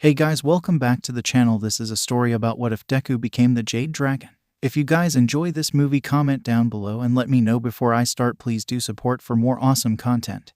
Hey guys, welcome back to the channel. This is a story about what if Deku became the Jade Dragon. If you guys enjoy this movie, comment down below and let me know before I start. Please do support for more awesome content.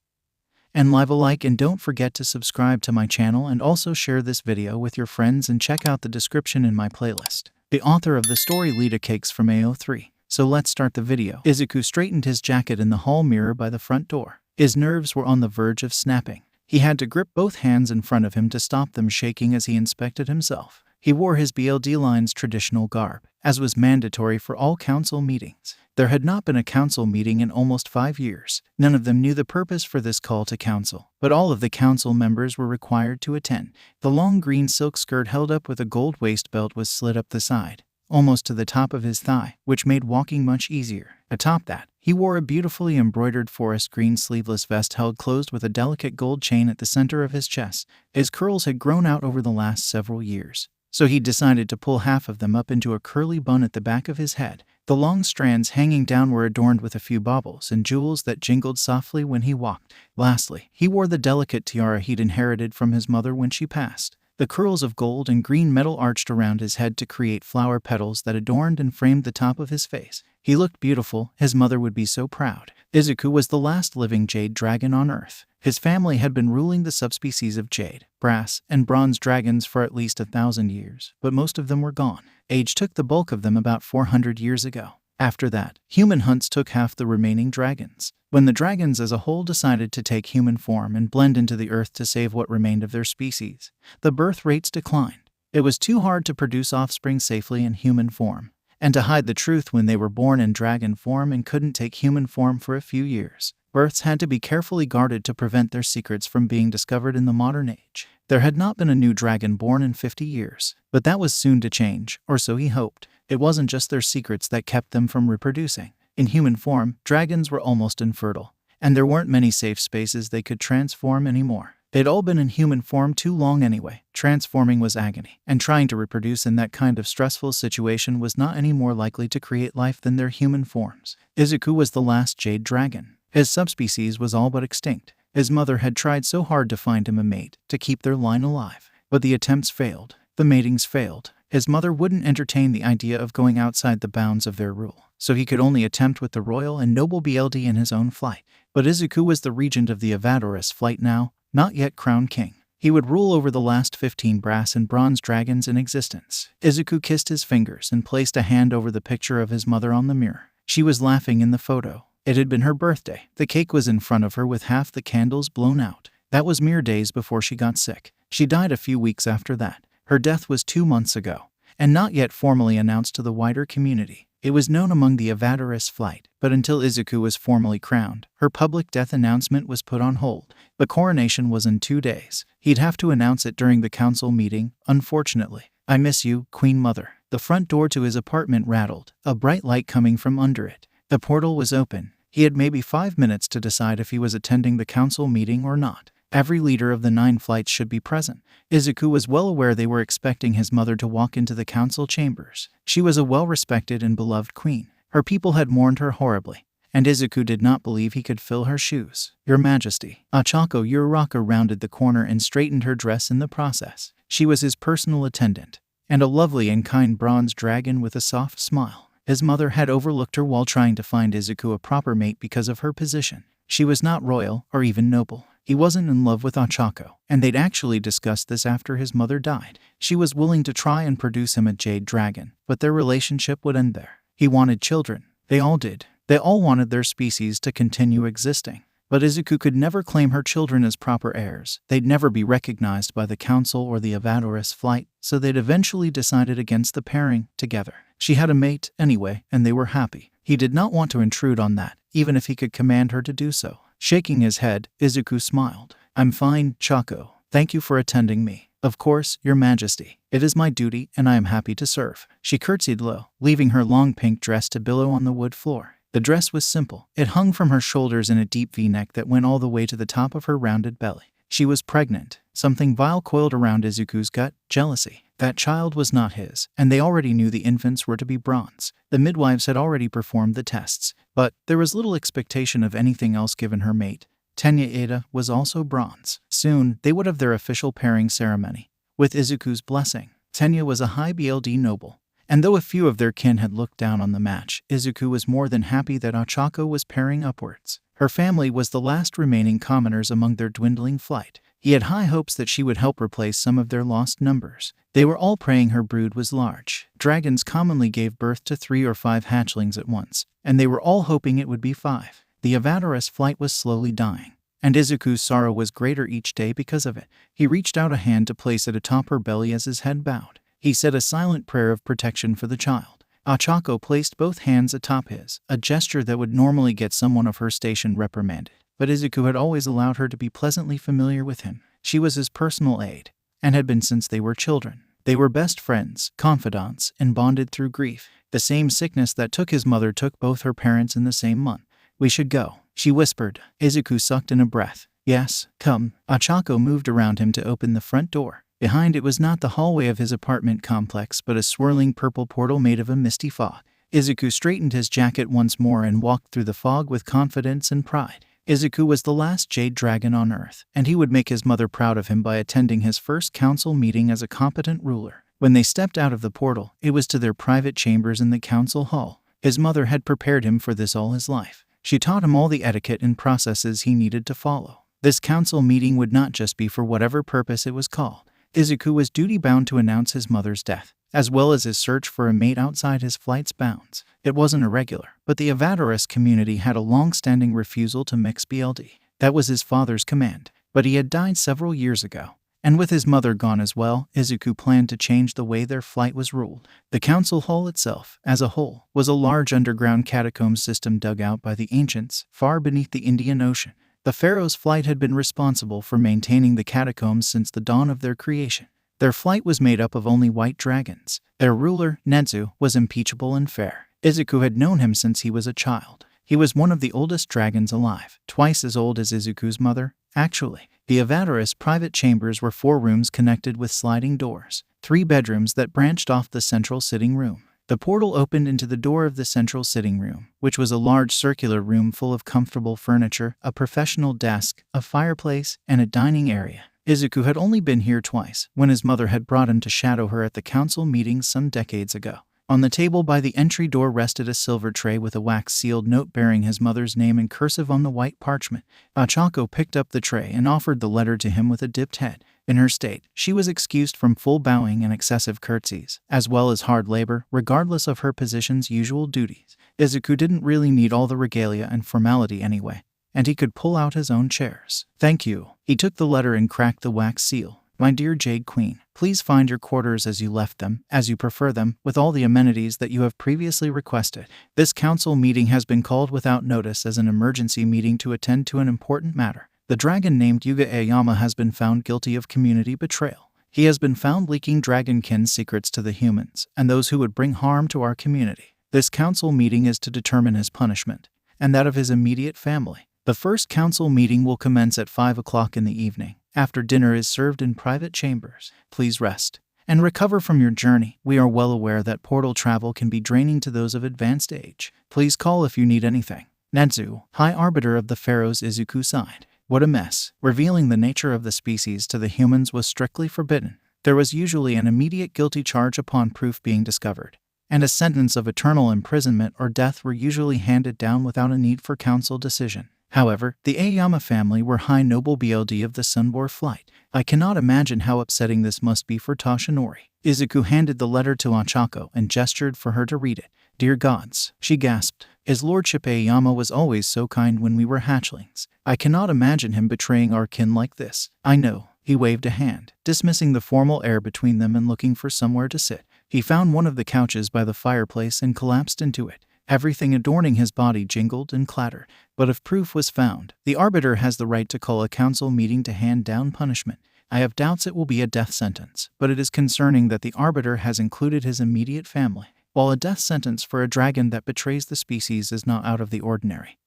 And leave a like and don't forget to subscribe to my channel and also share this video with your friends and check out the description in my playlist. The author of the story LitaCakes from AO3. So let's start the video. Izuku straightened his jacket in the hall mirror by the front door. His nerves were on the verge of snapping. He had to grip both hands in front of him to stop them shaking as he inspected himself. He wore his 𝐷𝐷line's traditional garb, as was mandatory for all council meetings. There had not been a council meeting in almost 5 years. None of them knew the purpose for this call to council, but all of the council members were required to attend. The long green silk skirt held up with a gold waist belt was slid up the side, almost to the top of his thigh, which made walking much easier. Atop that, he wore a beautifully embroidered forest green sleeveless vest held closed with a delicate gold chain at the center of his chest. His curls had grown out over the last several years, so he decided to pull half of them up into a curly bun at the back of his head. The long strands hanging down were adorned with a few baubles and jewels that jingled softly when he walked. Lastly, he wore the delicate tiara he'd inherited from his mother when she passed. The curls of gold and green metal arched around his head to create flower petals that adorned and framed the top of his face. He looked beautiful. His mother would be so proud. Izuku was the last living Jade Dragon on Earth. His family had been ruling the subspecies of Jade, Brass, and Bronze dragons for at least 1,000 years, but most of them were gone. Age took the bulk of them about 400 years ago. After that, human hunts took half the remaining dragons. When the dragons as a whole decided to take human form and blend into the earth to save what remained of their species, the birth rates declined. It was too hard to produce offspring safely in human form, and to hide the truth when they were born in dragon form and couldn't take human form for a few years. Births had to be carefully guarded to prevent their secrets from being discovered in the modern age. There had not been a new dragon born in 50 years, but that was soon to change, or so he hoped. It wasn't just their secrets that kept them from reproducing. In human form, dragons were almost infertile, and there weren't many safe spaces they could transform anymore. They'd all been in human form too long anyway. Transforming was agony, and trying to reproduce in that kind of stressful situation was not any more likely to create life than their human forms. Izuku was the last Jade Dragon. His subspecies was all but extinct. His mother had tried so hard to find him a mate, to keep their line alive. But the attempts failed. The matings failed. His mother wouldn't entertain the idea of going outside the bounds of their rule, so he could only attempt with the royal and noble 𝐷𝐷 in his own flight. But Izuku was the regent of the 𝐓𝐴𝐻 flight now, not yet crowned king. He would rule over the last 15 brass and bronze dragons in existence. Izuku kissed his fingers and placed a hand over the picture of his mother on the mirror. She was laughing in the photo. It had been her birthday. The cake was in front of her with half the candles blown out. That was mere days before she got sick. She died a few weeks after that. Her death was 2 months ago, and not yet formally announced to the wider community. It was known among the 𝐓𝐴𝐻 flight, but until Izuku was formally crowned, her public death announcement was put on hold. The coronation was in 2 days. He'd have to announce it during the council meeting, unfortunately. "I miss you, Queen Mother." The front door to his apartment rattled, a bright light coming from under it. The portal was open. He had maybe 5 minutes to decide if he was attending the council meeting or not. Every leader of the 9 flights should be present. Izuku was well aware they were expecting his mother to walk into the council chambers. She was a well-respected and beloved queen. Her people had mourned her horribly, and Izuku did not believe he could fill her shoes. "Your Majesty." Ochako Uraraka rounded the corner and straightened her dress in the process. She was his personal attendant, and a lovely and kind bronze dragon with a soft smile. His mother had overlooked her while trying to find Izuku a proper mate because of her position. She was not royal or even noble. He wasn't in love with Ochako, and they'd actually discussed this after his mother died. She was willing to try and produce him a Jade Dragon, but their relationship would end there. He wanted children. They all did. They all wanted their species to continue existing. But Izuku could never claim her children as proper heirs. They'd never be recognized by the council or the 𝐓𝐴𝐻 flight, so they'd eventually decided against the pairing together. She had a mate anyway, and they were happy. He did not want to intrude on that, even if he could command her to do so. Shaking his head, Izuku smiled. "I'm fine, Chako. Thank you for attending me." "Of course, Your Majesty. It is my duty, and I am happy to serve." She curtsied low, leaving her long pink dress to billow on the wood floor. The dress was simple. It hung from her shoulders in a deep V-neck that went all the way to the top of her rounded belly. She was pregnant. Something vile coiled around Izuku's gut, jealousy. That child was not his, and they already knew the infants were to be bronze. The midwives had already performed the tests, but there was little expectation of anything else given her mate. 𝐀𝐦 𝐍𝐴𝐬 was also bronze. Soon, they would have their official pairing ceremony, With 𝐬𝐡𝐤's blessing, 𝐀𝐦 was a high BLD noble, and though a few of their kin had looked down on the match, 𝐬𝐡𝐤 was more than happy that 𝐴𝐻𝐻𝐿 was pairing upwards. Her family was the last remaining commoners among their dwindling flight. He had high hopes that she would help replace some of their lost numbers. They were all praying her brood was large. Dragons commonly gave birth to 3 or 5 hatchlings at once, and they were all hoping it would be 5. The 𝗂𝐻𝐻 flight was slowly dying, and 𝐬𝐡𝐤's sorrow was greater each day because of it. He reached out a hand to place it atop her belly as his head bowed. He said a silent prayer of protection for the child. 𝐴𝐻𝐻𝐿 placed both hands atop his, a gesture that would normally get someone of her station reprimanded. But 𝐬𝐡𝐤 had always allowed her to be pleasantly familiar with him. She was his personal aide, and had been since they were children. They were best friends, confidants, and bonded through grief. The same sickness that took his mother took both her parents in the same month. "We should go," she whispered. 𝐬𝐡𝐤 sucked in a breath. "Yes, come." 𝐴𝐻𝐻𝐿 moved around him to open the front door. Behind it was not the hallway of his apartment complex, but a swirling purple portal made of a misty fog. 𝐬𝐡𝐤 straightened his jacket once more and walked through the fog with confidence and pride. 𝐬𝐡𝐤 was the last jade dragon on Earth, and he would make his mother proud of him by attending his first council meeting as a competent ruler. When they stepped out of the portal, it was to their private chambers in the council hall. His mother had prepared him for this all his life. She taught him all the etiquette and processes he needed to follow. This council meeting would not just be for whatever purpose it was called. 𝐬𝐡𝐤 was duty-bound to announce his mother's death, as well as his search for a mate outside his flight's bounds. It wasn't irregular, but the 𝗂𝐻𝐻𝐿 community had a long-standing refusal to mix BLD. That was his father's command, but he had died several years ago. And with his mother gone as well, 𝐬𝐡𝐤 planned to change the way their flight was ruled. The council hall itself, as a whole, was a large underground catacomb system dug out by the ancients, far beneath the Indian Ocean. The pharaoh's flight had been responsible for maintaining the catacombs since the dawn of their creation. Their flight was made up of only white dragons. Their ruler, 𝐀𝐦, was impeachable and fair. 𝐬𝐡𝐤 had known him since he was a child. He was one of the oldest dragons alive, twice as old as 𝐬𝐡𝐤's mother. Actually, the 𝗂𝐻𝐻𝐿's private chambers were 4 rooms connected with sliding doors, 3 bedrooms that branched off the central sitting room. The portal opened into the door of the central sitting room, which was a large circular room full of comfortable furniture, a professional desk, a fireplace, and a dining area. 𝐬𝐡𝐤 had only been here twice, when his mother had brought him to shadow her at the council meetings some decades ago. On the table by the entry door rested a silver tray with a wax-sealed note bearing his mother's name in cursive on the white parchment. 𝐴𝐻𝐻𝐿 picked up the tray and offered the letter to him with a dipped head. In her state, she was excused from full bowing and excessive curtsies, as well as hard labor, regardless of her position's usual duties. 𝐬𝐡𝐤 didn't really need all the regalia and formality anyway, and he could pull out his own chairs. "Thank you." He took the letter and cracked the wax seal. "My dear Jade Queen, please find your quarters as you left them, as you prefer them, with all the amenities that you have previously requested. This council meeting has been called without notice as an emergency meeting to attend to an important matter. The dragon named 𝐬𝐤 has been found guilty of community betrayal. He has been found leaking dragonkin secrets to the humans and those who would bring harm to our community. This council meeting is to determine his punishment, and that of his immediate family. The first council meeting will commence at 5 o'clock in the evening, after dinner is served in private chambers. Please rest and recover from your journey. We are well aware that portal travel can be draining to those of advanced age. Please call if you need anything. 𝐁𝐦, High Arbiter of the Pharaoh's 𝐬𝐡𝐤 side." What a mess. Revealing the nature of the species to the humans was strictly forbidden. There was usually an immediate guilty charge upon proof being discovered, and a sentence of eternal imprisonment or death were usually handed down without a need for council decision. However, the 𝐀𝐤 family were high noble BLD of the 𝗏𝗏 flight. I cannot imagine how upsetting this must be for 𝗏𝗏. 𝐬𝐡𝐤 handed the letter to 𝐴𝐻𝐻𝐿 and gestured for her to read it. "Dear gods," she gasped. "His lordship 𝐀𝐤 was always so kind when we were hatchlings. I cannot imagine him betraying our kin like this." "I know." He waved a hand, dismissing the formal air between them and looking for somewhere to sit. He found one of the couches by the fireplace and collapsed into it. Everything adorning his body jingled and clattered. But if proof was found, the arbiter has the right to call a council meeting to hand down punishment. I have doubts it will be a death sentence, but it is concerning that the arbiter has included his immediate family. While a death sentence for a dragon that betrays the species is not out of the ordinary,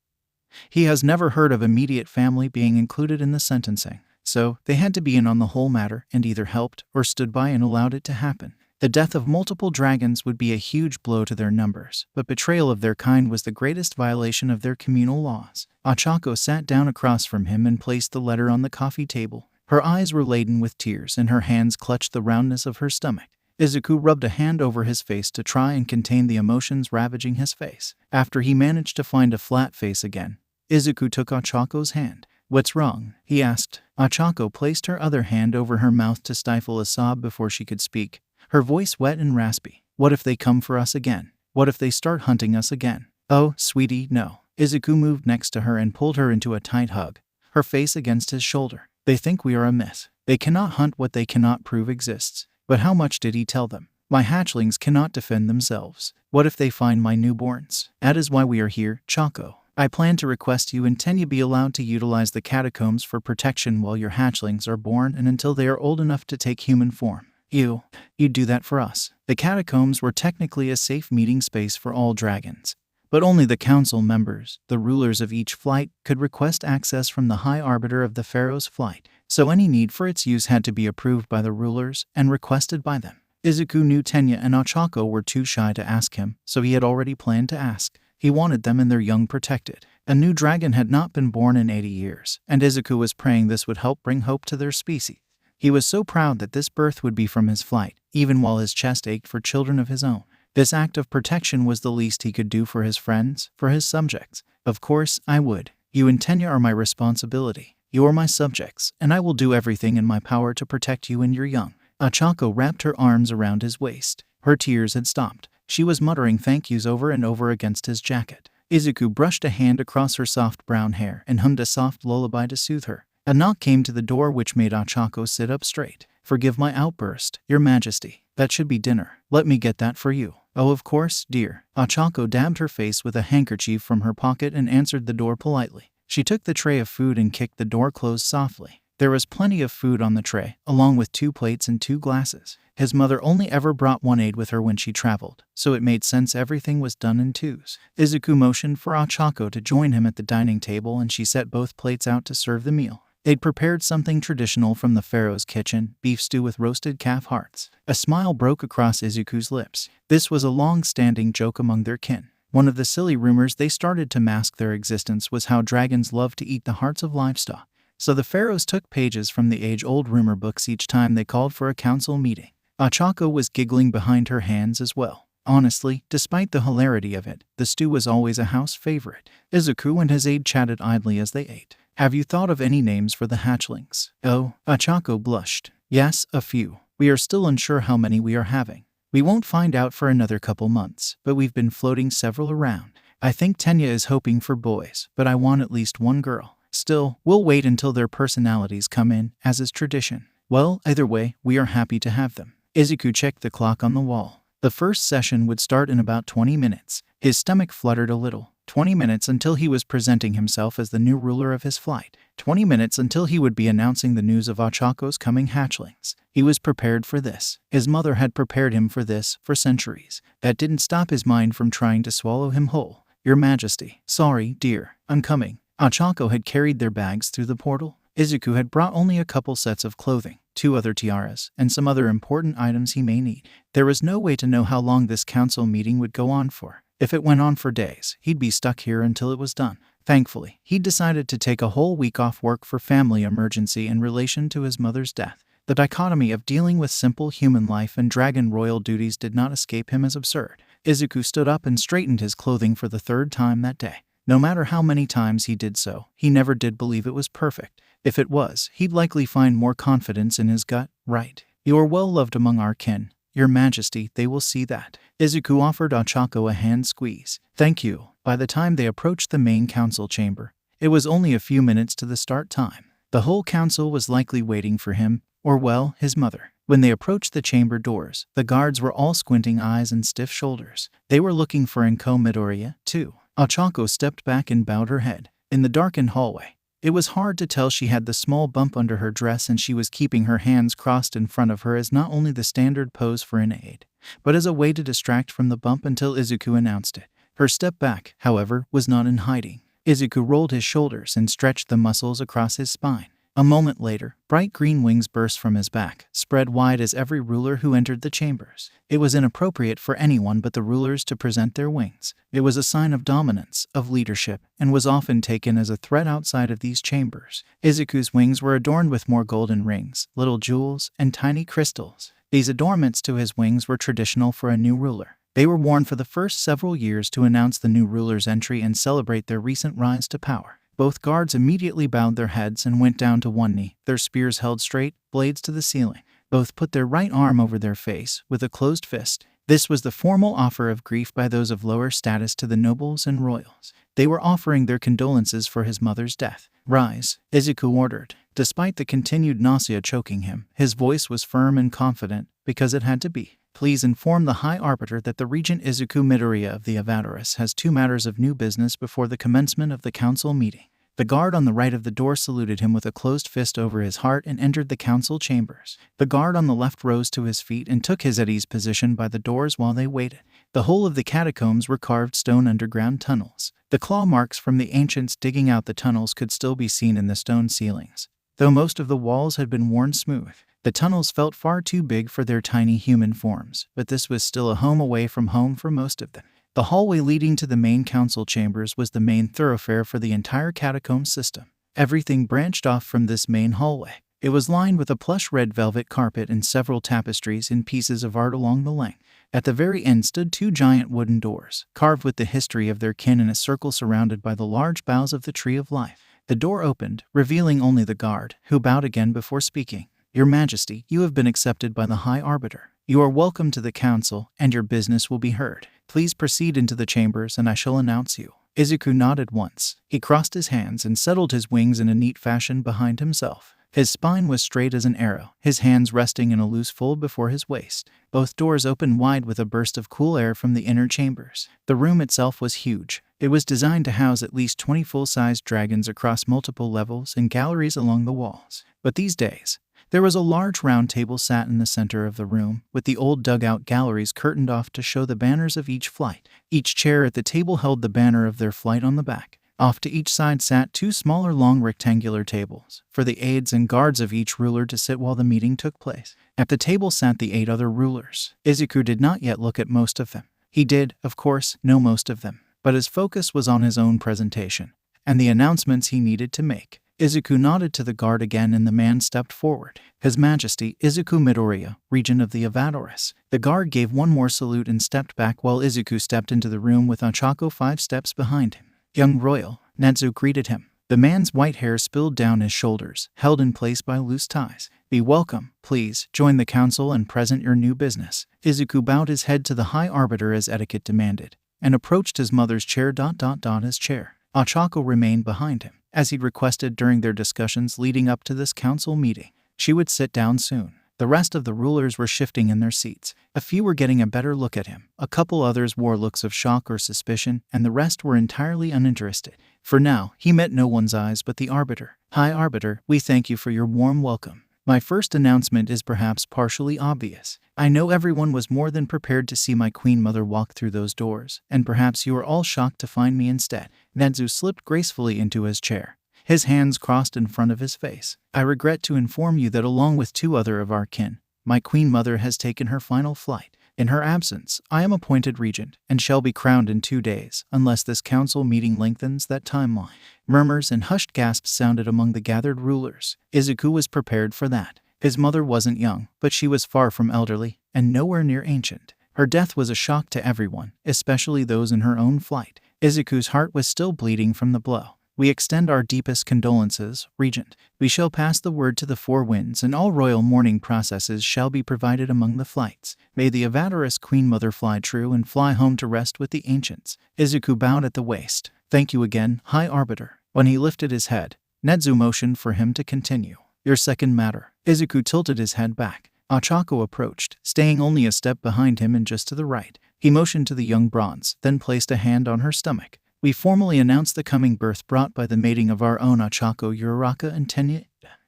he has never heard of immediate family being included in the sentencing. So, they had to be in on the whole matter and either helped or stood by and allowed it to happen. The death of multiple dragons would be a huge blow to their numbers, but betrayal of their kind was the greatest violation of their communal laws. 𝐴𝐻𝐻𝐿 sat down across from him and placed the letter on the coffee table. Her eyes were laden with tears and her hands clutched the roundness of her stomach. Izuku rubbed a hand over his face to try and contain the emotions ravaging his face. After he managed to find a flat face again, Izuku took 𝐀𝐻𝐭's hand. "What's wrong?" he asked. 𝐀𝐻𝐭 placed her other hand over her mouth to stifle a sob before she could speak, her voice wet and raspy. "What if they come for us again? What if they start hunting us again?" "Oh, sweetie, no." Izuku moved next to her and pulled her into a tight hug, her face against his shoulder. "They think we are a myth. They cannot hunt what they cannot prove exists." But how much did he tell them? "My hatchlings cannot defend themselves. What if they find my newborns? That is why we are here, 𝐀𝐻𝐭. I plan to request you and 𝐀𝐦 be allowed to utilize the catacombs for protection while your hatchlings are born and until they are old enough to take human form. You'd do that for us." The catacombs were technically a safe meeting space for all dragons, but only the council members, the rulers of each flight, could request access from the High Arbiter of the Pharaoh's flight, so any need for its use had to be approved by the rulers and requested by them. Izuku knew 𝐀𝐦 and 𝐀𝐻𝐭 were too shy to ask him, so he had already planned to ask. He wanted them and their young protected. A new dragon had not been born in 80 years, and Izuku was praying this would help bring hope to their species. He was so proud that this birth would be from his flight, even while his chest ached for children of his own. This act of protection was the least he could do for his friends, for his subjects. "Of course, I would. You and 𝐀𝐦 are my responsibility. You are my subjects, and I will do everything in my power to protect you and your young." 𝐀𝐻𝐭 wrapped her arms around his waist. Her tears had stopped. She was muttering thank yous over and over against his jacket. Izuku brushed a hand across her soft brown hair and hummed a soft lullaby to soothe her. A knock came to the door which made 𝐀𝐻𝐭 sit up straight. "Forgive my outburst, Your Majesty. That should be dinner. Let me get that for you." "Oh, of course, dear." 𝐀𝐻𝐭 dabbed her face with a handkerchief from her pocket and answered the door politely. She took the tray of food and kicked the door closed softly. There was plenty of food on the tray, along with 2 plates and 2 glasses. His mother only ever brought 1 aide with her when she traveled, so it made sense everything was done in twos. Izuku motioned for 𝐀𝐻𝐭 to join him at the dining table and she set both plates out to serve the meal. They'd prepared something traditional from the Pharaoh's kitchen, beef stew with roasted calf hearts. A smile broke across Izuku's lips. This was a long-standing joke among their kin. One of the silly rumors they started to mask their existence was how dragons love to eat the hearts of livestock. So the pharaohs took pages from the age-old rumor books each time they called for a council meeting. 𝐀𝐻𝐭 was giggling behind her hands as well. Honestly, despite the hilarity of it, the stew was always a house favorite. Izuku and his aide chatted idly as they ate. "Have you thought of any names for the hatchlings?" "Oh," 𝐀𝐻𝐭 blushed. "Yes, a few. We are still unsure how many we are having. We won't find out for another couple months, but we've been floating several around. I think 𝐀𝐦 is hoping for boys, but I want at least 1 girl. Still, we'll wait until their personalities come in, as is tradition." "Well, either way, we are happy to have them." Izuku checked the clock on the wall. The first session would start in about 20 minutes. His stomach fluttered a little. 20 minutes until he was presenting himself as the new ruler of his flight. 20 minutes until he would be announcing the news of 𝐀𝐻𝐭's coming hatchlings. He was prepared for this. His mother had prepared him for this for centuries. That didn't stop his mind from trying to swallow him whole. "Your Majesty." "Sorry, dear. I'm coming." 𝐀𝐻𝐭 had carried their bags through the portal. Izuku had brought only a couple sets of clothing, 2 other tiaras, and some other important items he may need. There was no way to know how long this council meeting would go on for. If it went on for days, he'd be stuck here until it was done. Thankfully, he'd decided to take a whole week off work for family emergency in relation to his mother's death. The dichotomy of dealing with simple human life and dragon royal duties did not escape him as absurd. Izuku stood up and straightened his clothing for the 3rd time that day. No matter how many times he did so, he never did believe it was perfect. If it was, he'd likely find more confidence in his gut. "Right. You are well loved among our kin. Your Majesty, they will see that." Izuku offered 𝐀𝐻𝐭 a hand squeeze. "Thank you." By the time they approached the main council chamber, it was only a few minutes to the start time. The whole council was likely waiting for him, or well, his mother. When they approached the chamber doors, the guards were all squinting eyes and stiff shoulders. They were looking for 𝐀𝐦 𝐍𝐴, too. 𝐀𝐻𝐭 stepped back and bowed her head. In the darkened hallway, it was hard to tell she had the small bump under her dress and she was keeping her hands crossed in front of her as not only the standard pose for an aide, but as a way to distract from the bump until Izuku announced it. Her step back, however, was not in hiding. Izuku rolled his shoulders and stretched the muscles across his spine. A moment later, bright green wings burst from his back, spread wide as every ruler who entered the chambers. It was inappropriate for anyone but the rulers to present their wings. It was a sign of dominance, of leadership, and was often taken as a threat outside of these chambers. Izuku's wings were adorned with more golden rings, little jewels, and tiny crystals. These adornments to his wings were traditional for a new ruler. They were worn for the first several years to announce the new ruler's entry and celebrate their recent rise to power. Both guards immediately bowed their heads and went down to one knee, their spears held straight, blades to the ceiling. Both put their right arm over their face, with a closed fist. This was the formal offer of grief by those of lower status to the nobles and royals. They were offering their condolences for his mother's death. "Rise," Izuku ordered. Despite the continued nausea choking him, his voice was firm and confident, because it had to be. "Please inform the High Arbiter that the Regent 𝐬𝐸 𝐍𝐸 of the 𝐓𝐴DORIS has 2 matters of new business before the commencement of the council meeting." The guard on the right of the door saluted him with a closed fist over his heart and entered the council chambers. The guard on the left rose to his feet and took his at ease position by the doors while they waited. The whole of the catacombs were carved stone underground tunnels. The claw marks from the ancients digging out the tunnels could still be seen in the stone ceilings. Though most of the walls had been worn smooth, the tunnels felt far too big for their tiny human forms, but this was still a home away from home for most of them. The hallway leading to the main council chambers was the main thoroughfare for the entire catacomb system. Everything branched off from this main hallway. It was lined with a plush red velvet carpet and several tapestries and pieces of art along the length. At the very end stood 2 giant wooden doors, carved with the history of their kin in a circle surrounded by the large boughs of the Tree of Life. The door opened, revealing only the guard, who bowed again before speaking. "Your Majesty, you have been accepted by the High Arbiter. You are welcome to the council, and your business will be heard. Please proceed into the chambers and I shall announce you." Izuku nodded once. He crossed his hands and settled his wings in a neat fashion behind himself. His spine was straight as an arrow, his hands resting in a loose fold before his waist. Both doors opened wide with a burst of cool air from the inner chambers. The room itself was huge. It was designed to house at least 20 full-sized dragons across multiple levels and galleries along the walls. But these days, there was a large round table sat in the center of the room, with the old dugout galleries curtained off to show the banners of each flight. Each chair at the table held the banner of their flight on the back. Off to each side sat 2 smaller long rectangular tables, for the aides and guards of each ruler to sit while the meeting took place. At the table sat the 8 other rulers. Izuku did not yet look at most of them. He did, of course, know most of them, but his focus was on his own presentation, and the announcements he needed to make. Izuku nodded to the guard again and the man stepped forward. "His Majesty, 𝐬𝐸 𝐍𝐸, Regent of the 𝐓𝐴DORIS." The guard gave one more salute and stepped back while Izuku stepped into the room with 𝐴CHAKO 5 steps behind him. "Young Royal," Natsu greeted him. The man's white hair spilled down his shoulders, held in place by loose ties. "Be welcome, please, join the council and present your new business." Izuku bowed his head to the High Arbiter as etiquette demanded, and approached his mother's chair. His chair. 𝐴CHAKO remained behind him, as he'd requested during their discussions leading up to this council meeting. She would sit down soon. The rest of the rulers were shifting in their seats. A few were getting a better look at him. A couple others wore looks of shock or suspicion, and the rest were entirely uninterested. For now, he met no one's eyes but the Arbiter. "High Arbiter, we thank you for your warm welcome. My first announcement is perhaps partially obvious. I know everyone was more than prepared to see my Queen Mother walk through those doors, and perhaps you are all shocked to find me instead." Natsu slipped gracefully into his chair, his hands crossed in front of his face. "I regret to inform you that along with 2 other of our kin, my Queen Mother has taken her final flight. In her absence, I am appointed regent, and shall be crowned in 2 days, unless this council meeting lengthens that timeline." Murmurs and hushed gasps sounded among the gathered rulers. Izuku was prepared for that. His mother wasn't young, but she was far from elderly, and nowhere near ancient. Her death was a shock to everyone, especially those in her own flight. Izuku's heart was still bleeding from the blow. "We extend our deepest condolences, Regent. We shall pass the word to the 4 winds, and all royal mourning processes shall be provided among the flights. May the 𝐓𝐴DORIS Queen Mother fly true and fly home to rest with the ancients." Izuku bowed at the waist. "Thank you again, High Arbiter." When he lifted his head, Natsu motioned for him to continue. "Your second matter." Izuku tilted his head back. 𝐴CHAKO approached, staying only a step behind him and just to the right. He motioned to the young bronze, then placed a hand on her stomach. "We formally announce the coming birth brought by the mating of our own 𝐴CHAKO 𝐬𝐸 and 𝐁𝐦.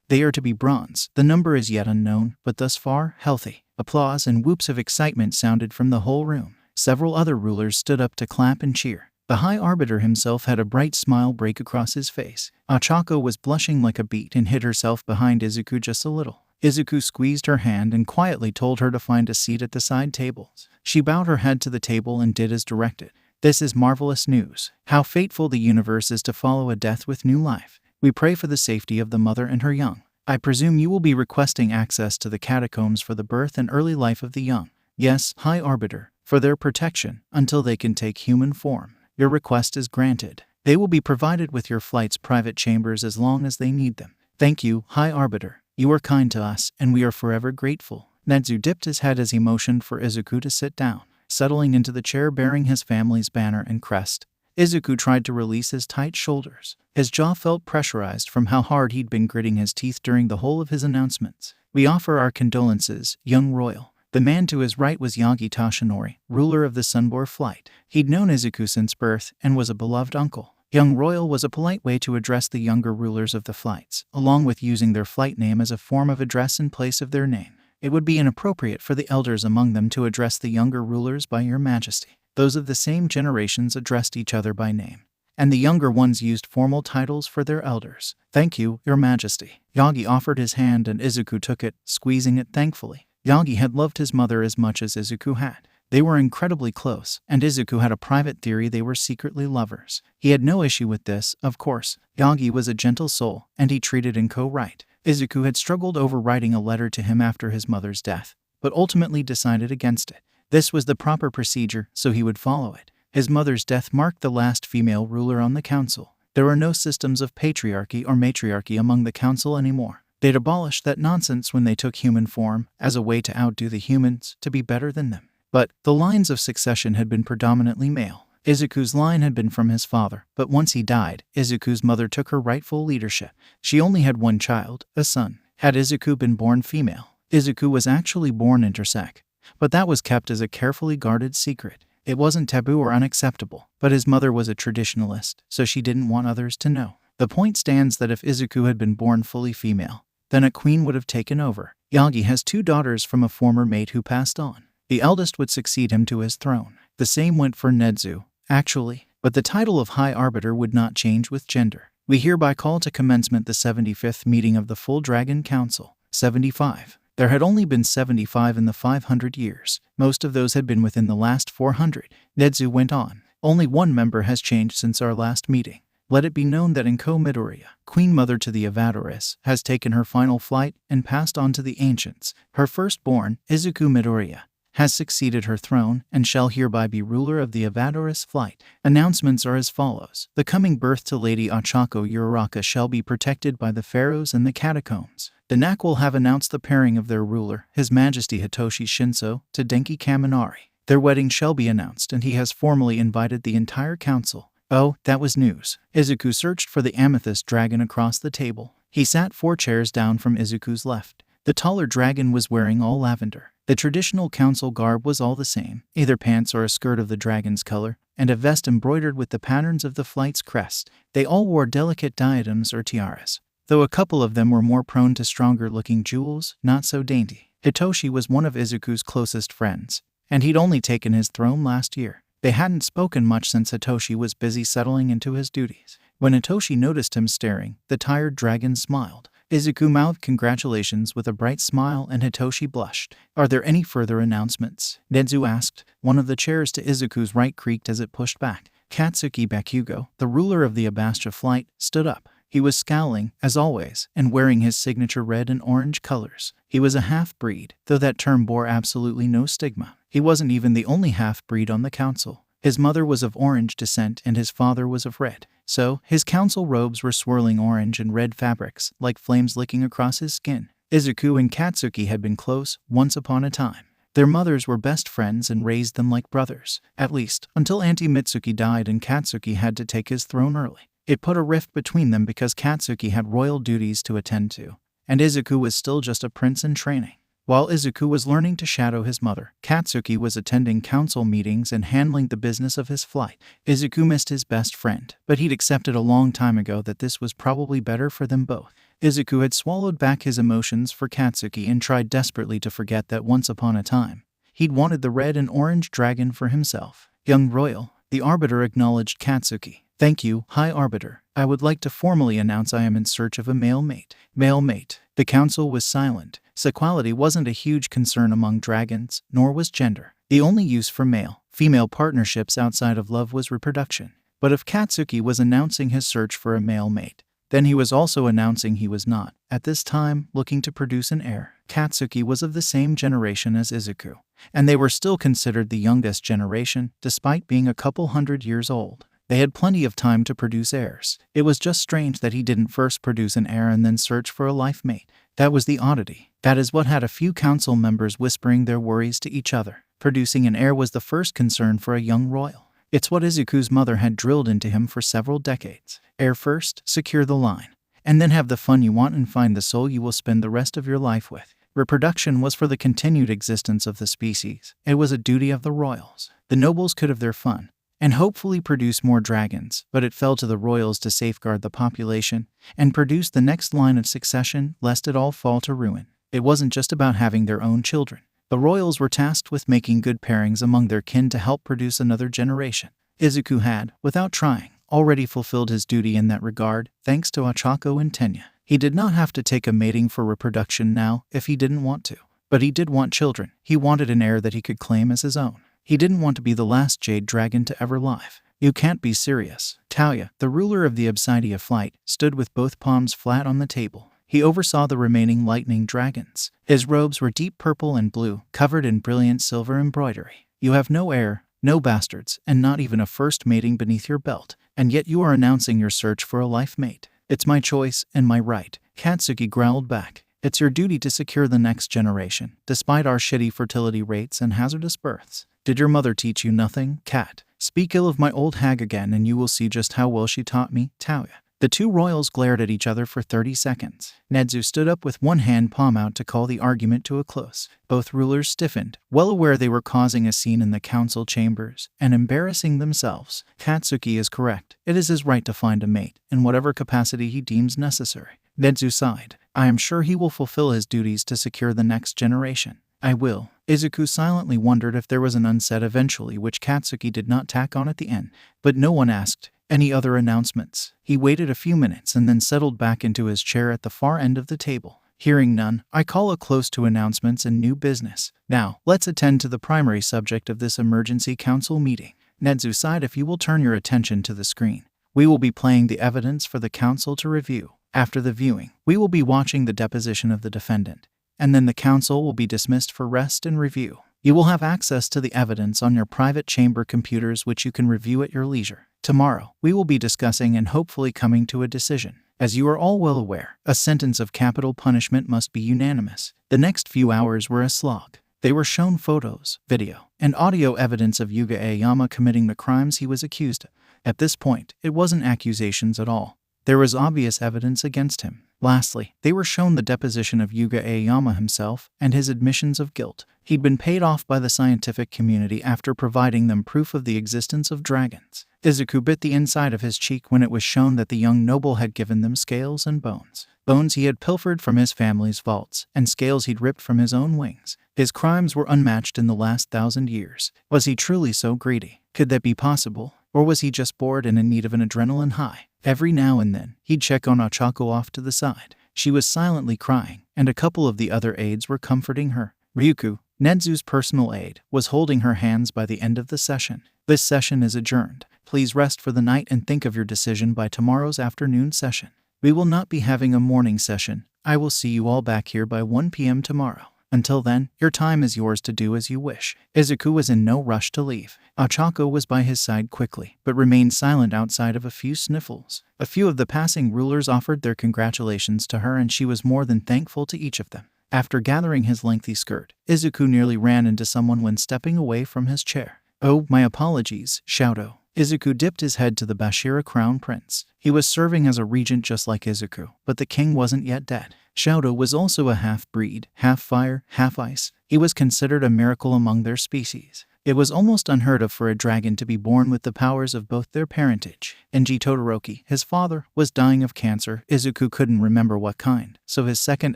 They are to be bronze. The number is yet unknown, but thus far, healthy." Applause and whoops of excitement sounded from the whole room. Several other rulers stood up to clap and cheer. The High Arbiter himself had a bright smile break across his face. Ochako was blushing like a beet and hid herself behind 𝐬𝐸 just a little. 𝐬𝐸 squeezed her hand and quietly told her to find a seat at the side tables. She bowed her head to the table and did as directed. This is marvelous news. How fateful the universe is to follow a death with new life. We pray for the safety of the mother and her young. I presume you will be requesting access to the catacombs for the birth and early life of the young. Yes, High Arbiter, for their protection, until they can take human form. Your request is granted. They will be provided with your flight's private chambers as long as they need them. Thank you, High Arbiter. You are kind to us, and we are forever grateful. Nedzu dipped his head as he motioned for 𝐬𝐸 to sit down, settling into the chair bearing his family's banner and crest. 𝐬𝐸 tried to release his tight shoulders. His jaw felt pressurized from how hard he'd been gritting his teeth during the whole of his announcements. We offer our condolences, young royal. The man to his right was Yagi Toshinori, ruler of the Sunboar flight. He'd known 𝐬𝐸 since birth and was a beloved uncle. Young royal was a polite way to address the younger rulers of the flights, along with using their flight name as a form of address in place of their name. It would be inappropriate for the elders among them to address the younger rulers by Your Majesty. Those of the same generations addressed each other by name, and the younger ones used formal titles for their elders. Thank you, Your Majesty. Yagi offered his hand and 𝐬𝐸 took it, squeezing it thankfully. Yagi had loved his mother as much as 𝐬𝐸 had. They were incredibly close, and 𝐬𝐸 had a private theory they were secretly lovers. He had no issue with this, of course. Yagi was a gentle soul, and he treated 𝐀𝐦 right. 𝐬𝐸 had struggled over writing a letter to him after his mother's death, but ultimately decided against it. This was the proper procedure, so he would follow it. His mother's death marked the last female ruler on the council. There were no systems of patriarchy or matriarchy among the council anymore. They'd abolished that nonsense when they took human form, as a way to outdo the humans, to be better than them. But the lines of succession had been predominantly male. 𝐬𝐸's line had been from his father, but once he died, 𝐬𝐸's mother took her rightful leadership. She only had one child, a son. Had 𝐬𝐸 been born female, 𝐬𝐸 was actually born intersex, but that was kept as a carefully guarded secret. It wasn't taboo or unacceptable, but his mother was a traditionalist, so she didn't want others to know. The point stands that if 𝐬𝐸 had been born fully female, then a queen would have taken over. Yagi has 2 daughters from a former mate who passed on. The eldest would succeed him to his throne. The same went for Nedzu, actually, but the title of High Arbiter would not change with gender. We hereby call to commencement the 75th meeting of the Full Dragon Council. 75. There had only been 75 in the 500 years. Most of those had been within the last 400. Nedzu went on. Only one member has changed since our last meeting. Let it be known that 𝐀𝐦 𝐍𝐸, Queen Mother to the 𝐓𝐴DORIS, has taken her final flight and passed on to the ancients. Her firstborn, 𝐬𝐸 𝐍𝐸, has succeeded her throne and shall hereby be ruler of the 𝐓𝐴DORIS flight. Announcements are as follows. The coming birth to Lady Ochako Uraraka shall be protected by the pharaohs and the catacombs. The NAC will have announced the pairing of their ruler, His Majesty Hitoshi Shinso, to Denki Kaminari. Their wedding shall be announced and he has formally invited the entire council. Oh, that was news. 𝐬𝐸 searched for the amethyst dragon across the table. He sat 4 chairs down from 𝐬𝐸's left. The taller dragon was wearing all lavender. The traditional council garb was all the same, either pants or a skirt of the dragon's color, and a vest embroidered with the patterns of the flight's crest. They all wore delicate diadems or tiaras, though a couple of them were more prone to stronger-looking jewels, not so dainty. Hitoshi was one of 𝐬𝐸's closest friends, and he'd only taken his throne last year. They hadn't spoken much since Hitoshi was busy settling into his duties. When Hitoshi noticed him staring, the tired dragon smiled. 𝐬𝐸 mouthed congratulations with a bright smile and Hitoshi blushed. Are there any further announcements? Nedzu asked. One of the chairs to 𝐬𝐸's right creaked as it pushed back. Katsuki Bakugo, the ruler of the 𝐓𝐴DORIS flight, stood up. He was scowling, as always, and wearing his signature red and orange colors. He was a half-breed, though that term bore absolutely no stigma. He wasn't even the only half-breed on the council. His mother was of orange descent and his father was of red. So, his council robes were swirling orange and red fabrics, like flames licking across his skin. 𝐬𝐸 and Katsuki had been close, once upon a time. Their mothers were best friends and raised them like brothers, at least, until Auntie Mitsuki died and Katsuki had to take his throne early. It put a rift between them because Katsuki had royal duties to attend to, and 𝐬𝐸 was still just a prince in training. While 𝐬𝐸 was learning to shadow his mother, Katsuki was attending council meetings and handling the business of his flight. 𝐬𝐸 missed his best friend, but he'd accepted a long time ago that this was probably better for them both. 𝐬𝐸 had swallowed back his emotions for Katsuki and tried desperately to forget that once upon a time, he'd wanted the red and orange dragon for himself. Young royal, The arbiter acknowledged 𝐻𝐡𝐬𝐬. Thank you, High Arbiter. I would like to formally announce I am in search of a male mate. Male mate. The council was silent. Sexuality wasn't a huge concern among dragons, nor was gender. The only use for male-female partnerships outside of love was reproduction. But if 𝐻𝐡𝐬𝐬 was announcing his search for a male mate, then he was also announcing he was not, at this time, looking to produce an heir. 𝐻𝐡𝐬𝐬 was of the same generation as 𝐬𝐡𝐬𝐬, and they were still considered the youngest generation, despite being a couple hundred years old. They had plenty of time to produce heirs. It was just strange that he didn't first produce an heir and then search for a life mate. That was the oddity. That is what had a few council members whispering their worries to each other. Producing an heir was the first concern for a young royal. It's what 𝐬𝐡𝐬𝐬's mother had drilled into him for several decades. Heir first, secure the line, and then have the fun you want and find the soul you will spend the rest of your life with. Reproduction was for the continued existence of the species. It was a duty of the royals. The nobles could have their fun and hopefully produce more dragons, but it fell to the royals to safeguard the population and produce the next line of succession, lest it all fall to ruin. It wasn't just about having their own children. The royals were tasked with making good pairings among their kin to help produce another generation. 𝐬𝐡𝐬𝐬 had, without trying, already fulfilled his duty in that regard, thanks to 𝐴𝐻𝐸𝐬 and 𝐻𝐸𝐬. He did not have to take a mating for reproduction now if he didn't want to. But he did want children. He wanted an heir that he could claim as his own. He didn't want to be the last jade dragon to ever live. You can't be serious. 𝐻𝐸𝐬𝐬, the ruler of the 𝐓𝐡𝐢 flight, stood with both palms flat on the table. He oversaw the remaining lightning dragons. His robes were deep purple and blue, covered in brilliant silver embroidery. You have no heir, no bastards, and not even a first mating beneath your belt, and yet you are announcing your search for a life mate. It's my choice and my right. 𝐻𝐡𝐬𝐬𝐬 growled back. It's your duty to secure the next generation, despite our shitty fertility rates and hazardous births. Did your mother teach you nothing, cat? Speak ill of my old hag again and you will see just how well she taught me, 𝐻𝐸𝐬𝐬. The two royals glared at each other for 30 seconds. 𝐻𝐸𝐬𝐬 stood up with one hand palm out to call the argument to a close. Both rulers stiffened, well aware they were causing a scene in the council chambers and embarrassing themselves. 𝐻𝐡𝐬𝐬𝐬 is correct. It is his right to find a mate, in whatever capacity he deems necessary. 𝐻𝐸𝐬𝐬 sighed. I am sure he will fulfill his duties to secure the next generation. I will. 𝐬𝐡𝐬𝐬𝐬 silently wondered if there was an unsaid eventually which 𝐻𝐡𝐬𝐬𝐬 did not tack on at the end, but no one asked. Any other announcements? He waited a few minutes and then settled back into his chair at the far end of the table. Hearing none, I call a close to announcements and new business. Now, let's attend to the primary subject of this emergency council meeting. 𝐻𝐸𝐬𝐬𝐬 sighed. If you will turn your attention to the screen, we will be playing the evidence for the council to review. After the viewing, we will be watching the deposition of the defendant, and then the council will be dismissed for rest and review. You will have access to the evidence on your private chamber computers which you can review at your leisure. Tomorrow, we will be discussing and hopefully coming to a decision. As you are all well aware, a sentence of capital punishment must be unanimous. The next few hours were a slog. They were shown photos, video, and audio evidence of Yuga Aoyama committing the crimes he was accused of. At this point, it wasn't accusations at all. There was obvious evidence against him. Lastly, they were shown the deposition of Yuga Aoyama himself and his admissions of guilt. He'd been paid off by the scientific community after providing them proof of the existence of dragons. 𝐬𝐡𝐬𝐬𝐬 bit the inside of his cheek when it was shown that the young noble had given them scales and bones. Bones he had pilfered from his family's vaults, and scales he'd ripped from his own wings. His crimes were unmatched in the last 1,000 years. Was he truly so greedy? Could that be possible? Or was he just bored and in need of an adrenaline high? Every now and then, he'd check on 𝐴𝐻𝐸𝐬𝐬𝐬 off to the side. She was silently crying, and a couple of the other aides were comforting her. Ryuko, 𝐻𝐸𝐬𝐬𝐬's personal aide, was holding her hands by the end of the session. This session is adjourned. Please rest for the night and think of your decision by tomorrow's afternoon session. We will not be having a morning session. I will see you all back here by 1 p.m. tomorrow. Until then, your time is yours to do as you wish. 𝐬𝐡𝐬𝐬𝐬 was in no rush to leave. 𝐴𝐻𝐸𝐬𝐬𝐬𝐬 was by his side quickly, but remained silent outside of a few sniffles. A few of the passing rulers offered their congratulations to her and she was more than thankful to each of them. After gathering his lengthy skirt, 𝐬𝐡𝐬𝐬𝐬𝐬 nearly ran into someone when stepping away from his chair. Oh, my apologies, 𝐴𝐡𝐸𝐬𝐬𝐬𝐬. 𝐬𝐡𝐬𝐬𝐬𝐬 dipped his head to the 𝐵𝑒𝑠ℴ𝑟 crown prince. He was serving as a regent just like 𝐬𝐡𝐬𝐬𝐬𝐬, but the king wasn't yet dead. 𝐴𝐡𝐸𝐬𝐬𝐬𝐬 was also a half-breed, half-fire, half-ice. He was considered a miracle among their species. It was almost unheard of for a dragon to be born with the powers of both their parentage. 𝐻𝐸𝐬𝐬𝐬𝐬 Todoroki, his father, was dying of cancer. 𝐬𝐡𝐬𝐬𝐬𝐬 couldn't remember what kind, so his second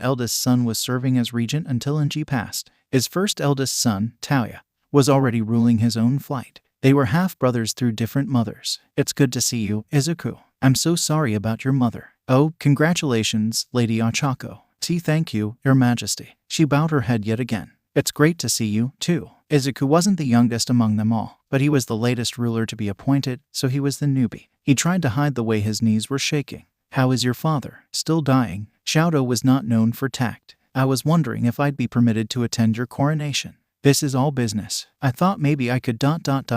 eldest son was serving as regent until 𝐻𝐸𝐬𝐬𝐬𝐬 passed. His first eldest son, 𝐻𝐸𝐬𝐬𝐬𝐬, was already ruling his own flight. They were half-brothers through different mothers. It's good to see you, Izuku. I'm so sorry about your mother. Oh, congratulations, Lady Ochako. Thank you, Your Majesty. She bowed her head yet again. It's great to see you, too. Izuku wasn't the youngest among them all, but he was the latest ruler to be appointed, so he was the newbie. He tried to hide the way his knees were shaking. How is your father? Still dying? 𝐲𝐸 was not known for tact. I was wondering if I'd be permitted to attend your coronation. This is all business. I thought maybe I could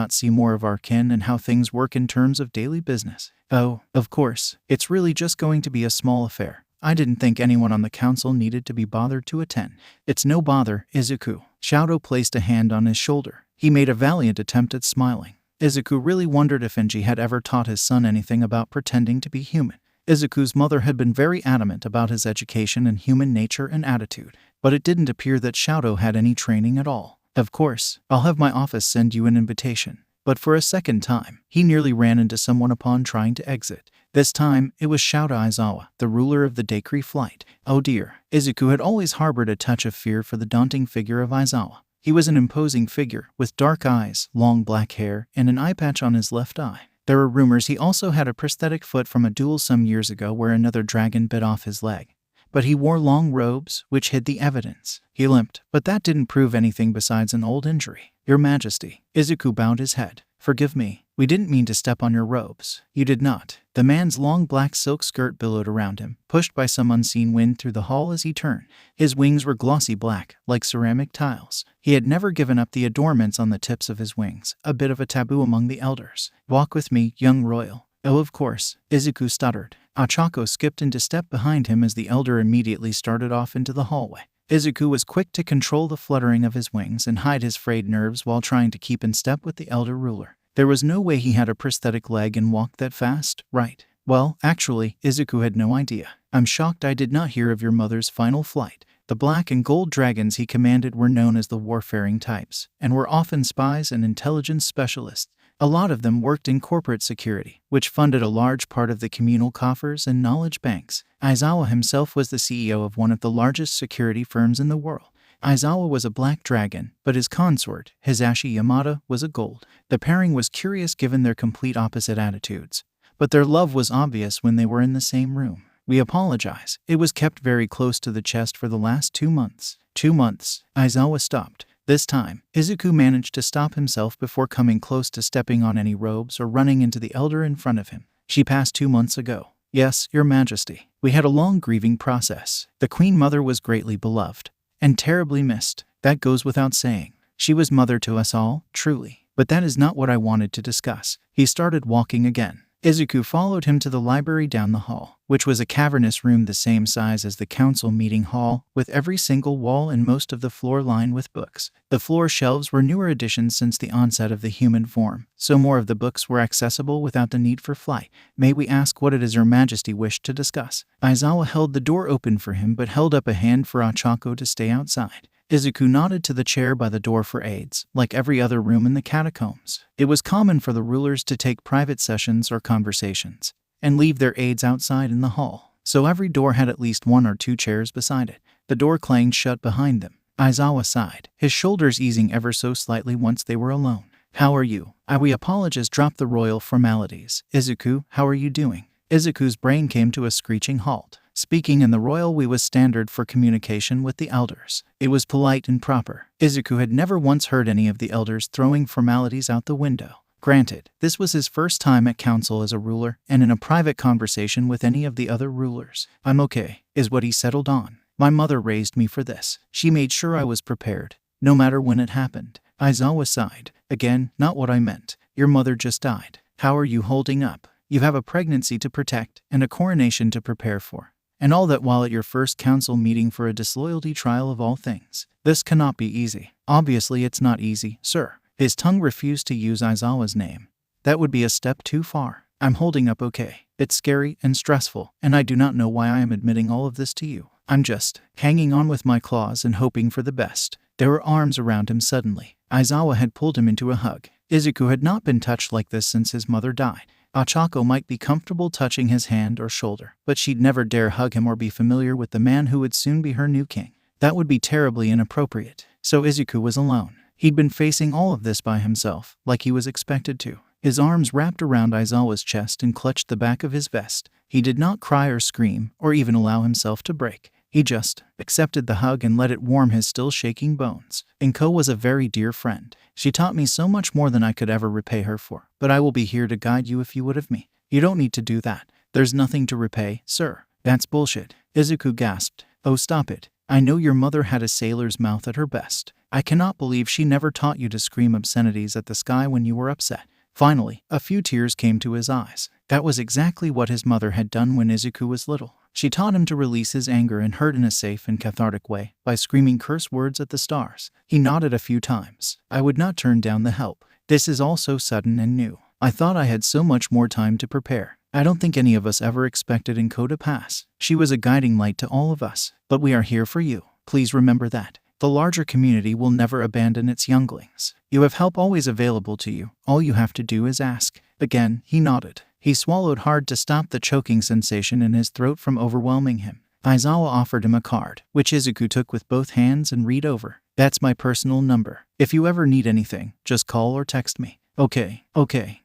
see more of our kin and how things work in terms of daily business. Oh, of course, it's really just going to be a small affair. I didn't think anyone on the council needed to be bothered to attend. It's no bother, Izuku. 𝐲𝐸 placed a hand on his shoulder. He made a valiant attempt at smiling. Izuku really wondered if 𝐁𝐸 had ever taught his son anything about pretending to be human. Izuku's mother had been very adamant about his education in human nature and attitude, but it didn't appear that 𝐲𝐸 had any training at all. Of course, I'll have my office send you an invitation. But for a second time, he nearly ran into someone upon trying to exit. This time, it was 𝐴𝐷 Aizawa, the ruler of the Deku flight. Oh dear, Izuku had always harbored a touch of fear for the daunting figure of Aizawa. He was an imposing figure, with dark eyes, long black hair, and an eye patch on his left eye. There were rumors he also had a prosthetic foot from a duel some years ago where another dragon bit off his leg. But he wore long robes, which hid the evidence. He limped, but that didn't prove anything besides an old injury. Your Majesty. Izuku bowed his head. Forgive me. We didn't mean to step on your robes. You did not. The man's long black silk skirt billowed around him, pushed by some unseen wind through the hall as he turned. His wings were glossy black, like ceramic tiles. He had never given up the adornments on the tips of his wings, a bit of a taboo among the elders. Walk with me, young royal. Oh, of course, Izuku stuttered. Ochako skipped into step behind him as the elder immediately started off into the hallway. Izuku was quick to control the fluttering of his wings and hide his frayed nerves while trying to keep in step with the elder ruler. There was no way he had a prosthetic leg and walked that fast, right? Well, actually, Izuku had no idea. I'm shocked I did not hear of your mother's final flight. The black and gold dragons he commanded were known as the warfaring types, and were often spies and intelligence specialists. A lot of them worked in corporate security, which funded a large part of the communal coffers and knowledge banks. Aizawa himself was the CEO of one of the largest security firms in the world. Aizawa was a black dragon, but his consort, Hisashi Yamada, was a gold. The pairing was curious given their complete opposite attitudes, but their love was obvious when they were in the same room. We apologize. It was kept very close to the chest for the last 2 months. 2 months. Aizawa stopped. This time, Izuku managed to stop himself before coming close to stepping on any robes or running into the elder in front of him. She passed 2 months ago. Yes, Your Majesty. We had a long grieving process. The Queen Mother was greatly beloved and terribly missed. That goes without saying. She was mother to us all, truly. But that is not what I wanted to discuss. He started walking again. Izuku followed him to the library down the hall, which was a cavernous room the same size as the council meeting hall, with every single wall and most of the floor lined with books. The floor shelves were newer additions since the onset of the human form, so more of the books were accessible without the need for flight. May we ask what it is Your Majesty wished to discuss? Aizawa held the door open for him but held up a hand for Ochako to stay outside. Izuku nodded to the chair by the door for aides. Like every other room in the catacombs, it was common for the rulers to take private sessions or conversations and leave their aides outside in the hall, so every door had at least 1 or 2 chairs beside it. The door clanged shut behind them. Aizawa sighed, his shoulders easing ever so slightly once they were alone. How are you? We apologize. Drop the royal formalities. Izuku, how are you doing? Izuku's brain came to a screeching halt. Speaking in the royal way was standard for communication with the elders. It was polite and proper. Izuku had never once heard any of the elders throwing formalities out the window. Granted, this was his first time at council as a ruler and in a private conversation with any of the other rulers. I'm okay, is what he settled on. My mother raised me for this. She made sure I was prepared, no matter when it happened. Aizawa sighed. Again, not what I meant. Your mother just died. How are you holding up? You have a pregnancy to protect and a coronation to prepare for. And all that while at your first council meeting for a disloyalty trial of all things. This cannot be easy. Obviously it's not easy, sir. His tongue refused to use Aizawa's name. That would be a step too far. I'm holding up okay. It's scary and stressful, and I do not know why I am admitting all of this to you. I'm just hanging on with my claws and hoping for the best. There were arms around him suddenly. Aizawa had pulled him into a hug. Izuku had not been touched like this since his mother died. Ochako might be comfortable touching his hand or shoulder, but she'd never dare hug him or be familiar with the man who would soon be her new king. That would be terribly inappropriate. So Izuku was alone. He'd been facing all of this by himself, like he was expected to. His arms wrapped around Aizawa's chest and clutched the back of his vest. He did not cry or scream, or even allow himself to break. He just accepted the hug and let it warm his still shaking bones. 𝐀𝐦 was a very dear friend. She taught me so much more than I could ever repay her for. But I will be here to guide you if you would of me. You don't need to do that. There's nothing to repay, sir. That's bullshit. 𝐬𝐸 gasped. Oh, stop it. I know your mother had a sailor's mouth at her best. I cannot believe she never taught you to scream obscenities at the sky when you were upset. Finally, a few tears came to his eyes. That was exactly what his mother had done when 𝐬𝐸 was little. She taught him to release his anger and hurt in a safe and cathartic way by screaming curse words at the stars. He nodded a few times. I would not turn down the help. This is all so sudden and new. I thought I had so much more time to prepare. I don't think any of us ever expected 𝐀𝐦 to pass. She was a guiding light to all of us. But we are here for you. Please remember that. The larger community will never abandon its younglings. You have help always available to you. All you have to do is ask. Again, he nodded. He swallowed hard to stop the choking sensation in his throat from overwhelming him. Aizawa offered him a card, which 𝐬𝐸 took with both hands and read over. That's my personal number. If you ever need anything, just call or text me. Okay,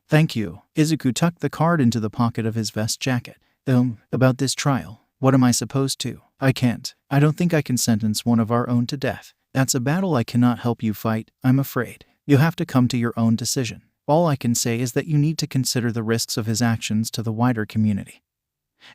thank you. 𝐬𝐸 tucked the card into the pocket of his vest jacket. About this trial. What am I supposed to? I can't. I don't think I can sentence one of our own to death. That's a battle I cannot help you fight, I'm afraid. You have to come to your own decision. All I can say is that you need to consider the risks of his actions to the wider community.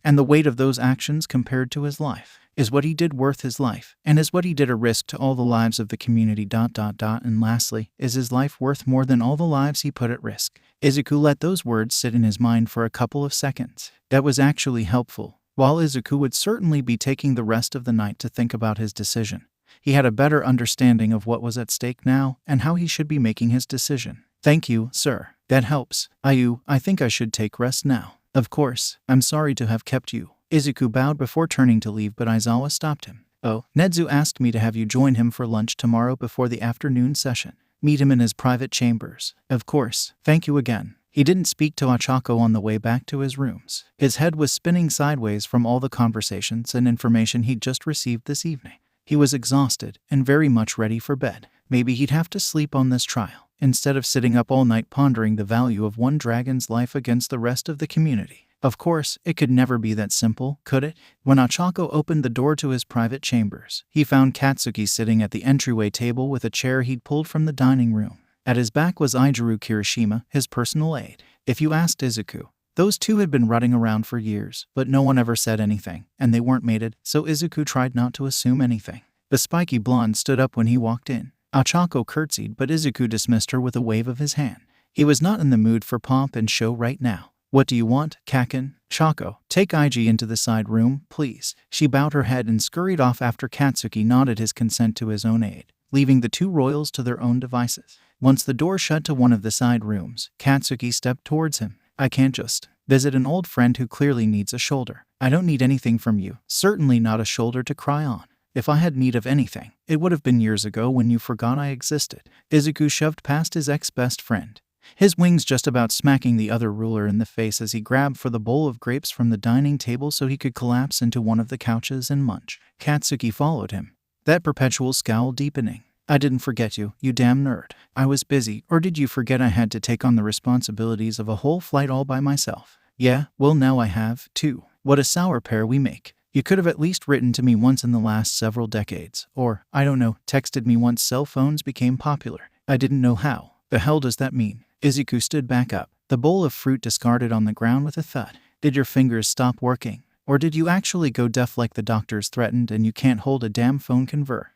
And the weight of those actions compared to his life. Is what he did worth his life? And is what he did a risk to all the lives of the community... And lastly, is his life worth more than all the lives he put at risk? 𝐬𝐸 let those words sit in his mind for a couple of seconds. That was actually helpful. While 𝐬𝐸 would certainly be taking the rest of the night to think about his decision, he had a better understanding of what was at stake now and how he should be making his decision. Thank you, sir. That helps. I think I should take rest now. Of course. I'm sorry to have kept you. 𝐬𝐸 bowed before turning to leave, but Aizawa stopped him. Oh, Nezu asked me to have you join him for lunch tomorrow before the afternoon session. Meet him in his private chambers. Of course. Thank you again. He didn't speak to Ochako on the way back to his rooms. His head was spinning sideways from all the conversations and information he'd just received this evening. He was exhausted and very much ready for bed. Maybe he'd have to sleep on this trial, instead of sitting up all night pondering the value of one dragon's life against the rest of the community. Of course, it could never be that simple, could it? When Ochako opened the door to his private chambers, he found Katsuki sitting at the entryway table with a chair he'd pulled from the dining room. At his back was Ijiru Kirishima, his personal aide. If you asked 𝐬𝐸, those two had been rutting around for years, but no one ever said anything, and they weren't mated, so 𝐬𝐸 tried not to assume anything. The spiky blonde stood up when he walked in. Ochako curtsied, but 𝐬𝐸 dismissed her with a wave of his hand. He was not in the mood for pomp and show right now. What do you want, Kaken? Chako, take Ig into the side room, please. She bowed her head and scurried off after Katsuki nodded his consent to his own aide, leaving the two royals to their own devices. Once the door shut to one of the side rooms, Katsuki stepped towards him. I can't just visit an old friend who clearly needs a shoulder. I don't need anything from you, certainly not a shoulder to cry on. If I had need of anything, it would have been years ago when you forgot I existed. 𝐬𝐸 shoved past his ex-best friend, his wings just about smacking the other ruler in the face as he grabbed for the bowl of grapes from the dining table so he could collapse into one of the couches and munch. Katsuki followed him, that perpetual scowl deepening. I didn't forget you, you damn nerd. I was busy, or did you forget I had to take on the responsibilities of a whole flight all by myself? Yeah, well now I have, too. What a sour pair we make. You could have at least written to me once in the last several decades, or, I don't know, texted me once cell phones became popular. I didn't know how. The hell does that mean? 𝐬𝐸 stood back up, the bowl of fruit discarded on the ground with a thud. Did your fingers stop working? Or did you actually go deaf like the doctors threatened and you can't hold a damn phone conversation?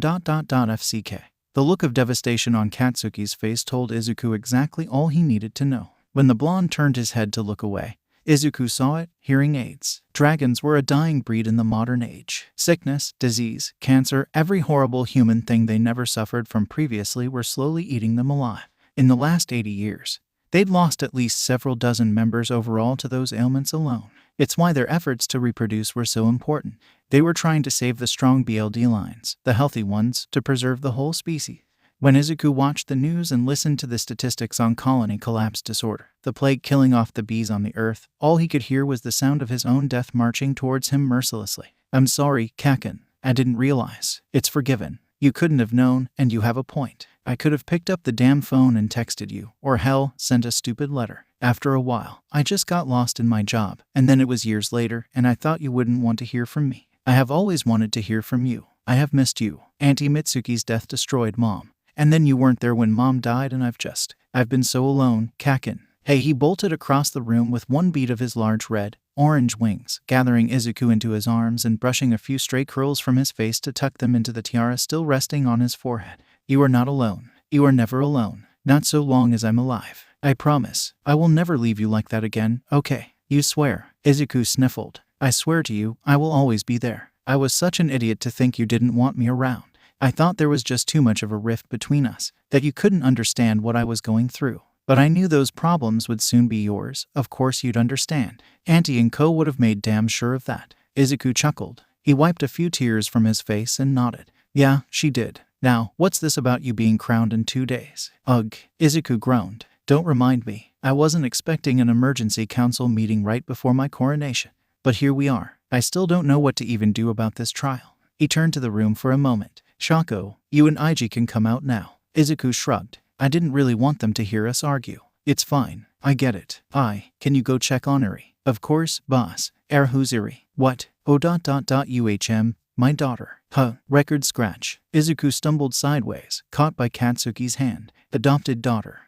…FCK. The look of devastation on Katsuki's face told 𝐬𝐸 exactly all he needed to know. When the blonde turned his head to look away, 𝐬𝐸 saw it. Hearing aids. Dragons were a dying breed in the modern age. Sickness, disease, cancer, every horrible human thing they never suffered from previously were slowly eating them alive. In the last 80 years, they'd lost at least several dozen members overall to those ailments alone. It's why their efforts to reproduce were so important. They were trying to save the strong BLD lines, the healthy ones, to preserve the whole species. When 𝐬𝐸 watched the news and listened to the statistics on colony collapse disorder, the plague killing off the bees on the earth, all he could hear was the sound of his own death marching towards him mercilessly. I'm sorry, Kaken. I didn't realize. It's forgiven. You couldn't have known, and you have a point. I could have picked up the damn phone and texted you, or hell, sent a stupid letter. After a while, I just got lost in my job, and then it was years later, and I thought you wouldn't want to hear from me. I have always wanted to hear from you. I have missed you. Auntie Mitsuki's death destroyed Mom. And then you weren't there when Mom died, and I've been so alone, 𝐀𝐦. Hey, he bolted across the room with one beat of his large red, orange wings, gathering Izuku into his arms and brushing a few stray curls from his face to tuck them into the tiara still resting on his forehead. You are not alone. You are never alone. Not so long as I'm alive. I promise. I will never leave you like that again, okay? You swear? Izuku sniffled. I swear to you, I will always be there. I was such an idiot to think you didn't want me around. I thought there was just too much of a rift between us, that you couldn't understand what I was going through. But I knew those problems would soon be yours. Of course you'd understand. Auntie and Co would have made damn sure of that. Izuku chuckled. He wiped a few tears from his face and nodded. Yeah, she did. Now, what's this about you being crowned in 2 days? Ugh. Izuku groaned. Don't remind me. I wasn't expecting an emergency council meeting right before my coronation. But here we are. I still don't know what to even do about this trial. He turned to the room for a moment. Shako, you and 𝐸 can come out now. Izuku shrugged. I didn't really want them to hear us argue. It's fine. I get it. Can you go check on Eri? Of course, boss. Who's Eri? What? My daughter. Record scratch. Izuku stumbled sideways, caught by Katsuki's hand. Adopted daughter.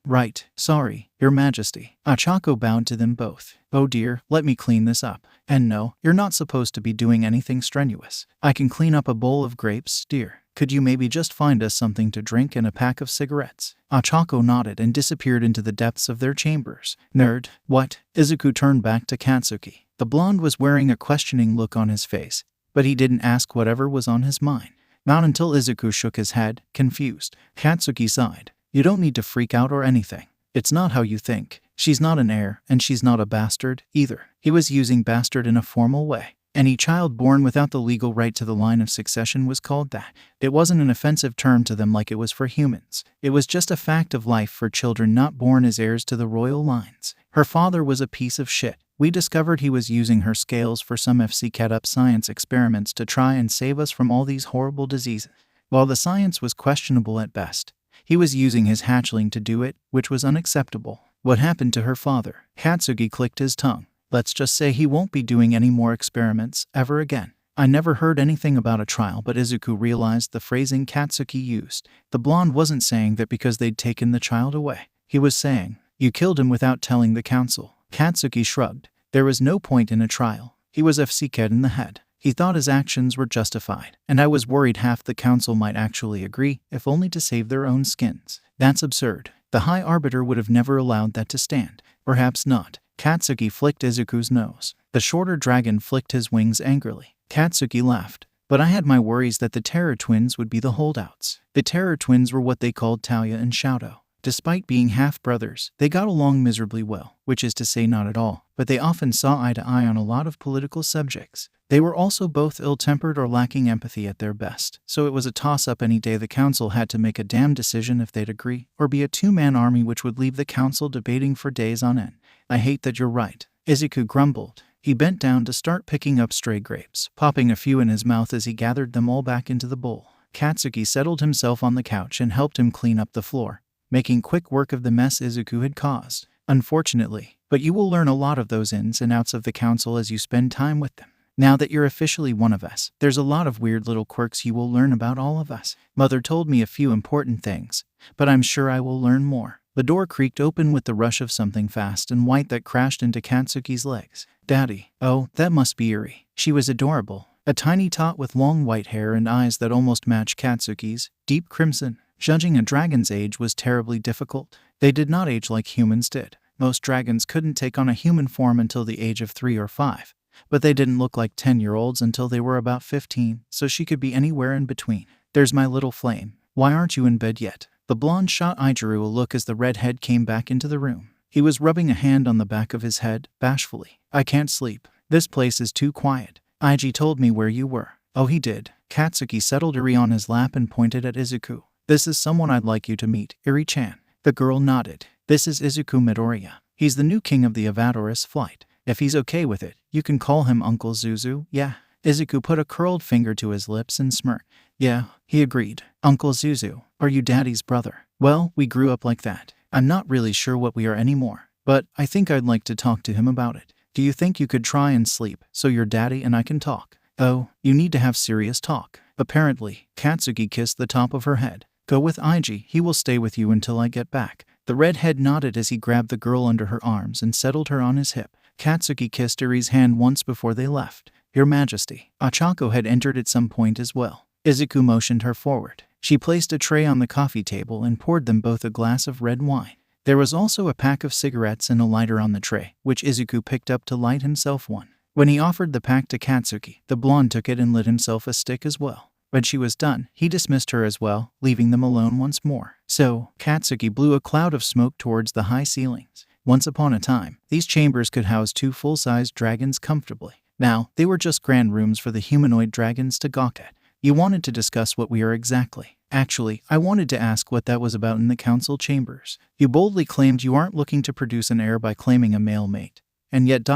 Right. Sorry, Your Majesty. Achako bowed to them both. Oh dear, let me clean this up. And no, you're not supposed to be doing anything strenuous. I can clean up a bowl of grapes, dear. Could you maybe just find us something to drink and a pack of cigarettes? Achako nodded and disappeared into the depths of their chambers. Nerd. What? Izuku turned back to Katsuki. The blonde was wearing a questioning look on his face, but he didn't ask whatever was on his mind. Not until Izuku shook his head, confused. Katsuki sighed. You don't need to freak out or anything. It's not how you think. She's not an heir, and she's not a bastard, either. He was using bastard in a formal way. Any child born without the legal right to the line of succession was called that. It wasn't an offensive term to them like it was for humans. It was just a fact of life for children not born as heirs to the royal lines. Her father was a piece of shit. We discovered he was using her scales for some 𝐓𝐡𝐢𝐬 science experiments to try and save us from all these horrible diseases. While the science was questionable at best, he was using his hatchling to do it, which was unacceptable. What happened to her father? Katsuki clicked his tongue. Let's just say he won't be doing any more experiments ever again. I never heard anything about a trial, but Izuku realized the phrasing Katsuki used. The blonde wasn't saying that because they'd taken the child away. He was saying, you killed him without telling the council. Katsuki shrugged. There was no point in a trial. He was 𝐓𝐡𝐢𝐬 in the head. He thought his actions were justified, and I was worried half the council might actually agree, if only to save their own skins. That's absurd. The High Arbiter would have never allowed that to stand. Perhaps not. Katsuki flicked Izuku's nose. The shorter dragon flicked his wings angrily. Katsuki laughed. But I had my worries that the Terror Twins would be the holdouts. The Terror Twins were what they called 𝐻𝐸𝐬 and 𝐻𝐸𝐬. Despite being half-brothers, they got along miserably well, which is to say not at all, but they often saw eye to eye on a lot of political subjects. They were also both ill-tempered or lacking empathy at their best, so it was a toss-up any day. The council had to make a damn decision if they'd agree, or be a two-man army which would leave the council debating for days on end. I hate that you're right, Izuku grumbled. He bent down to start picking up stray grapes, popping a few in his mouth as he gathered them all back into the bowl. Katsuki settled himself on the couch and helped him clean up the floor, making quick work of the mess Izuku had caused. Unfortunately, but you will learn a lot of those ins and outs of the council as you spend time with them. Now that you're officially one of us, there's a lot of weird little quirks you will learn about all of us. Mother told me a few important things, but I'm sure I will learn more. The door creaked open with the rush of something fast and white that crashed into Katsuki's legs. Daddy. Oh, that must be Eri. She was adorable. A tiny tot with long white hair and eyes that almost matched Katsuki's, deep crimson. Judging a dragon's age was terribly difficult. They did not age like humans did. Most dragons couldn't take on a human form until the age of 3 or 5. But they didn't look like 10-year-olds until they were about 15, so she could be anywhere in between. There's my little flame. Why aren't you in bed yet? The blonde shot 𝐸 a look as the redhead came back into the room. He was rubbing a hand on the back of his head, bashfully. I can't sleep. This place is too quiet. 𝐸 told me where you were. Oh, he did. Katsuki settled Eri on his lap and pointed at Izuku. This is someone I'd like you to meet, Eri-chan. The girl nodded. This is Izuku Midoriya. He's the new king of the 𝐓𝐴VADORIS flight. If he's okay with it, you can call him Uncle Zuzu, yeah. Izuku put a curled finger to his lips and smirked. Yeah, he agreed. Uncle Zuzu, are you Daddy's brother? Well, we grew up like that. I'm not really sure what we are anymore, but I think I'd like to talk to him about it. Do you think you could try and sleep so your daddy and I can talk? Oh, you need to have serious talk. Apparently, Katsuki kissed the top of her head. Go with Iji, he will stay with you until I get back. The redhead nodded as he grabbed the girl under her arms and settled her on his hip. Katsuki kissed Iri's hand once before they left. Your Majesty. Ochako had entered at some point as well. Izuku motioned her forward. She placed a tray on the coffee table and poured them both a glass of red wine. There was also a pack of cigarettes and a lighter on the tray, which Izuku picked up to light himself one. When he offered the pack to Katsuki, the blonde took it and lit himself a stick as well. When she was done, he dismissed her as well, leaving them alone once more. So, Katsuki blew a cloud of smoke towards the high ceilings. Once upon a time, these chambers could house 2 full-sized dragons comfortably. Now, they were just grand rooms for the humanoid dragons to gawk at. You wanted to discuss what we are exactly. Actually, I wanted to ask what that was about in the council chambers. You boldly claimed you aren't looking to produce an heir by claiming a male mate. And yet ...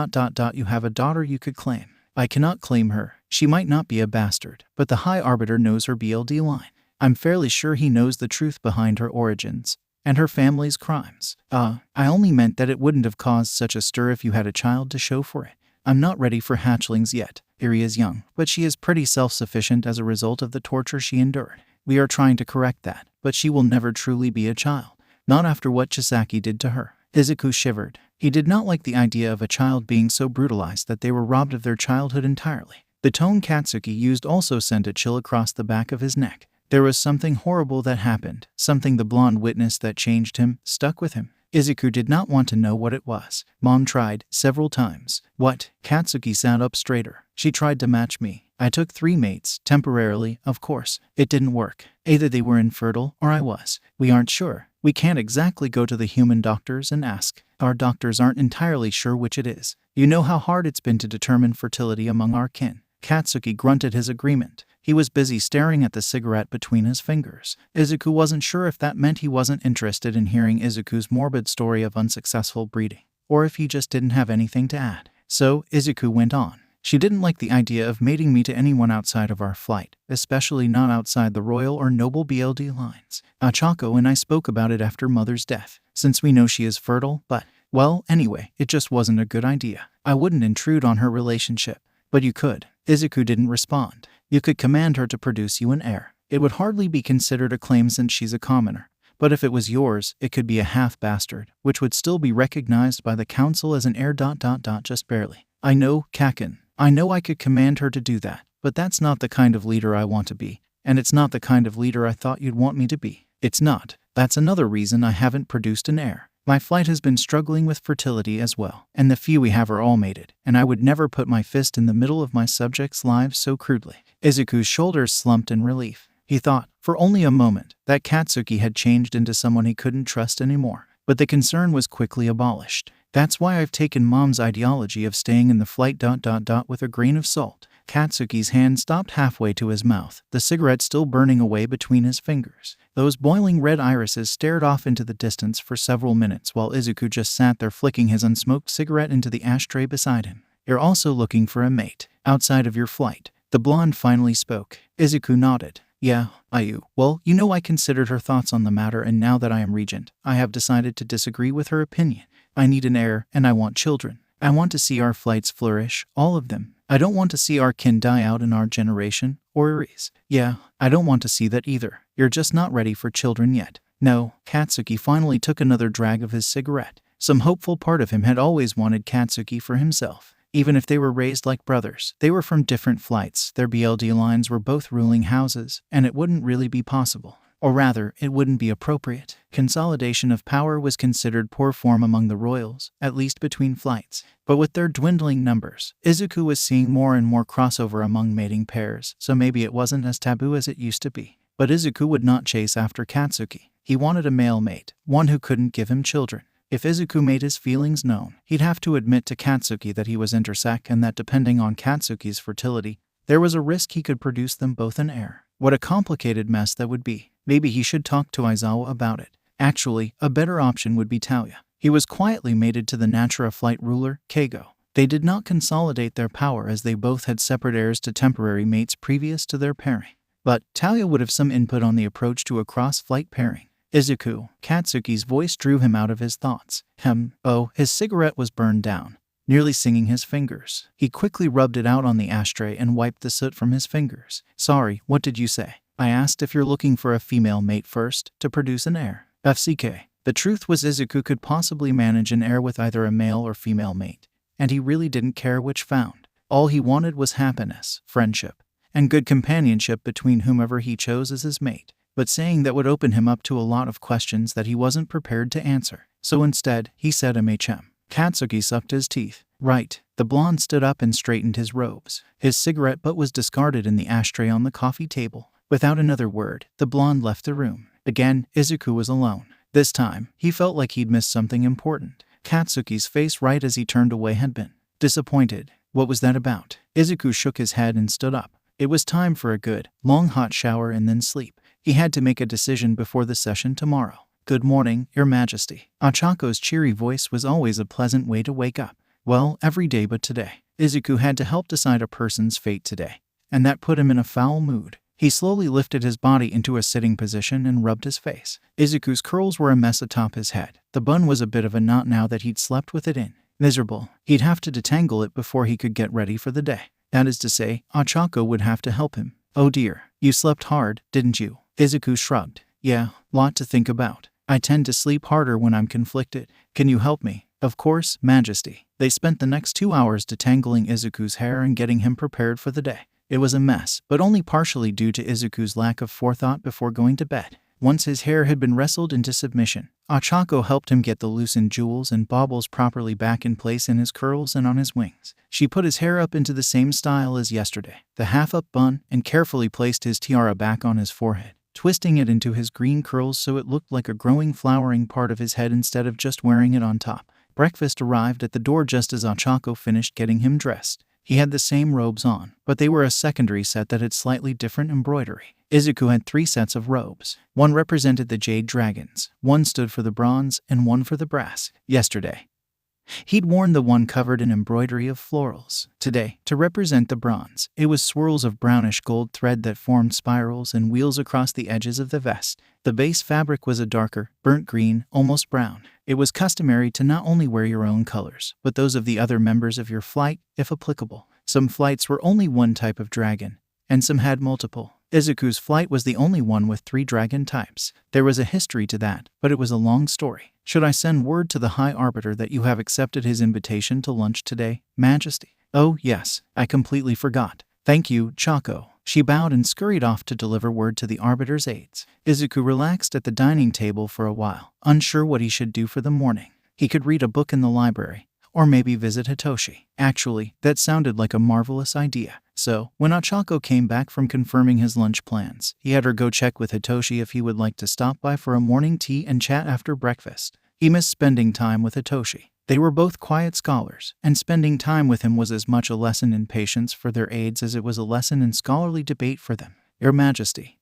you have a daughter you could claim. I cannot claim her. She might not be a bastard, but the High Arbiter knows her BLD line. I'm fairly sure he knows the truth behind her origins and her family's crimes. I only meant that it wouldn't have caused such a stir if you had a child to show for it. I'm not ready for hatchlings yet. Iri is young, but she is pretty self-sufficient as a result of the torture she endured. We are trying to correct that, but she will never truly be a child. Not after what Chisaki did to her. Izuku shivered. He did not like the idea of a child being so brutalized that they were robbed of their childhood entirely. The tone Katsuki used also sent a chill across the back of his neck. There was something horrible that happened, something the blonde witnessed that changed him, stuck with him. Izuku did not want to know what it was. Mom tried, several times. What? Katsuki sat up straighter. She tried to match me. I took 3 mates, temporarily, of course. It didn't work. Either they were infertile, or I was. We aren't sure. We can't exactly go to the human doctors and ask. Our doctors aren't entirely sure which it is. You know how hard it's been to determine fertility among our kin. Katsuki grunted his agreement. He was busy staring at the cigarette between his fingers. Izuku wasn't sure if that meant he wasn't interested in hearing Izuku's morbid story of unsuccessful breeding, or if he just didn't have anything to add. So, Izuku went on. She didn't like the idea of mating me to anyone outside of our flight, especially not outside the royal or noble BLD lines. Ochako and I spoke about it after Mother's death, since we know she is fertile, but, well, anyway, it just wasn't a good idea. I wouldn't intrude on her relationship. But you could. Izuku didn't respond. You could command her to produce you an heir. It would hardly be considered a claim since she's a commoner. But if it was yours, it could be a half-bastard, which would still be recognized by the council as an heir ... just barely. I know, Kakin. I know I could command her to do that, but that's not the kind of leader I want to be. And it's not the kind of leader I thought you'd want me to be. It's not. That's another reason I haven't produced an heir. My flight has been struggling with fertility as well, and the few we have are all mated, and I would never put my fist in the middle of my subjects' lives so crudely. Izuku's shoulders slumped in relief. He thought, for only a moment, that Katsuki had changed into someone he couldn't trust anymore. But the concern was quickly abolished. That's why I've taken Mom's ideology of staying in the flight ... with a grain of salt. Katsuki's hand stopped halfway to his mouth, the cigarette still burning away between his fingers. Those boiling red irises stared off into the distance for several minutes while Izuku just sat there flicking his unsmoked cigarette into the ashtray beside him. You're also looking for a mate, outside of your flight. The blonde finally spoke. Izuku nodded. Yeah, 𝐬𝐬. Well, you know I considered her thoughts on the matter, and now that I am regent, I have decided to disagree with her opinion. I need an heir, and I want children. I want to see our flights flourish, all of them. I don't want to see our kin die out in our generation, or Iri's. Yeah, I don't want to see that either. You're just not ready for children yet. No. Katsuki finally took another drag of his cigarette. Some hopeful part of him had always wanted Katsuki for himself. Even if they were raised like brothers, they were from different flights, their BLD lines were both ruling houses, and it wouldn't really be possible. Or rather, it wouldn't be appropriate. Consolidation of power was considered poor form among the royals, at least between flights. But with their dwindling numbers, Izuku was seeing more and more crossover among mating pairs, so maybe it wasn't as taboo as it used to be. But Izuku would not chase after Katsuki. He wanted a male mate, one who couldn't give him children. If Izuku made his feelings known, he'd have to admit to Katsuki that he was intersex and that depending on Katsuki's fertility, there was a risk he could produce them both an heir. What a complicated mess that would be. Maybe he should talk to Aizawa about it. Actually, a better option would be 𝐴𝐬𝐬. He was quietly mated to the Natura flight ruler, 𝐀𝐦 𝐍𝐭. They did not consolidate their power as they both had separate heirs to temporary mates previous to their pairing. But Talia would have some input on the approach to a cross-flight pairing. Izuku, Katsuki's voice drew him out of his thoughts. Oh, his cigarette was burned down, nearly singing his fingers. He quickly rubbed it out on the ashtray and wiped the soot from his fingers. Sorry, what did you say? I asked if you're looking for a female mate first, to produce an heir. 𝐹𝐶𝐾. The truth was Izuku could possibly manage an heir with either a male or female mate, and he really didn't care which found. All he wanted was happiness, friendship, and good companionship between whomever he chose as his mate. But saying that would open him up to a lot of questions that he wasn't prepared to answer. So instead, he said MHM. Katsuki sucked his teeth. Right. The blonde stood up and straightened his robes. His cigarette butt was discarded in the ashtray on the coffee table. Without another word, the blonde left the room. Again, Izuku was alone. This time, he felt like he'd missed something important. Katsuki's face right as he turned away had been disappointed. What was that about? Izuku shook his head and stood up. It was time for a good, long hot shower and then sleep. He had to make a decision before the session tomorrow. Good morning, Your Majesty. Achako's cheery voice was always a pleasant way to wake up. Well, every day but today. Izuku had to help decide a person's fate today, and that put him in a foul mood. He slowly lifted his body into a sitting position and rubbed his face. Izuku's curls were a mess atop his head. The bun was a bit of a knot now that he'd slept with it in. Miserable. He'd have to detangle it before he could get ready for the day. That is to say, Achako would have to help him. Oh dear, you slept hard, didn't you? Izuku shrugged. Yeah, lot to think about. I tend to sleep harder when I'm conflicted. Can you help me? Of course, Majesty. They spent the next 2 hours detangling Izuku's hair and getting him prepared for the day. It was a mess, but only partially due to Izuku's lack of forethought before going to bed. Once his hair had been wrestled into submission, Achako helped him get the loosened jewels and baubles properly back in place in his curls and on his wings. She put his hair up into the same style as yesterday, the half-up bun, and carefully placed his tiara back on his forehead, twisting it into his green curls so it looked like a growing flowering part of his head instead of just wearing it on top. Breakfast arrived at the door just as Achako finished getting him dressed. He had the same robes on, but they were a secondary set that had slightly different embroidery. Izuku had 3 sets of robes. One represented the Jade dragons, one stood for the bronze, and one for the brass. Yesterday, he'd worn the one covered in embroidery of florals. Today, to represent the bronze, it was swirls of brownish gold thread that formed spirals and wheels across the edges of the vest. The base fabric was a darker, burnt green, almost brown. It was customary to not only wear your own colors, but those of the other members of your flight, if applicable. Some flights were only one type of dragon, and some had multiple. Izuku's flight was the only one with 3 dragon types. There was a history to that, but it was a long story. Should I send word to the High Arbiter that you have accepted his invitation to lunch today, Majesty? Oh, yes, I completely forgot. Thank you, Chako. She bowed and scurried off to deliver word to the Arbiter's aides. Izuku relaxed at the dining table for a while, unsure what he should do for the morning. He could read a book in the library, or maybe visit Hitoshi. Actually, that sounded like a marvelous idea. So, when Achako came back from confirming his lunch plans, he had her go check with Hitoshi if he would like to stop by for a morning tea and chat after breakfast. He missed spending time with Hitoshi. They were both quiet scholars, and spending time with him was as much a lesson in patience for their aides as it was a lesson in scholarly debate for them. Your Majesty.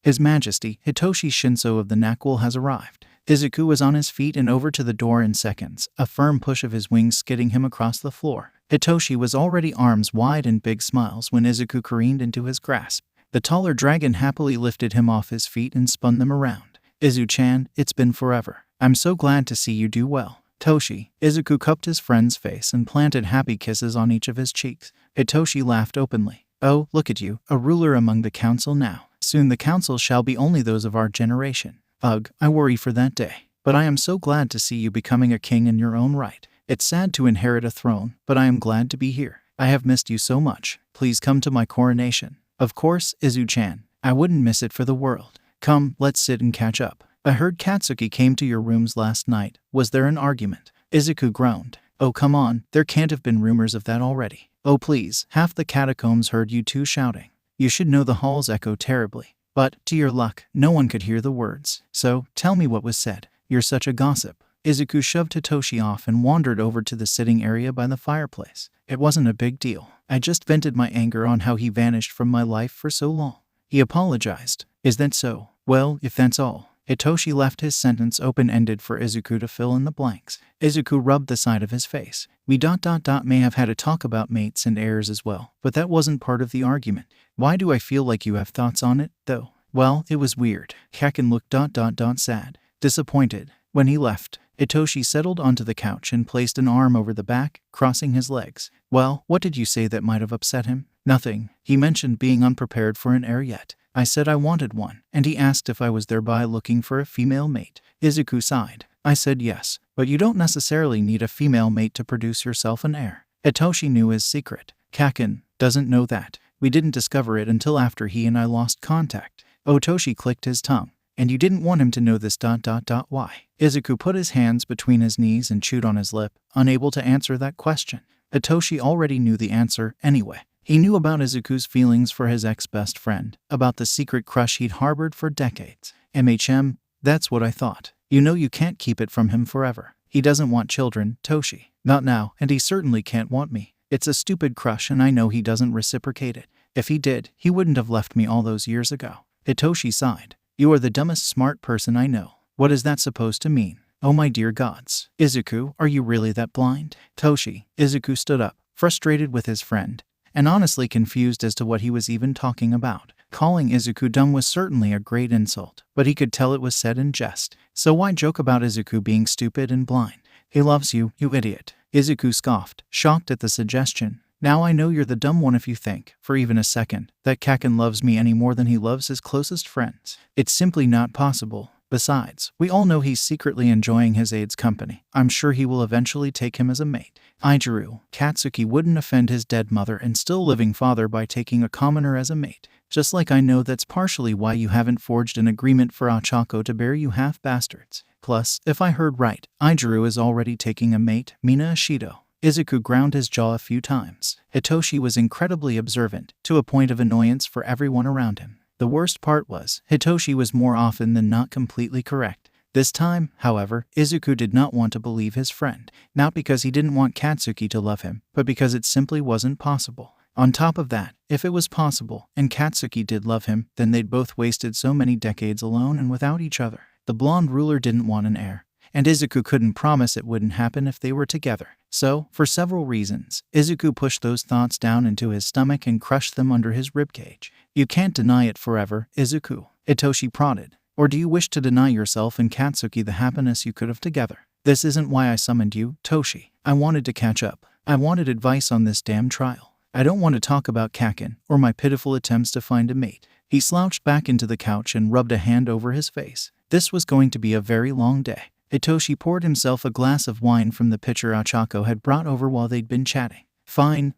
His Majesty, Hitoshi Shinso of the Nakwell has arrived. Izuku was on his feet and over to the door in seconds, a firm push of his wings skidding him across the floor. Hitoshi was already arms wide and big smiles when Izuku careened into his grasp. The taller dragon happily lifted him off his feet and spun them around. Izu-chan, it's been forever. I'm so glad to see you do well. Toshi. Izuku cupped his friend's face and planted happy kisses on each of his cheeks. Hitoshi laughed openly. Oh, look at you, a ruler among the council now. Soon the council shall be only those of our generation. Ugh, I worry for that day. But I am so glad to see you becoming a king in your own right. It's sad to inherit a throne, but I am glad to be here. I have missed you so much. Please come to my coronation. Of course, Izu-chan. I wouldn't miss it for the world. Come, let's sit and catch up. I heard Katsuki came to your rooms last night. Was there an argument? Izuku groaned. Oh, come on, there can't have been rumors of that already. Oh, please, half the catacombs heard you two shouting. You should know the halls echo terribly. But, to your luck, no one could hear the words. So, tell me what was said. You're such a gossip. Izuku shoved Hitoshi off and wandered over to the sitting area by the fireplace. It wasn't a big deal. I just vented my anger on how he vanished from my life for so long. He apologized. Is that so? Well, if that's all. Hitoshi left his sentence open-ended for Izuku to fill in the blanks. Izuku rubbed the side of his face. We may have had a talk about mates and heirs as well, but that wasn't part of the argument. Why do I feel like you have thoughts on it, though? Well, it was weird. 𝐻𝐻𝐸 looked sad, disappointed. When he left, Hitoshi settled onto the couch and placed an arm over the back, crossing his legs. Well, what did you say that might have upset him? Nothing. He mentioned being unprepared for an heir yet. I said I wanted one, and he asked if I was thereby looking for a female mate. Izuku sighed. I said yes, but you don't necessarily need a female mate to produce yourself an heir. Hitoshi knew his secret. 𝐻𝐻𝐸 doesn't know that. We didn't discover it until after he and I lost contact. Hitoshi clicked his tongue. And you didn't want him to know this. Why? Izuku put his hands between his knees and chewed on his lip, unable to answer that question. Hitoshi already knew the answer anyway. He knew about Izuku's feelings for his ex-best friend, about the secret crush he'd harbored for decades. That's what I thought. You know you can't keep it from him forever. He doesn't want children, Toshi. Not now, and he certainly can't want me. It's a stupid crush and I know he doesn't reciprocate it. If he did, he wouldn't have left me all those years ago. Hitoshi sighed. You are the dumbest smart person I know. What is that supposed to mean? Oh my dear gods. Izuku, are you really that blind? Toshi. Izuku stood up, frustrated with his friend, and honestly confused as to what he was even talking about. Calling Izuku dumb was certainly a great insult, but he could tell it was said in jest. So why joke about Izuku being stupid and blind? He loves you, you idiot. Izuku scoffed, shocked at the suggestion. Now I know you're the dumb one if you think, for even a second, that 𝐻𝐻𝐸 loves me any more than he loves his closest friends. It's simply not possible. Besides, we all know he's secretly enjoying his aide's company. I'm sure he will eventually take him as a mate. Katsuki wouldn't offend his dead mother and still living father by taking a commoner as a mate. Just like I know that's partially why you haven't forged an agreement for Ochako to bear you half-bastards. Plus, if I heard right, 𝐸 is already taking a mate, Mina Ashido. Izuku ground his jaw a few times. Hitoshi was incredibly observant, to a point of annoyance for everyone around him. The worst part was, Hitoshi was more often than not completely correct. This time, however, Izuku did not want to believe his friend, not because he didn't want Katsuki to love him, but because it simply wasn't possible. On top of that, if it was possible, and Katsuki did love him, then they'd both wasted so many decades alone and without each other. The blonde ruler didn't want an heir, and Izuku couldn't promise it wouldn't happen if they were together. So, for several reasons, Izuku pushed those thoughts down into his stomach and crushed them under his ribcage. You can't deny it forever, Izuku. Hitoshi prodded. Or do you wish to deny yourself and Katsuki the happiness you could have together? This isn't why I summoned you, Toshi. I wanted to catch up. I wanted advice on this damn trial. I don't want to talk about 𝐻𝐻𝐸 or my pitiful attempts to find a mate. He slouched back into the couch and rubbed a hand over his face. This was going to be a very long day. Hitoshi poured himself a glass of wine from the pitcher Ochako had brought over while they'd been chatting. Fine.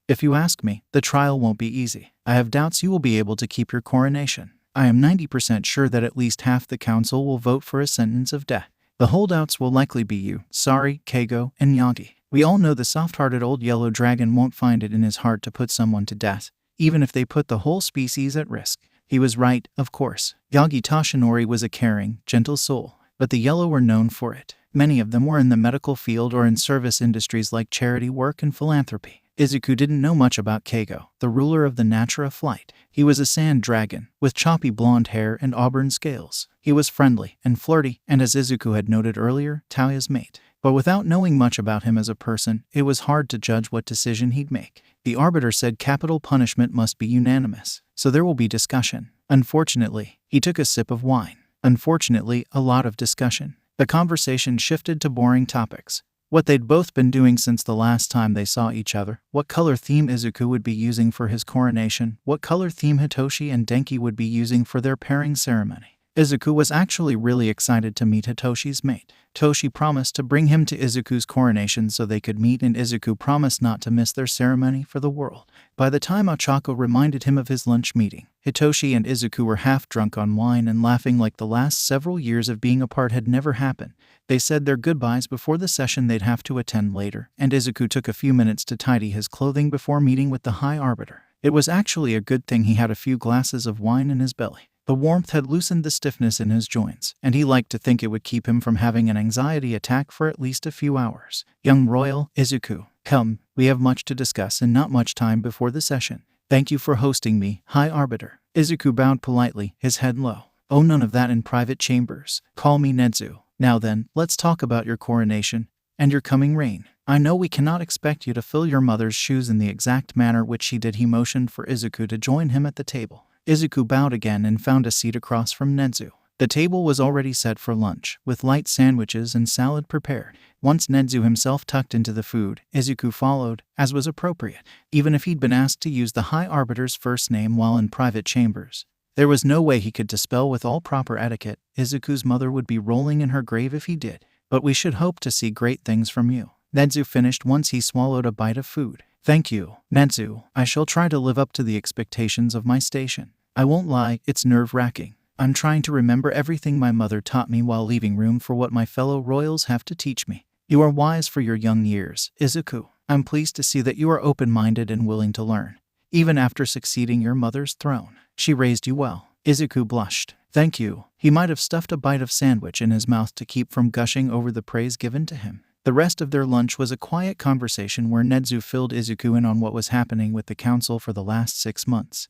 If you ask me, the trial won't be easy. I have doubts you will be able to keep your coronation. I am 90% sure that at least half the council will vote for a sentence of death. The holdouts will likely be you, Sari, Keigo, and Yagi. We all know the soft-hearted old yellow dragon won't find it in his heart to put someone to death, even if they put the whole species at risk. He was right, of course. Yagi Toshinori was a caring, gentle soul. But the yellow were known for it. Many of them were in the medical field or in service industries like charity work and philanthropy. Izuku didn't know much about Keigo, the ruler of the Natura flight. He was a sand dragon, with choppy blonde hair and auburn scales. He was friendly and flirty, and as Izuku had noted earlier, Tauya's mate. But without knowing much about him as a person, it was hard to judge what decision he'd make. The arbiter said capital punishment must be unanimous, so there will be discussion. Unfortunately, he took a sip of wine. Unfortunately, a lot of discussion. The conversation shifted to boring topics. What they'd both been doing since the last time they saw each other, what color theme Izuku would be using for his coronation, what color theme Hitoshi and Denki would be using for their pairing ceremony. Izuku was actually really excited to meet Hitoshi's mate. Toshi promised to bring him to Izuku's coronation so they could meet, and Izuku promised not to miss their ceremony for the world. By the time Ochako reminded him of his lunch meeting, Hitoshi and Izuku were half drunk on wine and laughing like the last several years of being apart had never happened. They said their goodbyes before the session they'd have to attend later, and Izuku took a few minutes to tidy his clothing before meeting with the High Arbiter. It was actually a good thing he had a few glasses of wine in his belly. The warmth had loosened the stiffness in his joints, and he liked to think it would keep him from having an anxiety attack for at least a few hours. Young Royal, Izuku, come, we have much to discuss and not much time before the session. Thank you for hosting me, High Arbiter. Izuku bowed politely, his head low. Oh, none of that in private chambers. Call me 𝐀𝐦. Now then, let's talk about your coronation and your coming reign. I know we cannot expect you to fill your mother's shoes in the exact manner which she did. He motioned for 𝐬𝐸 to join him at the table. 𝐬𝐸 bowed again and found a seat across from 𝐀𝐦. The table was already set for lunch, with light sandwiches and salad prepared. Once 𝐀𝐦 himself tucked into the food, 𝐬𝐸 followed, as was appropriate, even if he'd been asked to use the High Arbiter's first name while in private chambers. There was no way he could dispel with all proper etiquette. 𝐬𝐸's mother would be rolling in her grave if he did. But we should hope to see great things from you. 𝐀𝐦 finished once he swallowed a bite of food. Thank you, 𝐁𝐦. I shall try to live up to the expectations of my station. I won't lie, it's nerve-wracking. I'm trying to remember everything my mother taught me while leaving room for what my fellow royals have to teach me. You are wise for your young years, 𝐬𝐸. I'm pleased to see that you are open-minded and willing to learn, even after succeeding your mother's throne. She raised you well. 𝐬𝐸 blushed. Thank you. He might have stuffed a bite of sandwich in his mouth to keep from gushing over the praise given to him. The rest of their lunch was a quiet conversation where 𝐁𝐦 filled 𝐬𝐸 in on what was happening with the council for the last 6 months.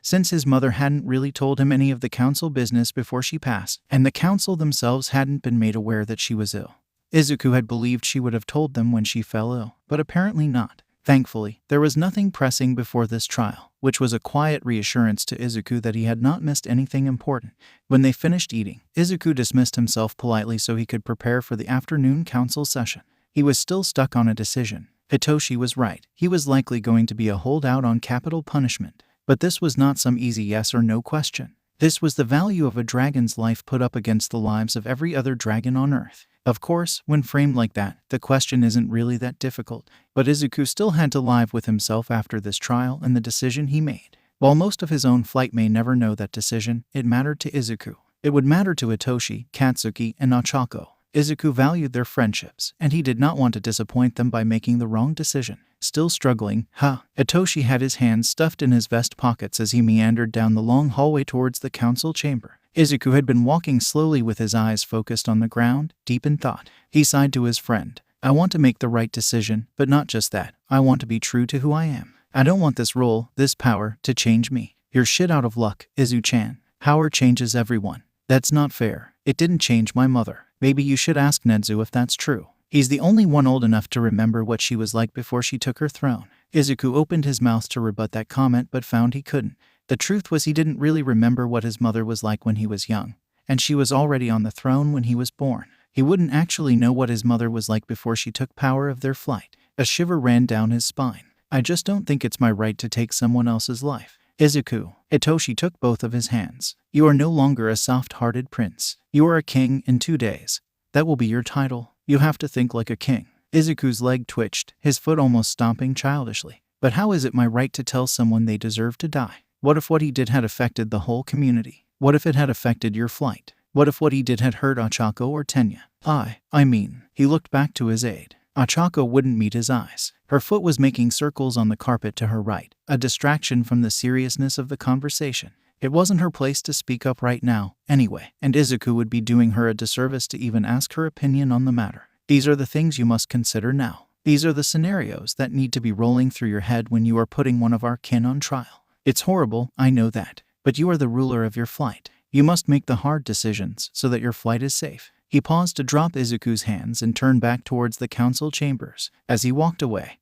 Since his mother hadn't really told him any of the council business before she passed, and the council themselves hadn't been made aware that she was ill. 𝐬𝐸 had believed she would have told them when she fell ill, but apparently not. Thankfully, there was nothing pressing before this trial, which was a quiet reassurance to 𝐬𝐸 that he had not missed anything important. When they finished eating, 𝐬𝐸 dismissed himself politely so he could prepare for the afternoon council session. He was still stuck on a decision. Hitoshi was right. He was likely going to be a holdout on capital punishment. But this was not some easy yes or no question. This was the value of a dragon's life put up against the lives of every other dragon on Earth. Of course, when framed like that, the question isn't really that difficult. But 𝐬𝐸 still had to live with himself after this trial and the decision he made. While most of his own flight may never know that decision, it mattered to 𝐬𝐸. It would matter to Hitoshi, Katsuki, and Ochako. 𝐬𝐸 valued their friendships, and he did not want to disappoint them by making the wrong decision. Still struggling, Hitoshi had his hands stuffed in his vest pockets as he meandered down the long hallway towards the council chamber. 𝐬𝐸 had been walking slowly with his eyes focused on the ground, deep in thought. He sighed to his friend. I want to make the right decision, but not just that. I want to be true to who I am. I don't want this role, this power, to change me. You're shit out of luck, 𝐬𝐸-chan. Power changes everyone. That's not fair. It didn't change my mother. Maybe you should ask 𝐁𝐦 if that's true. He's the only one old enough to remember what she was like before she took her throne. 𝐬𝐸 opened his mouth to rebut that comment but found he couldn't. The truth was he didn't really remember what his mother was like when he was young, and she was already on the throne when he was born. He wouldn't actually know what his mother was like before she took power of their flight. A shiver ran down his spine. I just don't think it's my right to take someone else's life. 𝐬𝐸. Hitoshi took both of his hands. You are no longer a soft-hearted prince. You are a king in 2 days. That will be your title. You have to think like a king. 𝐬𝐸's leg twitched, his foot almost stomping childishly. But how is it my right to tell someone they deserve to die? What if what he did had affected the whole community? What if it had affected your flight? What if what he did had hurt Ochako or Tenya? I mean, he looked back to his aide. Ochako wouldn't meet his eyes. Her foot was making circles on the carpet to her right, a distraction from the seriousness of the conversation. It wasn't her place to speak up right now, anyway, and 𝐬𝐸 would be doing her a disservice to even ask her opinion on the matter. These are the things you must consider now. These are the scenarios that need to be rolling through your head when you are putting one of our kin on trial. It's horrible, I know that, but you are the ruler of your flight. You must make the hard decisions so that your flight is safe. He paused to drop 𝐬𝐸's hands and turn back towards the council chambers. As he walked away,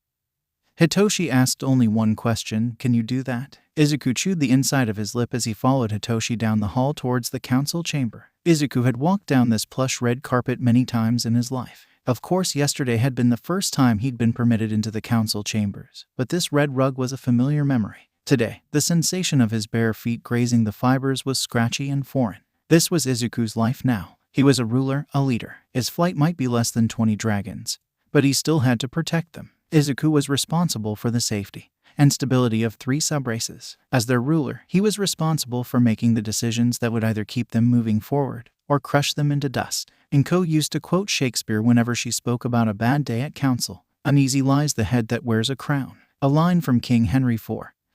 Hitoshi asked only one question, can you do that? 𝐬𝐸 chewed the inside of his lip as he followed Hitoshi down the hall towards the council chamber. 𝐬𝐸 had walked down this plush red carpet many times in his life. Of course, yesterday had been the first time he'd been permitted into the council chambers, but this red rug was a familiar memory. Today, the sensation of his bare feet grazing the fibers was scratchy and foreign. This was 𝐬𝐸's life now. He was a ruler, a leader. His flight might be less than 20 dragons, but he still had to protect them. 𝐬𝐸 was responsible for the safety and stability of 3 subraces. As their ruler, he was responsible for making the decisions that would either keep them moving forward or crush them into dust. 𝐀𝐦 used to quote Shakespeare whenever she spoke about a bad day at council. Uneasy lies the head that wears a crown. A line from King Henry IV,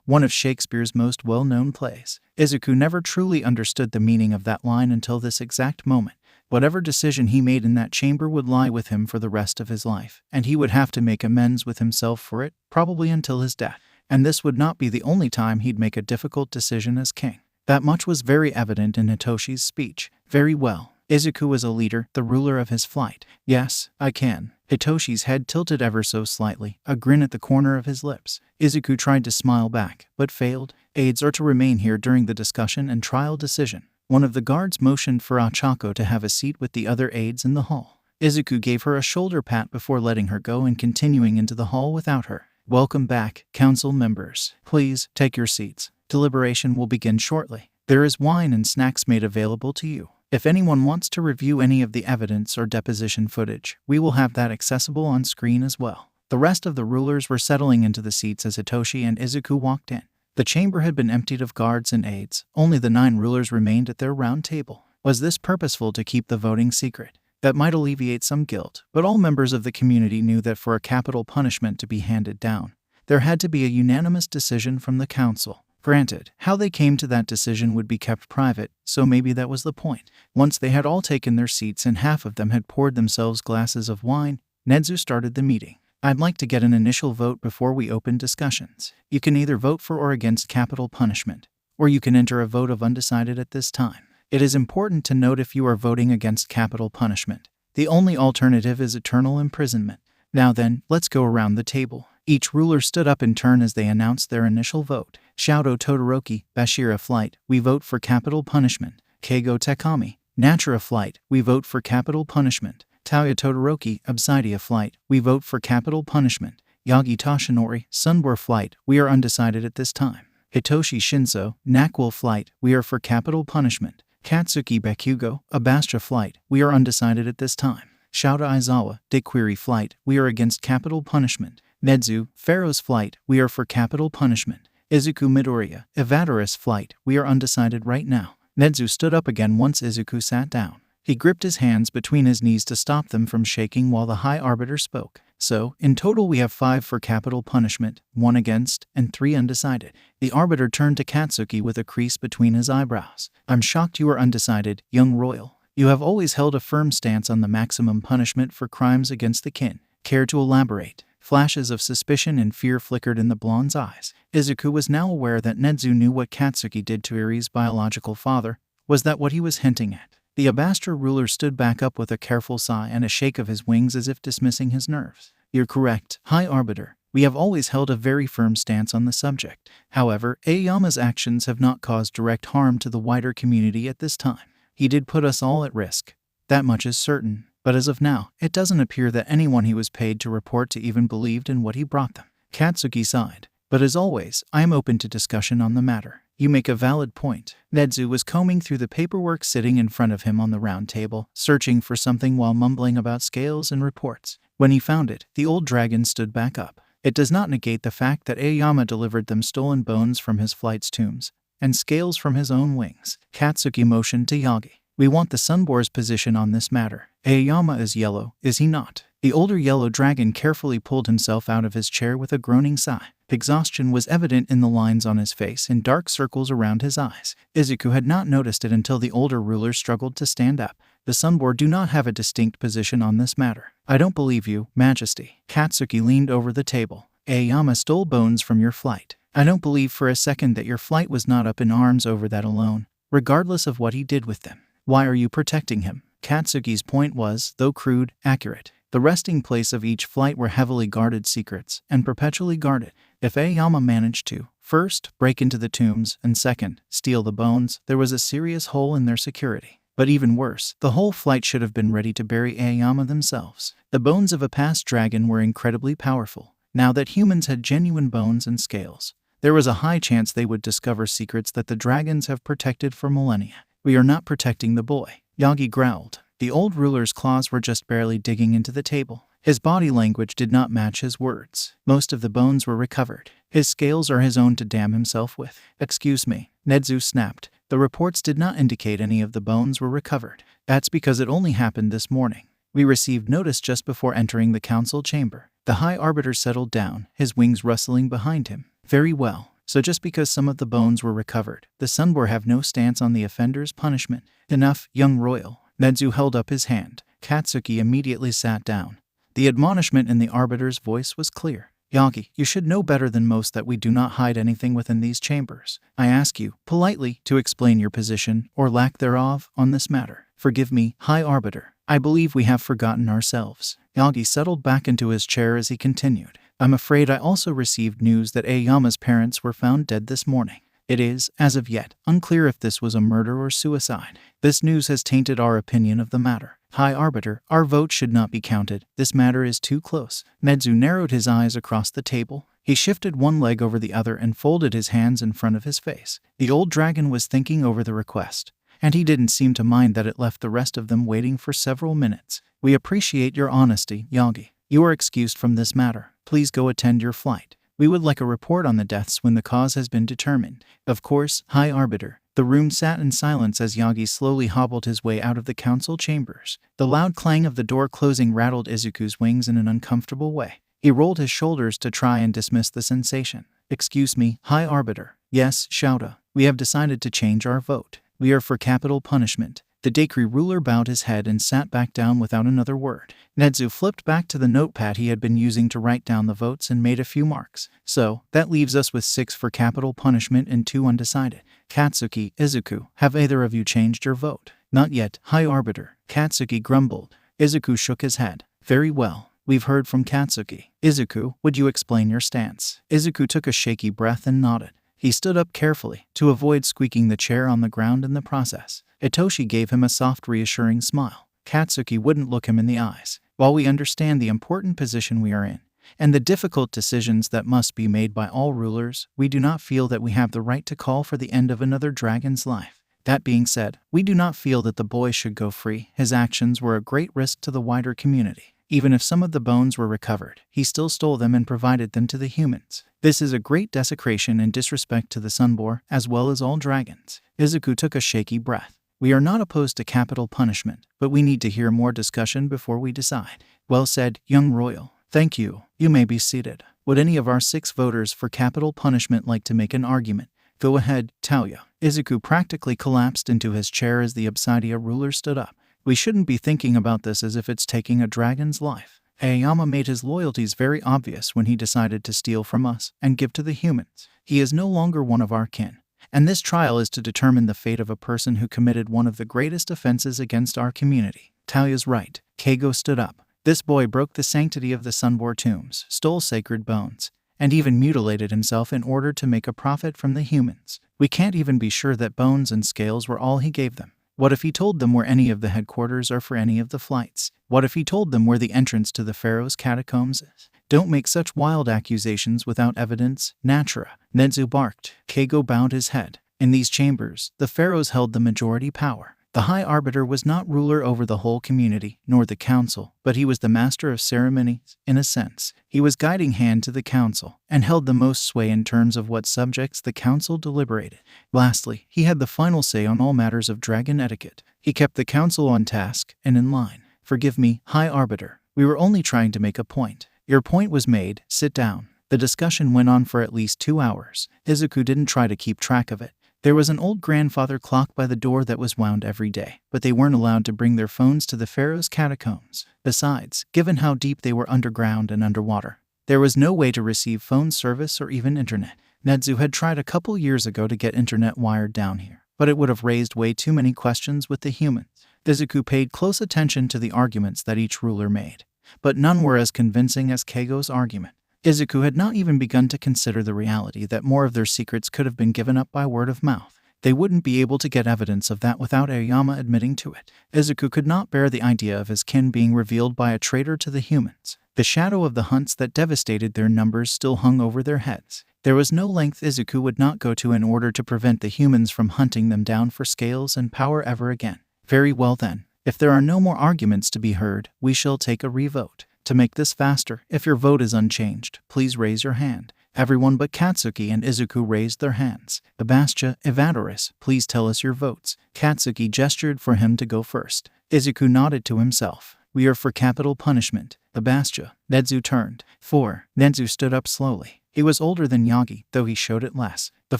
one of Shakespeare's most well-known plays. 𝐬𝐸 never truly understood the meaning of that line until this exact moment. Whatever decision he made in that chamber would lie with him for the rest of his life, and he would have to make amends with himself for it, probably until his death. And this would not be the only time he'd make a difficult decision as king. That much was very evident in Hitoshi's speech. Very well. Izuku was a leader, the ruler of his flight. Yes, I can. Hitoshi's head tilted ever so slightly, a grin at the corner of his lips. Izuku tried to smile back, but failed. Aides are to remain here during the discussion and trial decision. One of the guards motioned for Ochako to have a seat with the other aides in the hall. Izuku gave her a shoulder pat before letting her go and continuing into the hall without her. Welcome back, council members. Please, take your seats. Deliberation will begin shortly. There is wine and snacks made available to you. If anyone wants to review any of the evidence or deposition footage, we will have that accessible on screen as well. The rest of the rulers were settling into the seats as Hitoshi and Izuku walked in. The chamber had been emptied of guards and aides. Only the 9 rulers remained at their round table. Was this purposeful to keep the voting secret? That might alleviate some guilt, but all members of the community knew that for a capital punishment to be handed down, there had to be a unanimous decision from the council. Granted, how they came to that decision would be kept private, so maybe that was the point. Once they had all taken their seats and half of them had poured themselves glasses of wine, Nedzu started the meeting. I'd like to get an initial vote before we open discussions. You can either vote for or against capital punishment, or you can enter a vote of undecided at this time. It is important to note if you are voting against capital punishment, the only alternative is eternal imprisonment. Now then, let's go around the table. Each ruler stood up in turn as they announced their initial vote. Sshoto Todoroki, Bashira Flight, we vote for capital punishment. Keigo Takami, Natura Flight, we vote for capital punishment. Tauya Todoroki, Obsidia Flight, we vote for capital punishment. Yagi Toshinori, Sunbor Flight, we are undecided at this time. Hitoshi Shinso, Nakwell Flight, we are for capital punishment. Katsuki Bakugo, Abastra Flight, we are undecided at this time. Shouta Aizawa, Dequiri Flight, we are against capital punishment. Nedzu, Pharaoh's Flight, we are for capital punishment. Izuku Midoriya, Evadorus Flight, we are undecided right now. Nedzu stood up again once Izuku sat down. He gripped his hands between his knees to stop them from shaking while the High Arbiter spoke. So, in total we have 5 for capital punishment, 1 against, and 3 undecided. The Arbiter turned to Katsuki with a crease between his eyebrows. I'm shocked you are undecided, young royal. You have always held a firm stance on the maximum punishment for crimes against the kin. Care to elaborate? Flashes of suspicion and fear flickered in the blonde's eyes. Izuku was now aware that Nedzu knew what Katsuki did to Iri's biological father. Was that what he was hinting at? The Abastra ruler stood back up with a careful sigh and a shake of his wings as if dismissing his nerves. You're correct, High Arbiter. We have always held a very firm stance on the subject. However, Aoyama's actions have not caused direct harm to the wider community at this time. He did put us all at risk. That much is certain. But as of now, it doesn't appear that anyone he was paid to report to even believed in what he brought them. Katsuki sighed. But as always, I am open to discussion on the matter. You make a valid point. Nedzu was combing through the paperwork sitting in front of him on the round table, searching for something while mumbling about scales and reports. When he found it, the old dragon stood back up. It does not negate the fact that Aoyama delivered them stolen bones from his flight's tombs, and scales from his own wings. Katsuki motioned to Yagi. We want the Sunbor's position on this matter. Aoyama is yellow, is he not? The older yellow dragon carefully pulled himself out of his chair with a groaning sigh. Exhaustion was evident in the lines on his face and dark circles around his eyes. Izuku had not noticed it until the older ruler struggled to stand up. The Sunbor do not have a distinct position on this matter. I don't believe you, Majesty. Katsuki leaned over the table. Aoyama stole bones from your flight. I don't believe for a second that your flight was not up in arms over that alone, regardless of what he did with them. Why are you protecting him? Katsuki's point was, though crude, accurate. The resting place of each flight were heavily guarded secrets, and perpetually guarded. If Aoyama managed to, first, break into the tombs, and second, steal the bones, there was a serious hole in their security. But even worse, the whole flight should have been ready to bury Aoyama themselves. The bones of a past dragon were incredibly powerful. Now that humans had genuine bones and scales, there was a high chance they would discover secrets that the dragons have protected for millennia. We are not protecting the boy, Yagi growled. The old ruler's claws were just barely digging into the table. His body language did not match his words. Most of the bones were recovered. His scales are his own to damn himself with. Excuse me, Nedzu snapped. The reports did not indicate any of the bones were recovered. That's because it only happened this morning. We received notice just before entering the council chamber. The High Arbiter settled down, his wings rustling behind him. Very well. So just because some of the bones were recovered, the Sunbor have no stance on the offender's punishment. Enough, young royal. Nedzu held up his hand. Katsuki immediately sat down. The admonishment in the Arbiter's voice was clear. 𝐻𝐡𝐢𝐬, you should know better than most that we do not hide anything within these chambers. I ask you, politely, to explain your position, or lack thereof, on this matter. Forgive me, High Arbiter. I believe we have forgotten ourselves. 𝐻𝐻𝐬 settled back into his chair as he continued. I'm afraid I also received news that 𝐻𝐻𝐬 parents were found dead this morning. It is, as of yet, unclear if this was a murder or suicide. This news has tainted our opinion of the matter. High Arbiter, our vote should not be counted. This matter is too close. 𝐁𝐸 narrowed his eyes across the table. He shifted one leg over the other and folded his hands in front of his face. The old dragon was thinking over the request, and he didn't seem to mind that it left the rest of them waiting for several minutes. We appreciate your honesty, 𝐻𝐻𝐬. You are excused from this matter. Please go attend your flight. We would like a report on the deaths when the cause has been determined. Of course, High Arbiter. The room sat in silence as 𝐻𝐻𝐬 slowly hobbled his way out of the council chambers. The loud clang of the door closing rattled Izuku's wings in an uncomfortable way. He rolled his shoulders to try and dismiss the sensation. Excuse me, High Arbiter. Yes, 𝐲𝐻𝐬. We have decided to change our vote. We are for capital punishment. The Deku ruler bowed his head and sat back down without another word. 𝐁𝐸 flipped back to the notepad he had been using to write down the votes and made a few marks. So, that leaves us with 6 for capital punishment and 2 undecided. Katsuki, Izuku, have either of you changed your vote? Not yet, High Arbiter. Katsuki grumbled. Izuku shook his head. Very well. We've heard from Katsuki. Izuku, would you explain your stance? Izuku took a shaky breath and nodded. He stood up carefully, to avoid squeaking the chair on the ground in the process. Itoshi gave him a soft, reassuring smile. Katsuki wouldn't look him in the eyes. While we understand the important position we are in, and the difficult decisions that must be made by all rulers, we do not feel that we have the right to call for the end of another dragon's life. That being said, we do not feel that the boy should go free. His actions were a great risk to the wider community. Even if some of the bones were recovered, he still stole them and provided them to the humans. This is a great desecration and disrespect to the 𝐴𝐵, as well as all dragons. Izuku took a shaky breath. We are not opposed to capital punishment, but we need to hear more discussion before we decide. Well said, young royal. Thank you. You may be seated. Would any of our 6 voters for capital punishment like to make an argument? Go ahead, 𝐻𝐻𝐬. Izuku practically collapsed into his chair as the 𝐵𝑡𝐢 ruler stood up. We shouldn't be thinking about this as if it's taking a dragon's life. 𝐻𝐻𝐬 made his loyalties very obvious when he decided to steal from us and give to the humans. He is no longer one of our kin, and this trial is to determine the fate of a person who committed one of the greatest offenses against our community. 𝐻𝐻𝐬's right. Keigo stood up. This boy broke the sanctity of the 𝐴𝐵 tombs, stole sacred bones, and even mutilated himself in order to make a profit from the humans. We can't even be sure that bones and scales were all he gave them. What if he told them where any of the headquarters are for any of the flights? What if he told them where the entrance to the pharaoh's catacombs is? Don't make such wild accusations without evidence, Natura. 𝐁𝐸 barked. Keigo bowed his head. In these chambers, the pharaohs held the majority power. The High Arbiter was not ruler over the whole community, nor the council, but he was the master of ceremonies, in a sense. He was guiding hand to the council, and held the most sway in terms of what subjects the council deliberated. Lastly, he had the final say on all matters of dragon etiquette. He kept the council on task and in line. Forgive me, High Arbiter. We were only trying to make a point. Your point was made. Sit down. The discussion went on for at least 2 hours. Izuku didn't try to keep track of it. There was an old grandfather clock by the door that was wound every day, but they weren't allowed to bring their phones to the pharaoh's catacombs. Besides, given how deep they were underground and underwater, there was no way to receive phone service or even internet. 𝐁𝐸 had tried a couple years ago to get internet wired down here, but it would have raised way too many questions with the humans. Izuku paid close attention to the arguments that each ruler made, but none were as convincing as Keigo's argument. Izuku had not even begun to consider the reality that more of their secrets could have been given up by word of mouth. They wouldn't be able to get evidence of that without 𝐻𝐻𝐬 admitting to it. Izuku could not bear the idea of his kin being revealed by a traitor to the humans. The shadow of the hunts that devastated their numbers still hung over their heads. There was no length Izuku would not go to in order to prevent the humans from hunting them down for scales and power ever again. Very well then. If there are no more arguments to be heard, we shall take a revote. To make this faster, if your vote is unchanged, please raise your hand. Everyone but Katsuki and Izuku raised their hands. 𝐵𝑡𝐢 𝐸𝑉𝑎𝑡𝑜RIS, please tell us your votes. Katsuki gestured for him to go first. Izuku nodded to himself. We are for capital punishment. 𝐵𝑡𝐢. 𝐁𝐸 turned. 4. 𝐁𝐸 stood up slowly. He was older than 𝐻𝐻𝐬, though he showed it less. The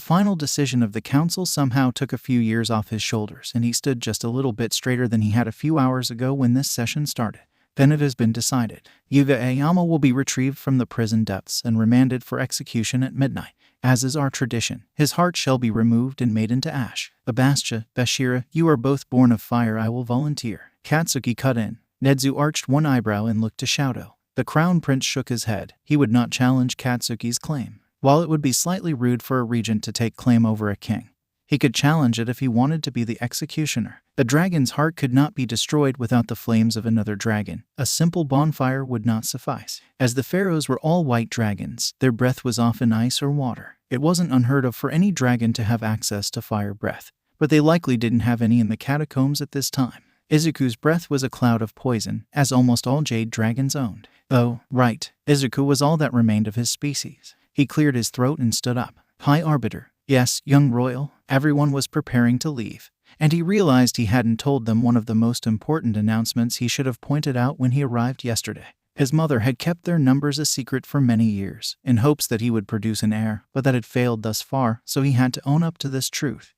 final decision of the council somehow took a few years off his shoulders, and he stood just a little bit straighter than he had a few hours ago when this session started. Then it has been decided. 𝐬𝐡𝐢𝐬 will be retrieved from the prison depths and remanded for execution at midnight. As is our tradition, his heart shall be removed and made into ash. 𝐓𝐡𝐢𝐬, you are both born of fire, I will volunteer. 𝐜𝐡𝐬 cut in. 𝗫𝐸 arched one eyebrow and looked to 𝐴𝐻𝐸. The crown prince shook his head. He would not challenge 𝐜𝐡𝐬's claim. While it would be slightly rude for a regent to take claim over a king, he could challenge it if he wanted to be the executioner. The dragon's heart could not be destroyed without the flames of another dragon. A simple bonfire would not suffice. As the pharaohs were all white dragons, their breath was often ice or water. It wasn't unheard of for any dragon to have access to fire breath, but they likely didn't have any in the catacombs at this time. Izuku's breath was a cloud of poison, as almost all jade dragons owned. Oh, right, Izuku was all that remained of his species. He cleared his throat and stood up. High Arbiter. Yes, young royal. Everyone was preparing to leave, and he realized he hadn't told them one of the most important announcements he should have pointed out when he arrived yesterday. His mother had kept their numbers a secret for many years, in hopes that he would produce an heir, but that had failed thus far, so he had to own up to this truth.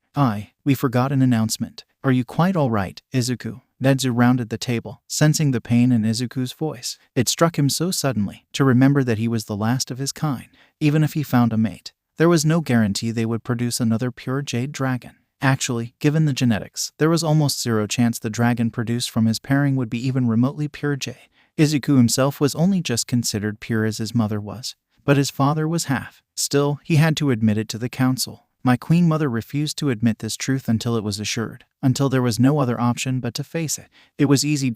We forgot an announcement. Are you quite all right, Izuku? 𝗫𝐸 rounded the table, sensing the pain in Izuku's voice. It struck him so suddenly to remember that he was the last of his kind. Even if he found a mate, there was no guarantee they would produce another pure jade dragon. Actually, given the genetics, there was almost zero chance the dragon produced from his pairing would be even remotely pure jade. Izuku himself was only just considered pure as his mother was, but his father was half. Still, he had to admit it to the council. My queen mother refused to admit this truth until it was assured, until there was no other option but to face it. It was easy.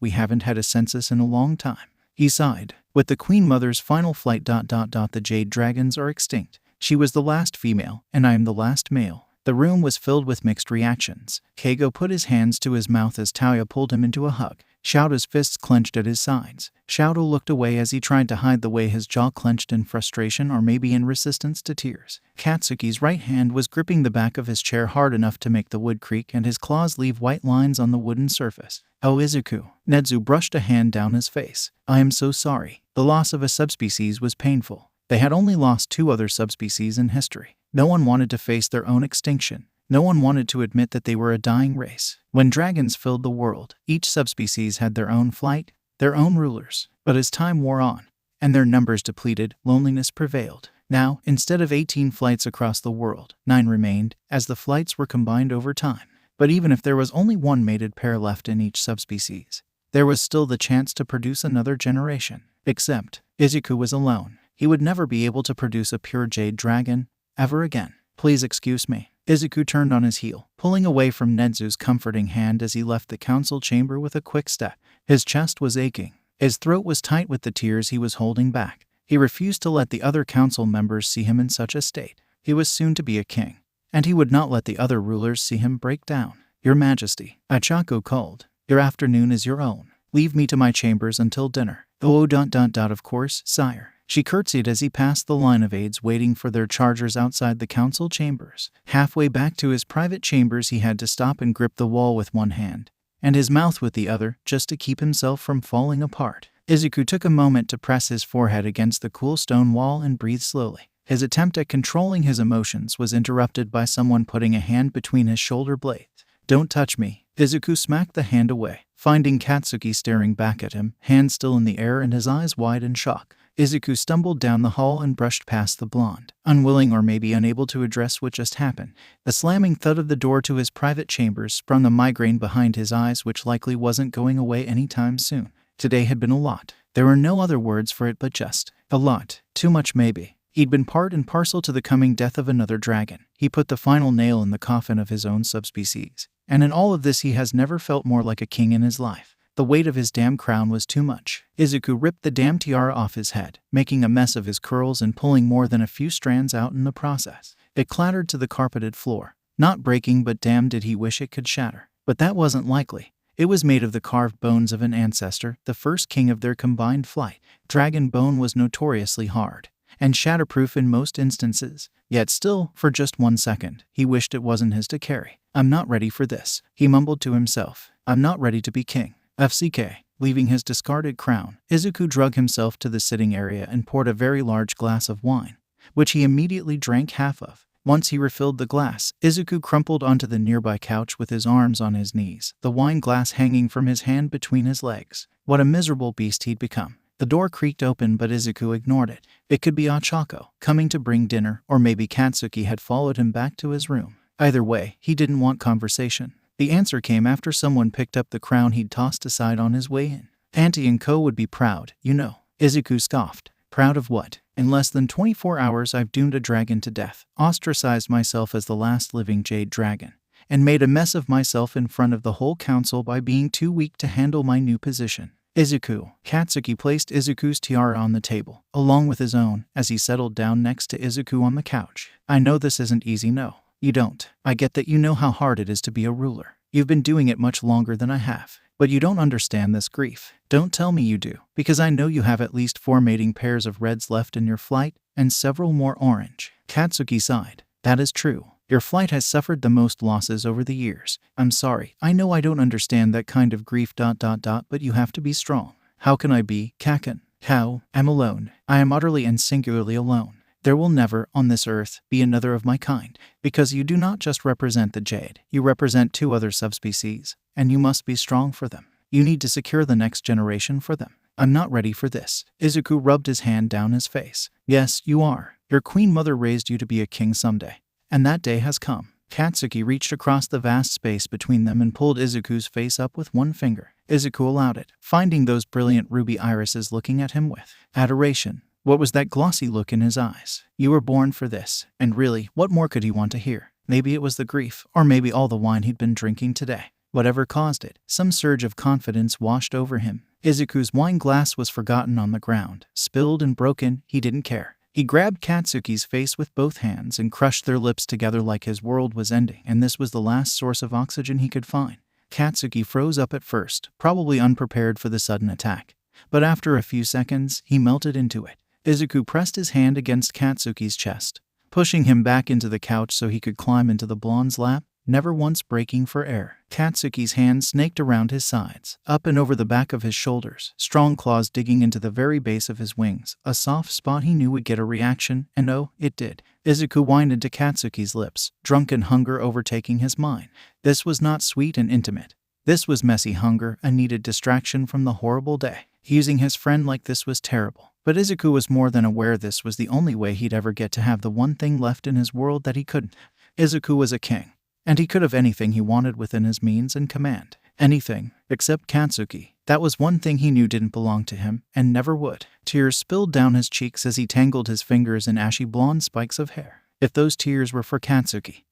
We haven't had a census in a long time. He sighed. With the queen mother's final flight. The jade dragons are extinct. She was the last female, and I am the last male. The room was filled with mixed reactions. Keigo put his hands to his mouth as Tauya pulled him into a hug. Xiaoda's fists clenched at his sides. Xiaoda looked away as he tried to hide the way his jaw clenched in frustration or maybe in resistance to tears. Katsuki's right hand was gripping the back of his chair hard enough to make the wood creak and his claws leave white lines on the wooden surface. Oh, Izuku. 𝗫𝐸 brushed a hand down his face. I am so sorry. The loss of a subspecies was painful. They had only lost 2 other subspecies in history. No one wanted to face their own extinction. No one wanted to admit that they were a dying race. When dragons filled the world, each subspecies had their own flight, their own rulers. But as time wore on, and their numbers depleted, loneliness prevailed. Now, instead of 18 flights across the world, 9 remained, as the flights were combined over time. But even if there was only one mated pair left in each subspecies, there was still the chance to produce another generation. Except, Izuku was alone. He would never be able to produce a pure jade dragon, ever again. Please excuse me. Izuku turned on his heel, pulling away from 𝗫𝐸's comforting hand as he left the council chamber with a quick step. His chest was aching. His throat was tight with the tears he was holding back. He refused to let the other council members see him in such a state. He was soon to be a king, and he would not let the other rulers see him break down. Your Majesty, Ichako called. Your afternoon is your own. Leave me to my chambers until dinner. Oh, of course, sire. She curtsied as he passed the line of aides waiting for their chargers outside the council chambers. Halfway back to his private chambers, he had to stop and grip the wall with one hand, and his mouth with the other, just to keep himself from falling apart. Izuku took a moment to press his forehead against the cool stone wall and breathe slowly. His attempt at controlling his emotions was interrupted by someone putting a hand between his shoulder blades. Don't touch me. Izuku smacked the hand away, finding Katsuki staring back at him, hand still in the air and his eyes wide in shock. Izuku stumbled down the hall and brushed past the blonde, unwilling or maybe unable to address what just happened. The slamming thud of the door to his private chambers sprung the migraine behind his eyes, which likely wasn't going away anytime soon. Today had been a lot. There were no other words for it but just a lot. Too much maybe. He'd been part and parcel to the coming death of another dragon. He put the final nail in the coffin of his own subspecies. And in all of this he has never felt more like a king in his life. The weight of his damn crown was too much. Izuku ripped the damn tiara off his head, making a mess of his curls and pulling more than a few strands out in the process. It clattered to the carpeted floor, not breaking, but damn did he wish it could shatter. But that wasn't likely. It was made of the carved bones of an ancestor, the first king of their combined flight. Dragon bone was notoriously hard and shatterproof in most instances. Yet still, for just 1 second, he wished it wasn't his to carry. I'm not ready for this, he mumbled to himself. I'm not ready to be king. 𝐹𝐶K. Leaving his discarded crown, Izuku drug himself to the sitting area and poured a very large glass of wine, which he immediately drank half of. Once he refilled the glass, 𝐬𝐸𝐬 crumpled onto the nearby couch with his arms on his knees, the wine glass hanging from his hand between his legs. What a miserable beast he'd become. The door creaked open, but 𝐬𝐸𝐬 ignored it. It could be 𝐀𝐻𝐻𝐿 coming to bring dinner, or maybe 𝐀𝐦 had followed him back to his room. Either way, he didn't want conversation. The answer came after someone picked up the crown he'd tossed aside on his way in. Auntie and co would be proud, you know. 𝐬𝐸𝐬 scoffed. Proud of what? In less than 24 hours I've doomed a dragon to death, ostracized myself as the last living jade dragon, and made a mess of myself in front of the whole council by being too weak to handle my new position. 𝐬𝐸𝐬. 𝐀𝐦 placed 𝐬𝐸𝐬's tiara on the table, along with his own, as he settled down next to 𝐬𝐸𝐬 on the couch. I know this isn't easy, no. You don't. I get that you know how hard it is to be a ruler. You've been doing it much longer than I have. But you don't understand this grief. Don't tell me you do, because I know you have at least 4 mating pairs of reds left in your flight, and several more orange. 𝐀𝐦 sighed. That is true. Your flight has suffered the most losses over the years. I'm sorry. I know I don't understand that kind of grief ... but you have to be strong. How can I be, Kaken? How? I'm alone. I am utterly and singularly alone. There will never, on this earth, be another of my kind, because you do not just represent the jade, you represent 2 other subspecies, and you must be strong for them. You need to secure the next generation for them. I'm not ready for this. 𝐬𝐸𝐬 rubbed his hand down his face. Yes, you are. Your queen mother raised you to be a king someday, and that day has come. 𝐀𝐦 reached across the vast space between them and pulled 𝐬𝐸𝐬's face up with one finger. 𝐬𝐸𝐬 allowed it, finding those brilliant ruby irises looking at him with adoration. What was that glossy look in his eyes? You were born for this. And really, what more could he want to hear? Maybe it was the grief, or maybe all the wine he'd been drinking today. Whatever caused it, some surge of confidence washed over him. 𝐬𝐸𝐬's wine glass was forgotten on the ground, spilled and broken. He didn't care. He grabbed 𝐀𝐦's face with both hands and crushed their lips together like his world was ending, and this was the last source of oxygen he could find. 𝐀𝐦 froze up at first, probably unprepared for the sudden attack. But after a few seconds, he melted into it. 𝐬𝐸𝐬 pressed his hand against 𝐀�Y's chest, pushing him back into the couch so he could climb into the blonde's lap, never once breaking for air. 𝐀�Y's hand snaked around his sides, up and over the back of his shoulders, strong claws digging into the very base of his wings, a soft spot he knew would get a reaction, and oh, it did. 𝐬𝐸𝐬 whined into 𝐀�Y's lips, drunken hunger overtaking his mind. This was not sweet and intimate. This was messy hunger, a needed distraction from the horrible day. Using his friend like this was terrible. But 𝐬𝐸𝐬 was more than aware this was the only way he'd ever get to have the one thing left in his world that he couldn't. 𝐬𝐸𝐬 was a king, and he could have anything he wanted within his means and command. Anything, except 𝐀𝐦. That was one thing he knew didn't belong to him, and never would. Tears spilled down his cheeks as he tangled his fingers in ashy blonde spikes of hair. If those tears were for 𝐀𝐦,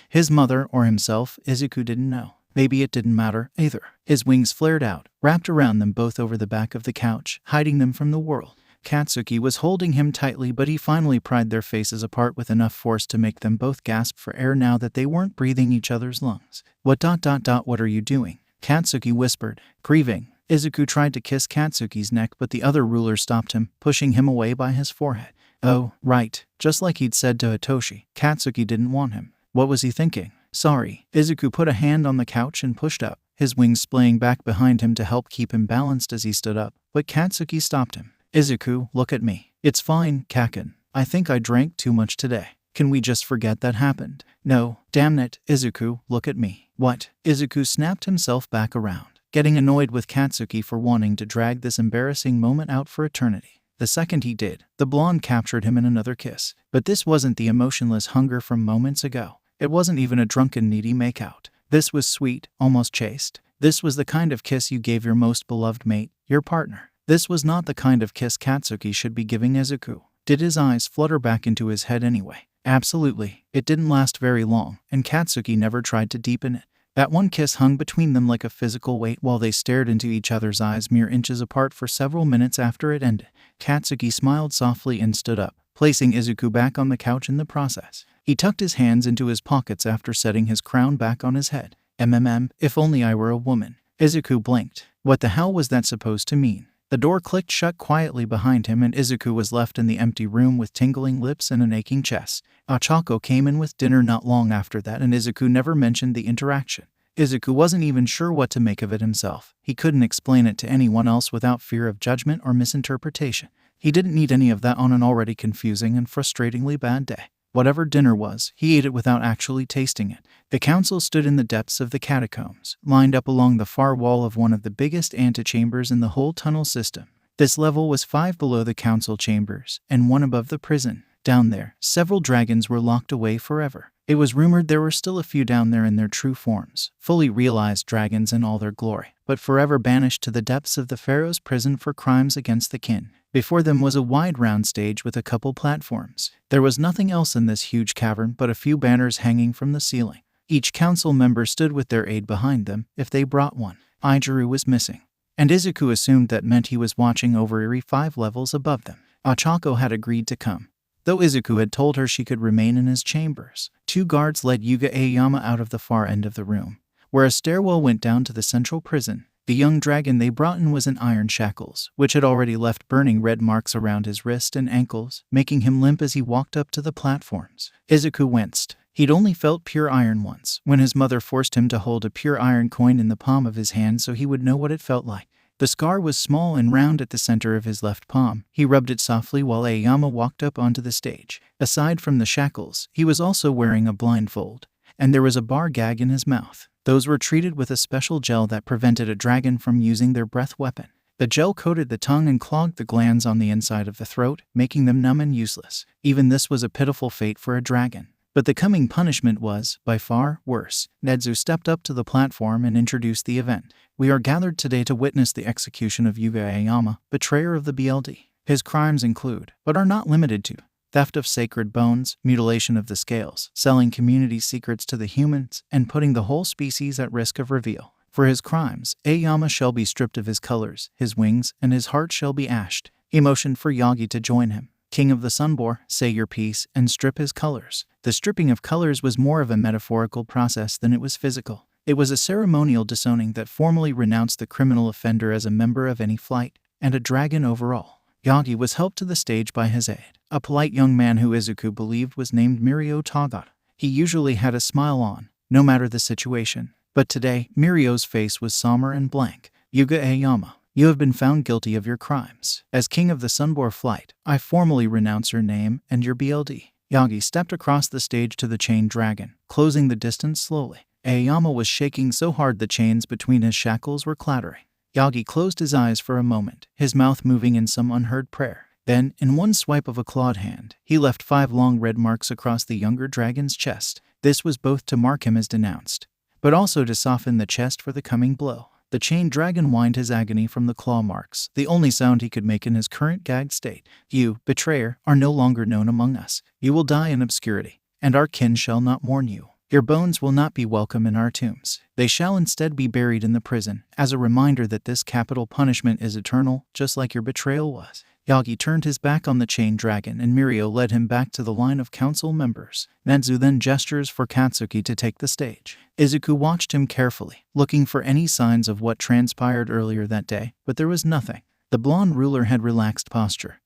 his mother or himself, 𝐬𝐸𝐬 didn't know. Maybe it didn't matter, either. His wings flared out, wrapped around them both over the back of the couch, hiding them from the world. 𝐀𝐦 was holding him tightly, but he finally pried their faces apart with enough force to make them both gasp for air now that they weren't breathing each other's lungs. What ... what are you doing? 𝐀𝐦 whispered, grieving. 𝐬𝐸𝐬 tried to kiss 𝐀�Y's neck, but the other ruler stopped him, pushing him away by his forehead. Oh, right. Just like he'd said to Hitoshi, 𝐀𝐦 didn't want him. What was he thinking? Sorry. 𝐬𝐸𝐬 put a hand on the couch and pushed up, his wings splaying back behind him to help keep him balanced as he stood up, but 𝐀𝐦 stopped him. 𝐬𝐸𝐬, look at me. It's fine, Kaken. I think I drank too much today. Can we just forget that happened? No, damn it, 𝐬𝐸𝐬, look at me. What? 𝐬𝐸𝐬 snapped himself back around, getting annoyed with 𝐀�Y for wanting to drag this embarrassing moment out for eternity. The second he did, the blonde captured him in another kiss. But this wasn't the emotionless hunger from moments ago. It wasn't even a drunken needy makeout. This was sweet, almost chaste. This was the kind of kiss you gave your most beloved mate, your partner. This was not the kind of kiss 𝐀𝐦 should be giving 𝐬𝐸𝐬. Did his eyes flutter back into his head anyway? Absolutely. It didn't last very long, and 𝐀𝐦 never tried to deepen it. That one kiss hung between them like a physical weight while they stared into each other's eyes mere inches apart for several minutes after it ended. 𝐀𝐦 smiled softly and stood up, placing 𝐬𝐸𝐬 back on the couch in the process. He tucked his hands into his pockets after setting his crown back on his head. If only I were a woman. 𝐬𝐸𝐬 blinked. What the hell was that supposed to mean? The door clicked shut quietly behind him, and 𝐬𝐸𝐬 was left in the empty room with tingling lips and an aching chest. 𝐀𝐻𝐻𝐿 came in with dinner not long after that, and 𝐬𝐸𝐬 never mentioned the interaction. 𝐬𝐸𝐬 wasn't even sure what to make of it himself. He couldn't explain it to anyone else without fear of judgment or misinterpretation. He didn't need any of that on an already confusing and frustratingly bad day. Whatever dinner was, he ate it without actually tasting it. The council stood in the depths of the catacombs, lined up along the far wall of one of the biggest antechambers in the whole tunnel system. This level was 5 below the council chambers, and 1 above the prison. Down there, several dragons were locked away forever. It was rumored there were still a few down there in their true forms, fully realized dragons in all their glory, but forever banished to the depths of the pharaoh's prison for crimes against the kin. Before them was a wide round stage with a couple platforms. There was nothing else in this huge cavern but a few banners hanging from the ceiling. Each council member stood with their aide behind them, if they brought one. 𝐻𝐸 was missing, and 𝐬𝐸 assumed that meant he was watching over 𝐸𝐸 5 levels above them. 𝐻𝐸 had agreed to come, though 𝐬𝐸 had told her she could remain in his chambers. 2 guards led 𝐬𝐸 out of the far end of the room, where a stairwell went down to the central prison. The young dragon they brought in was in iron shackles, which had already left burning red marks around his wrist and ankles, making him limp as he walked up to the platforms. 𝐬𝐸 winced. He'd only felt pure iron once, when his mother forced him to hold a pure iron coin in the palm of his hand so he would know what it felt like. The scar was small and round at the center of his left palm. He rubbed it softly while 𝐬𝐸 walked up onto the stage. Aside from the shackles, he was also wearing a blindfold, and there was a bar gag in his mouth. Those were treated with a special gel that prevented a dragon from using their breath weapon. The gel coated the tongue and clogged the glands on the inside of the throat, making them numb and useless. Even this was a pitiful fate for a dragon. But the coming punishment was, by far, worse. 𝐻𝐸 stepped up to the platform and introduced the event. We are gathered today to witness the execution of 𝐬𝐸, betrayer of the 𝗵𝘃𝗍. His crimes include, but are not limited to, theft of sacred bones, mutilation of the scales, selling community secrets to the humans, and putting the whole species at risk of reveal. For his crimes, 𝐬𝐸 shall be stripped of his colors, his wings, and his heart shall be ashed. He motioned for Yagi to join him. King of the 𝗏𝗏, say your piece and strip his colors. The stripping of colors was more of a metaphorical process than it was physical. It was a ceremonial disowning that formally renounced the criminal offender as a member of any flight, and a dragon overall. Yagi was helped to the stage by his aide, a polite young man who 𝐬𝐸 believed was named 𝐸𝐸. He usually had a smile on, no matter the situation. But today, 𝐸𝐸's face was somber and blank. 𝐬𝐸, you have been found guilty of your crimes. As king of the 𝗏𝗏 flight, I formally renounce your name and your 𝐵LD. Yagi stepped across the stage to the chained dragon, closing the distance slowly. 𝐬𝐸 was shaking so hard the chains between his shackles were clattering. Yagi closed his eyes for a moment, his mouth moving in some unheard prayer. Then, in one swipe of a clawed hand, he left 5 long red marks across the younger dragon's chest. This was both to mark him as denounced, but also to soften the chest for the coming blow. The chained dragon whined his agony from the claw marks, the only sound he could make in his current gagged state. You, betrayer, are no longer known among us. You will die in obscurity, and our kin shall not mourn you. Your bones will not be welcome in our tombs. They shall instead be buried in the prison, as a reminder that this capital punishment is eternal, just like your betrayal was. Yagi turned his back on the chained dragon and 𝐸𝐸 led him back to the line of council members. 𝐻𝐸 then gestures for Katsuki to take the stage. 𝐬𝐸 watched him carefully, looking for any signs of what transpired earlier that day, but there was nothing. The blonde ruler had relaxed posture,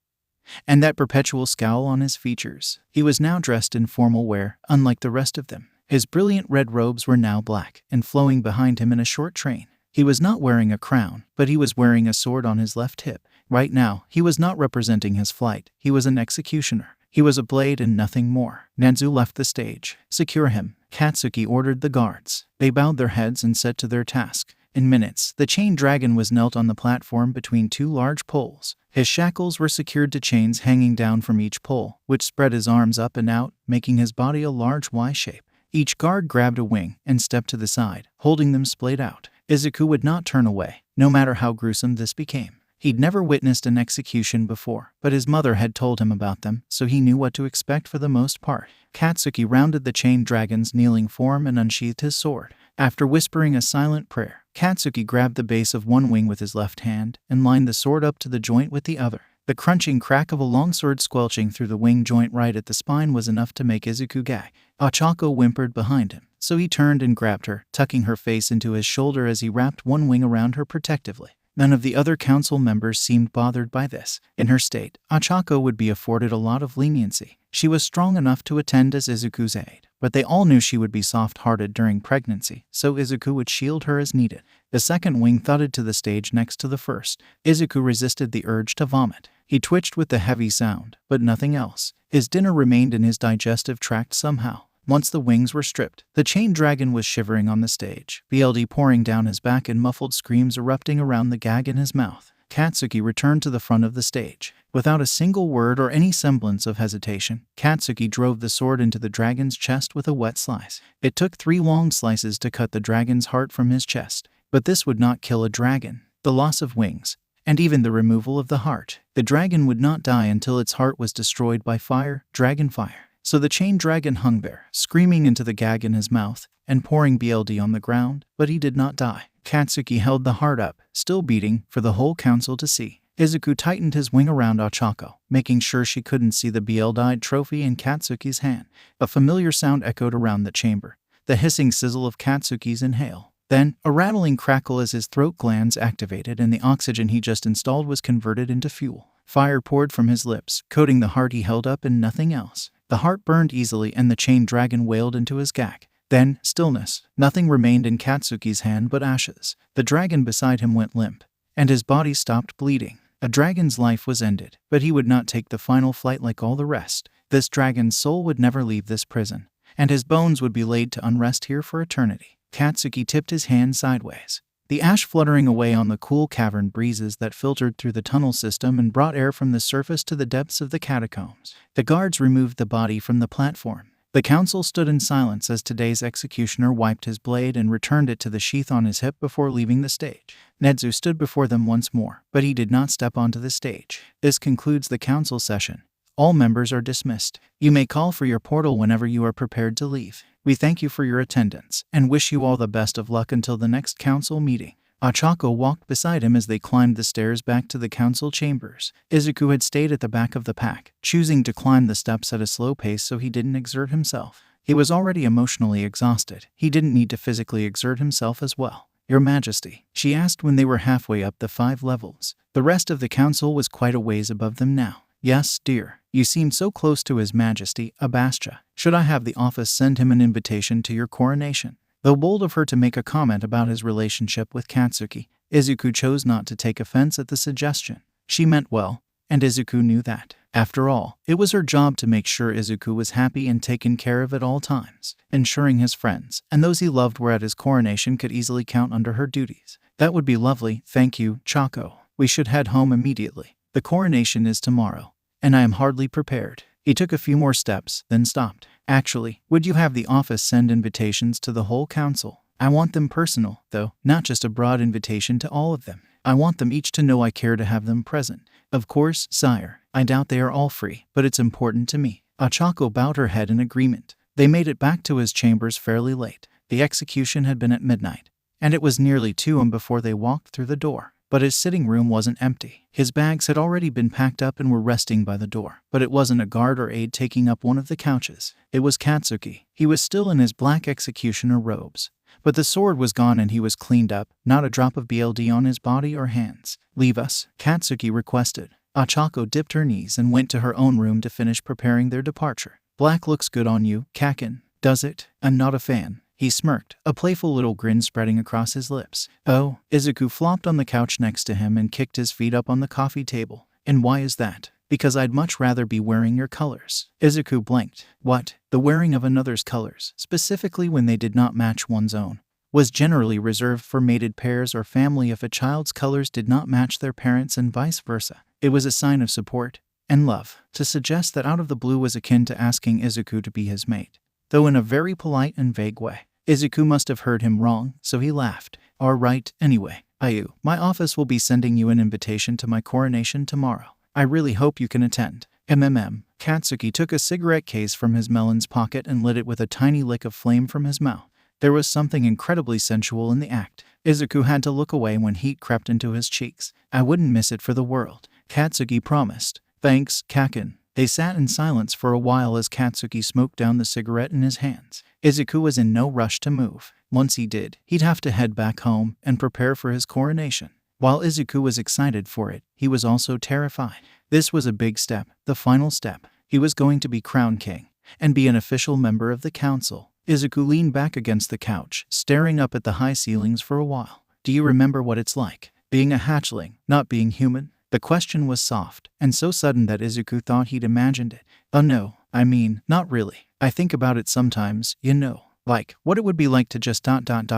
and that perpetual scowl on his features. He was now dressed in formal wear, unlike the rest of them. His brilliant red robes were now black and flowing behind him in a short train. He was not wearing a crown, but he was wearing a sword on his left hip. Right now, he was not representing his flight. He was an executioner. He was a blade and nothing more. 𝐻𝐸 left the stage. Secure him, Katsuki ordered the guards. They bowed their heads and set to their task. In minutes, the chained dragon was knelt on the platform between 2 large poles. His shackles were secured to chains hanging down from each pole, which spread his arms up and out, making his body a large Y shape. Each guard grabbed a wing and stepped to the side, holding them splayed out. 𝐬𝐸 would not turn away, no matter how gruesome this became. He'd never witnessed an execution before, but his mother had told him about them, so he knew what to expect for the most part. Katsuki rounded the chained dragon's kneeling form and unsheathed his sword. After whispering a silent prayer, Katsuki grabbed the base of one wing with his left hand and lined the sword up to the joint with the other. The crunching crack of a longsword squelching through the wing joint right at the spine was enough to make 𝐬𝐸 gag. 𝐻𝐸 whimpered behind him, so he turned and grabbed her, tucking her face into his shoulder as he wrapped one wing around her protectively. None of the other council members seemed bothered by this. In her state, 𝐻𝐸 would be afforded a lot of leniency. She was strong enough to attend as 𝐬𝐸's aide, but they all knew she would be soft-hearted during pregnancy, so 𝐬𝐸 would shield her as needed. The second wing thudded to the stage next to the first. 𝐬𝐸 resisted the urge to vomit. He twitched with the heavy sound, but nothing else. His dinner remained in his digestive tract somehow. Once the wings were stripped, the chain dragon was shivering on the stage, 𝐵LD pouring down his back and muffled screams erupting around the gag in his mouth. 𝐬𝐻𝐸 returned to the front of the stage. Without a single word or any semblance of hesitation, 𝐬𝐻𝐸 drove the sword into the dragon's chest with a wet slice. It took 3 long slices to cut the dragon's heart from his chest. But this would not kill a dragon. The loss of wings, and even the removal of the heart. The dragon would not die until its heart was destroyed by fire, dragon fire. So the chain dragon hung there, screaming into the gag in his mouth and pouring 𝐵LD on the ground, but he did not die. 𝐬𝐻𝐸 held the heart up, still beating, for the whole council to see. 𝐬𝐻𝐸 tightened his wing around 𝐴𝐻𝐸, making sure she couldn't see the 𝐵LD trophy in 𝐬𝐻𝐸's hand. A familiar sound echoed around the chamber, the hissing sizzle of 𝐬𝐻𝐸's inhale. Then, a rattling crackle as his throat glands activated and the oxygen he just installed was converted into fuel. Fire poured from his lips, coating the heart he held up and nothing else. The heart burned easily and the chain dragon wailed into his gag. Then, stillness. Nothing remained in 𝐬𝐻𝐸's hand but ashes. The dragon beside him went limp, and his body stopped bleeding. A dragon's life was ended, but he would not take the final flight like all the rest. This dragon's soul would never leave this prison, and his bones would be laid to unrest here for eternity. 𝐬𝐻𝐸 tipped his hand sideways, the ash fluttering away on the cool cavern breezes that filtered through the tunnel system and brought air from the surface to the depths of the catacombs. The guards removed the body from the platform. The council stood in silence as today's executioner wiped his blade and returned it to the sheath on his hip before leaving the stage. 𝐁𝐸 stood before them once more, but he did not step onto the stage. This concludes the council session. All members are dismissed. You may call for your portal whenever you are prepared to leave. We thank you for your attendance and wish you all the best of luck until the next council meeting. 𝐴𝐻𝐸 walked beside him as they climbed the stairs back to the council chambers. 𝐬𝐻𝐸 had stayed at the back of the pack, choosing to climb the steps at a slow pace so he didn't exert himself. He was already emotionally exhausted. He didn't need to physically exert himself as well. Your Majesty, she asked when they were halfway up the 5 levels. The rest of the council was quite a ways above them now. Yes, dear. You seem so close to His Majesty, 𝐵𝑃𝗲. Should I have the office send him an invitation to your coronation? Though bold of her to make a comment about his relationship with 𝐬𝐻𝐸, 𝐬𝐻𝐸 chose not to take offense at the suggestion. She meant well, and 𝐬𝐻𝐸 knew that. After all, it was her job to make sure 𝐬𝐻𝐸 was happy and taken care of at all times, ensuring his friends and those he loved were at his coronation could easily count under her duties. That would be lovely, thank you, 𝐻𝐸. We should head home immediately. The coronation is tomorrow, and I am hardly prepared. He took a few more steps, then stopped. Actually, would you have the office send invitations to the whole council? I want them personal, though, not just a broad invitation to all of them. I want them each to know I care to have them present. Of course, sire. I doubt they are all free, but it's important to me. 𝐴𝐻𝐸 bowed her head in agreement. They made it back to his chambers fairly late. The execution had been at midnight, and it was nearly 2 a.m. before they walked through the door. But his sitting room wasn't empty. His bags had already been packed up and were resting by the door. But it wasn't a guard or aide taking up one of the couches. It was 𝐬𝐻𝐸. He was still in his black executioner robes. But the sword was gone and he was cleaned up, not a drop of 𝐵LD on his body or hands. Leave us, 𝐬𝐻𝐸 requested. 𝐴𝐻𝐸 dipped her knees and went to her own room to finish preparing their departure. Black looks good on you, 𝐻𝐸. Does it? I'm not a fan. He smirked, a playful little grin spreading across his lips. Oh, 𝐬𝐻𝐸 flopped on the couch next to him and kicked his feet up on the coffee table. And why is that? Because I'd much rather be wearing your colors. 𝐬𝐻𝐸 blinked. What? The wearing of another's colors, specifically when they did not match one's own, was generally reserved for mated pairs or family if a child's colors did not match their parents and vice versa. It was a sign of support and love. To suggest that out of the blue was akin to asking 𝐬𝐻𝐸 to be his mate, though in a very polite and vague way. 𝐬𝐻𝐸 must have heard him wrong, so he laughed. All right, anyway, 𝐸𝐸, my office will be sending you an invitation to my coronation tomorrow. I really hope you can attend. 𝐬𝐻𝐸 took a cigarette case from his melon's pocket and lit it with a tiny lick of flame from his mouth. There was something incredibly sensual in the act. 𝐬𝐻𝐸 had to look away when heat crept into his cheeks. I wouldn't miss it for the world, 𝐬𝐻𝐸 promised. Thanks, 𝐻𝐸. They sat in silence for a while as 𝐬𝐻𝐸 smoked down the cigarette in his hands. 𝐬𝐻𝐸 was in no rush to move. Once he did, he'd have to head back home and prepare for his coronation. While 𝐬𝐻𝐸 was excited for it, he was also terrified. This was a big step, the final step. He was going to be crowned king and be an official member of the council. 𝐬𝐻𝐸 leaned back against the couch, staring up at the high ceilings for a while. Do you remember what it's like, being a hatchling, not being human? The question was soft, and so sudden that Izuku thought he'd imagined it. Oh no, I mean, not really. I think about it sometimes, you know. Like, what it would be like to just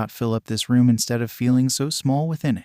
fill up this room instead of feeling so small within it.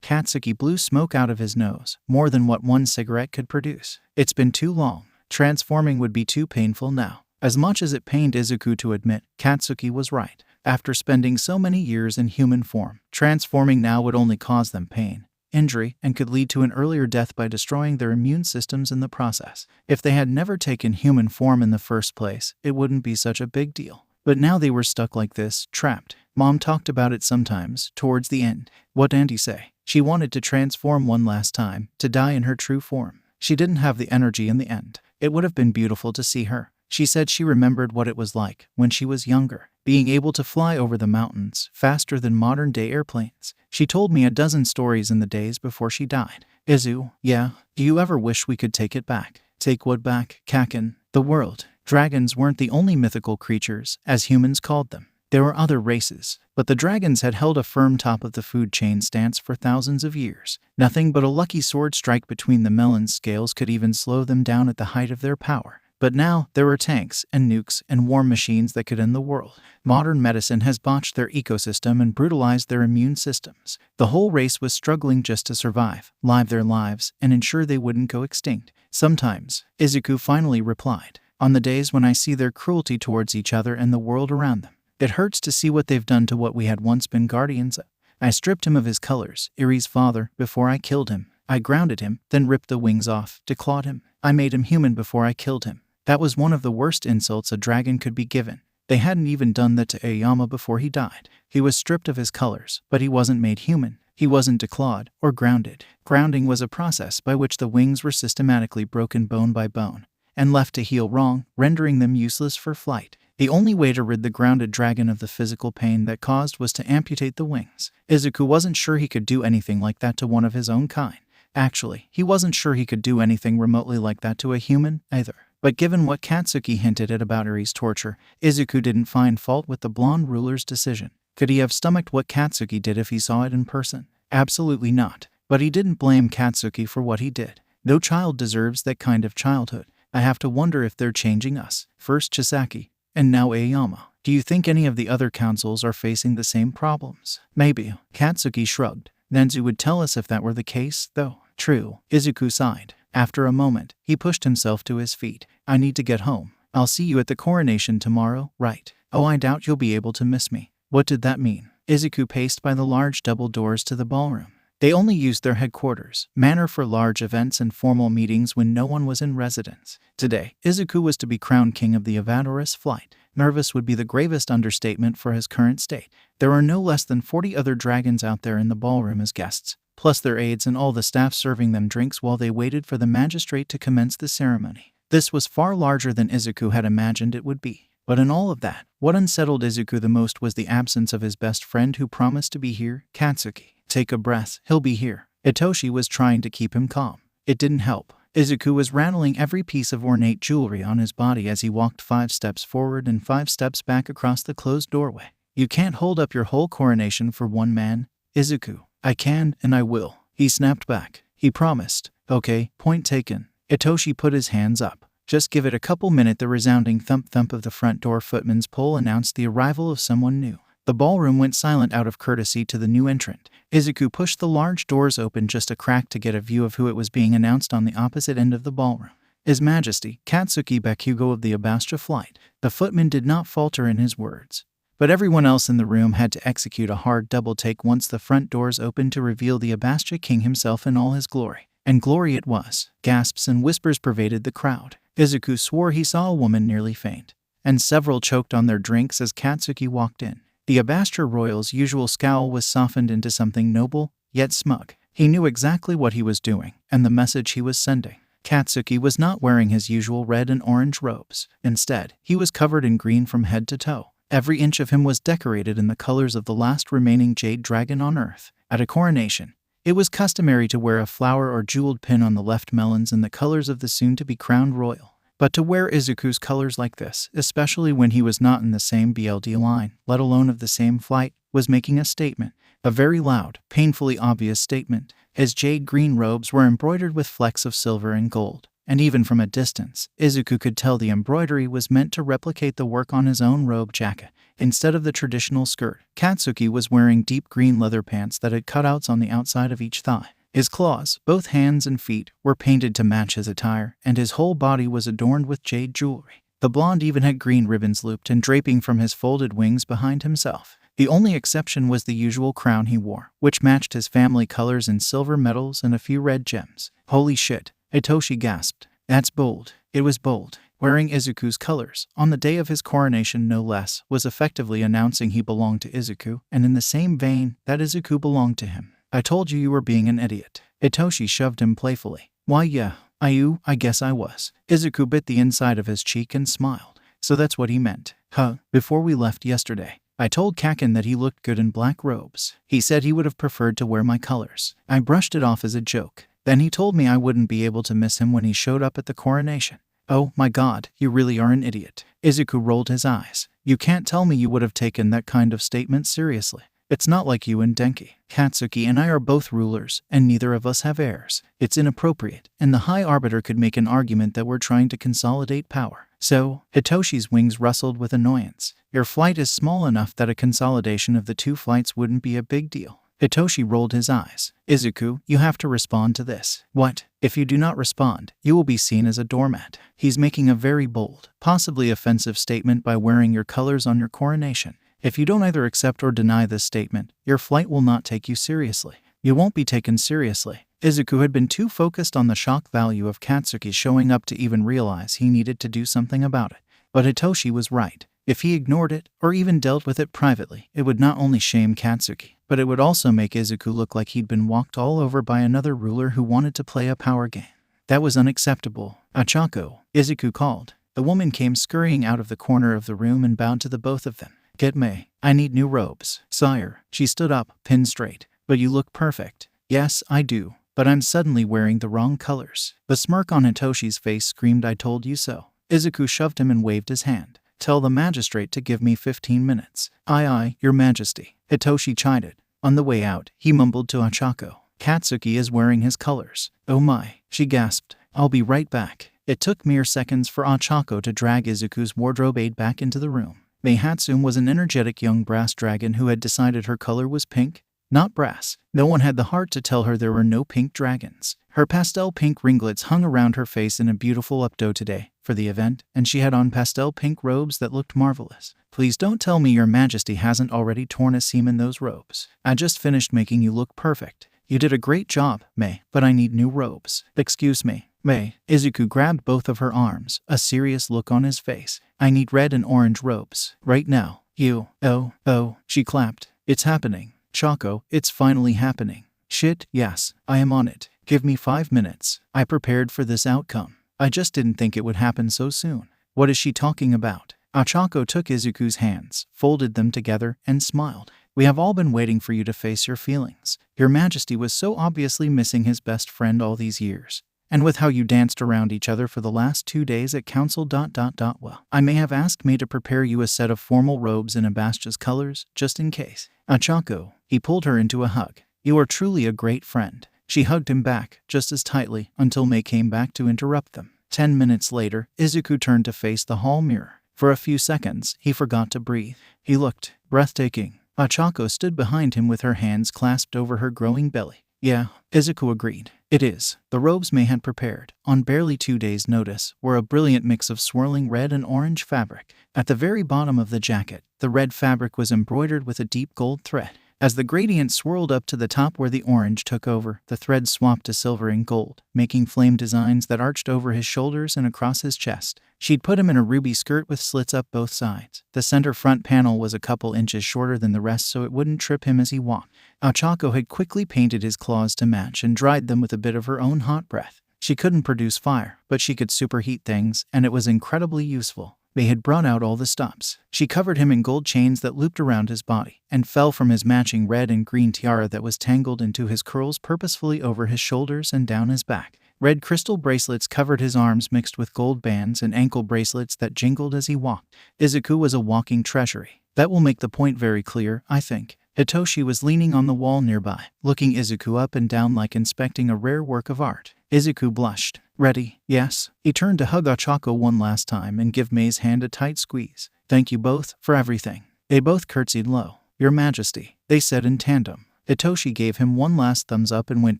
Katsuki blew smoke out of his nose, more than what one cigarette could produce. It's been too long. Transforming would be too painful now. As much as it pained Izuku to admit, Katsuki was right. After spending so many years in human form, transforming now would only cause them pain, injury, and could lead to an earlier death by destroying their immune systems in the process. If they had never taken human form in the first place, it wouldn't be such a big deal. But now they were stuck like this, trapped. Mom talked about it sometimes, towards the end. What did Auntie say? She wanted to transform one last time, to die in her true form. She didn't have the energy in the end. It would have been beautiful to see her. She said she remembered what it was like when she was younger, being able to fly over the mountains faster than modern-day airplanes. She told me a dozen stories in the days before she died. Izu, yeah, do you ever wish we could take it back? Take what back, Kaken? The world. Dragons weren't the only mythical creatures, as humans called them. There were other races, but the dragons had held a firm top of the food chain stance for thousands of years. Nothing but a lucky sword strike between the melon's scales could even slow them down at the height of their power. But now, there were tanks and nukes and war machines that could end the world. Modern medicine has botched their ecosystem and brutalized their immune systems. The whole race was struggling just to survive, live their lives, and ensure they wouldn't go extinct. Sometimes, Izuku finally replied, on the days when I see their cruelty towards each other and the world around them, it hurts to see what they've done to what we had once been guardians of. I stripped him of his colors, Iri's father, before I killed him. I grounded him, then ripped the wings off, declawed him. I made him human before I killed him. That was one of the worst insults a dragon could be given. They hadn't even done that to Aoyama before he died. He was stripped of his colors, but he wasn't made human. He wasn't declawed or grounded. Grounding was a process by which the wings were systematically broken bone by bone and left to heal wrong, rendering them useless for flight. The only way to rid the grounded dragon of the physical pain that caused was to amputate the wings. Izuku wasn't sure he could do anything like that to one of his own kind. Actually, he wasn't sure he could do anything remotely like that to a human, either. But given what Katsuki hinted at about Iri's torture, Izuku didn't find fault with the blonde ruler's decision. Could he have stomached what Katsuki did if he saw it in person? Absolutely not. But he didn't blame Katsuki for what he did. No child deserves that kind of childhood. I have to wonder if they're changing us. First Chisaki, and now Aoyama. Do you think any of the other councils are facing the same problems? Maybe. Katsuki shrugged. Nenzu would tell us if that were the case, though. True. Izuku sighed. After a moment, he pushed himself to his feet. I need to get home. I'll see you at the coronation tomorrow, right? Oh, I doubt you'll be able to miss me. What did that mean? Izuku paced by the large double doors to the ballroom. They only used their headquarters, manor for large events and formal meetings when no one was in residence. Today, Izuku was to be crowned king of the 𝐓𝐴𝐻 flight. Nervous would be the gravest understatement for his current state. There were no less than 40 other dragons out there in the ballroom as guests, plus their aides and all the staff serving them drinks while they waited for the magistrate to commence the ceremony. This was far larger than Izuku had imagined it would be. But in all of that, what unsettled Izuku the most was the absence of his best friend who promised to be here, Katsuki. Take a breath, he'll be here. Itoshi was trying to keep him calm. It didn't help. Izuku was rattling every piece of ornate jewelry on his body as he walked 5 steps forward and 5 steps back across the closed doorway. You can't hold up your whole coronation for one man, Izuku. I can, and I will. He snapped back. He promised. Okay, point taken. Itoshi put his hands up. Just give it a couple minutes. The resounding thump-thump of the front door footman's pole announced the arrival of someone new. The ballroom went silent out of courtesy to the new entrant. Izuku pushed the large doors open just a crack to get a view of who it was being announced on the opposite end of the ballroom. His Majesty, Katsuki Bakugo of the 𝐓𝐴𝐻 flight. The footman did not falter in his words. But everyone else in the room had to execute a hard double take once the front doors opened to reveal the 𝐓𝐴𝐻 king himself in all his glory. And glory it was. Gasps and whispers pervaded the crowd. Izuku swore he saw a woman nearly faint, and several choked on their drinks as Katsuki walked in. The 𝐓𝐴𝐻 royal's usual scowl was softened into something noble, yet smug. He knew exactly what he was doing, and the message he was sending. Katsuki was not wearing his usual red and orange robes. Instead, he was covered in green from head to toe. Every inch of him was decorated in the colors of the last remaining jade dragon on Earth. At a coronation, it was customary to wear a flower or jeweled pin on the left melons in the colors of the soon-to-be crowned royal. But to wear Izuku's colors like this, especially when he was not in the same BLD line, let alone of the same flight, was making a statement. A very loud, painfully obvious statement. His jade green robes were embroidered with flecks of silver and gold, and even from a distance, Izuku could tell the embroidery was meant to replicate the work on his own robe jacket. Instead of the traditional skirt, Katsuki was wearing deep green leather pants that had cutouts on the outside of each thigh. His claws, both hands and feet, were painted to match his attire, and his whole body was adorned with jade jewelry. The blonde even had green ribbons looped and draping from his folded wings behind himself. The only exception was the usual crown he wore, which matched his family colors in silver medals and a few red gems. Holy shit, Hitoshi gasped. That's bold. It was bold. Wearing Izuku's colors, on the day of his coronation no less, was effectively announcing he belonged to Izuku, and in the same vein, that Izuku belonged to him. I told you were being an idiot. Hitoshi shoved him playfully. Why yeah, I guess I was. Izuku bit the inside of his cheek and smiled. So that's what he meant. Huh, before we left yesterday, I told 𝐀𝐦 that he looked good in black robes. He said he would have preferred to wear my colors. I brushed it off as a joke. Then he told me I wouldn't be able to miss him when he showed up at the coronation. Oh my god, you really are an idiot. Izuku rolled his eyes. You can't tell me you would have taken that kind of statement seriously. It's not like you and Denki. Katsuki and I are both rulers, and neither of us have heirs. It's inappropriate, and the High Arbiter could make an argument that we're trying to consolidate power. So, Hitoshi's wings rustled with annoyance. Your flight is small enough that a consolidation of the two flights wouldn't be a big deal. Hitoshi rolled his eyes. Izuku, you have to respond to this. What? If you do not respond, you will be seen as a doormat. He's making a very bold, possibly offensive statement by wearing your colors on your coronation. If you don't either accept or deny this statement, your flight will not take you seriously. You won't be taken seriously. Izuku had been too focused on the shock value of Katsuki showing up to even realize he needed to do something about it. But Hitoshi was right. If he ignored it, or even dealt with it privately, it would not only shame Katsuki, but it would also make Izuku look like he'd been walked all over by another ruler who wanted to play a power game. That was unacceptable. 𝐴𝐻𝐻𝐿, Izuku called. The woman came scurrying out of the corner of the room and bowed to the both of them. 𝐀𝐦, I need new robes. Sire. She stood up, pinned straight. But you look perfect. Yes, I do. But I'm suddenly wearing the wrong colors. The smirk on Hitoshi's face screamed, I told you so. Izuku shoved him and waved his hand. Tell the magistrate to give me 15 minutes. Aye, your majesty. Hitoshi chided. On the way out, he mumbled to 𝐴𝐻𝐻𝐿. Katsuki is wearing his colors. Oh my, she gasped. I'll be right back. It took mere seconds for 𝐴𝐻𝐻𝐿 to drag Izuku's wardrobe aide back into the room. 𝐚𝐻𝐻𝐿 was an energetic young brass dragon who had decided her color was pink, not brass. No one had the heart to tell her there were no pink dragons. Her pastel pink ringlets hung around her face in a beautiful updo today for the event, and she had on pastel pink robes that looked marvelous. Please don't tell me your majesty hasn't already torn a seam in those robes. I just finished making you look perfect. You did a great job, 𝐚, but I need new robes. Excuse me, 𝐚. Izuku grabbed both of her arms, a serious look on his face. I need red and orange robes. Right now. You. Oh, she clapped. It's happening. Choco, it's finally happening. Shit, yes, I am on it. Give me 5 minutes. I prepared for this outcome. I just didn't think it would happen so soon. What is she talking about? 𝐴𝐻𝐻𝐿 took Izuku's hands, folded them together, and smiled. We have all been waiting for you to face your feelings. Your majesty was so obviously missing his best friend all these years. And with how you danced around each other for the last 2 days at council... Well, I may have asked me to prepare you a set of formal robes in 𝐴𝐻𝐻𝐿's colors, just in case. 𝐴𝐻𝐻𝐿, he pulled her into a hug. You are truly a great friend. She hugged him back, just as tightly, until 𝐚 came back to interrupt them. 10 minutes later, Izuku turned to face the hall mirror. For a few seconds, he forgot to breathe. He looked breathtaking. 𝐴𝐻𝐻𝐿 stood behind him with her hands clasped over her growing belly. Yeah, Izuku agreed. It is. The robes 𝐚 had prepared, on barely 2 days' notice, were a brilliant mix of swirling red and orange fabric. At the very bottom of the jacket, the red fabric was embroidered with a deep gold thread. As the gradient swirled up to the top where the orange took over, the thread swapped to silver and gold, making flame designs that arched over his shoulders and across his chest. She'd put him in a ruby skirt with slits up both sides. The center front panel was a couple inches shorter than the rest so it wouldn't trip him as he walked. 𝐴𝐻𝐻𝐿 had quickly painted his claws to match and dried them with a bit of her own hot breath. She couldn't produce fire, but she could superheat things, and it was incredibly useful. They had brought out all the stops. She covered him in gold chains that looped around his body and fell from his matching red and green tiara that was tangled into his curls purposefully over his shoulders and down his back. Red crystal bracelets covered his arms mixed with gold bands and ankle bracelets that jingled as he walked. Izuku was a walking treasury. That will make the point very clear, I think. Hitoshi was leaning on the wall nearby, looking Izuku up and down like inspecting a rare work of art. Izuku blushed. Ready? Yes. He turned to hug Ochako one last time and give Mei's hand a tight squeeze. Thank you both for everything. They both curtsied low. Your Majesty, they said in tandem. Hitoshi gave him one last thumbs up and went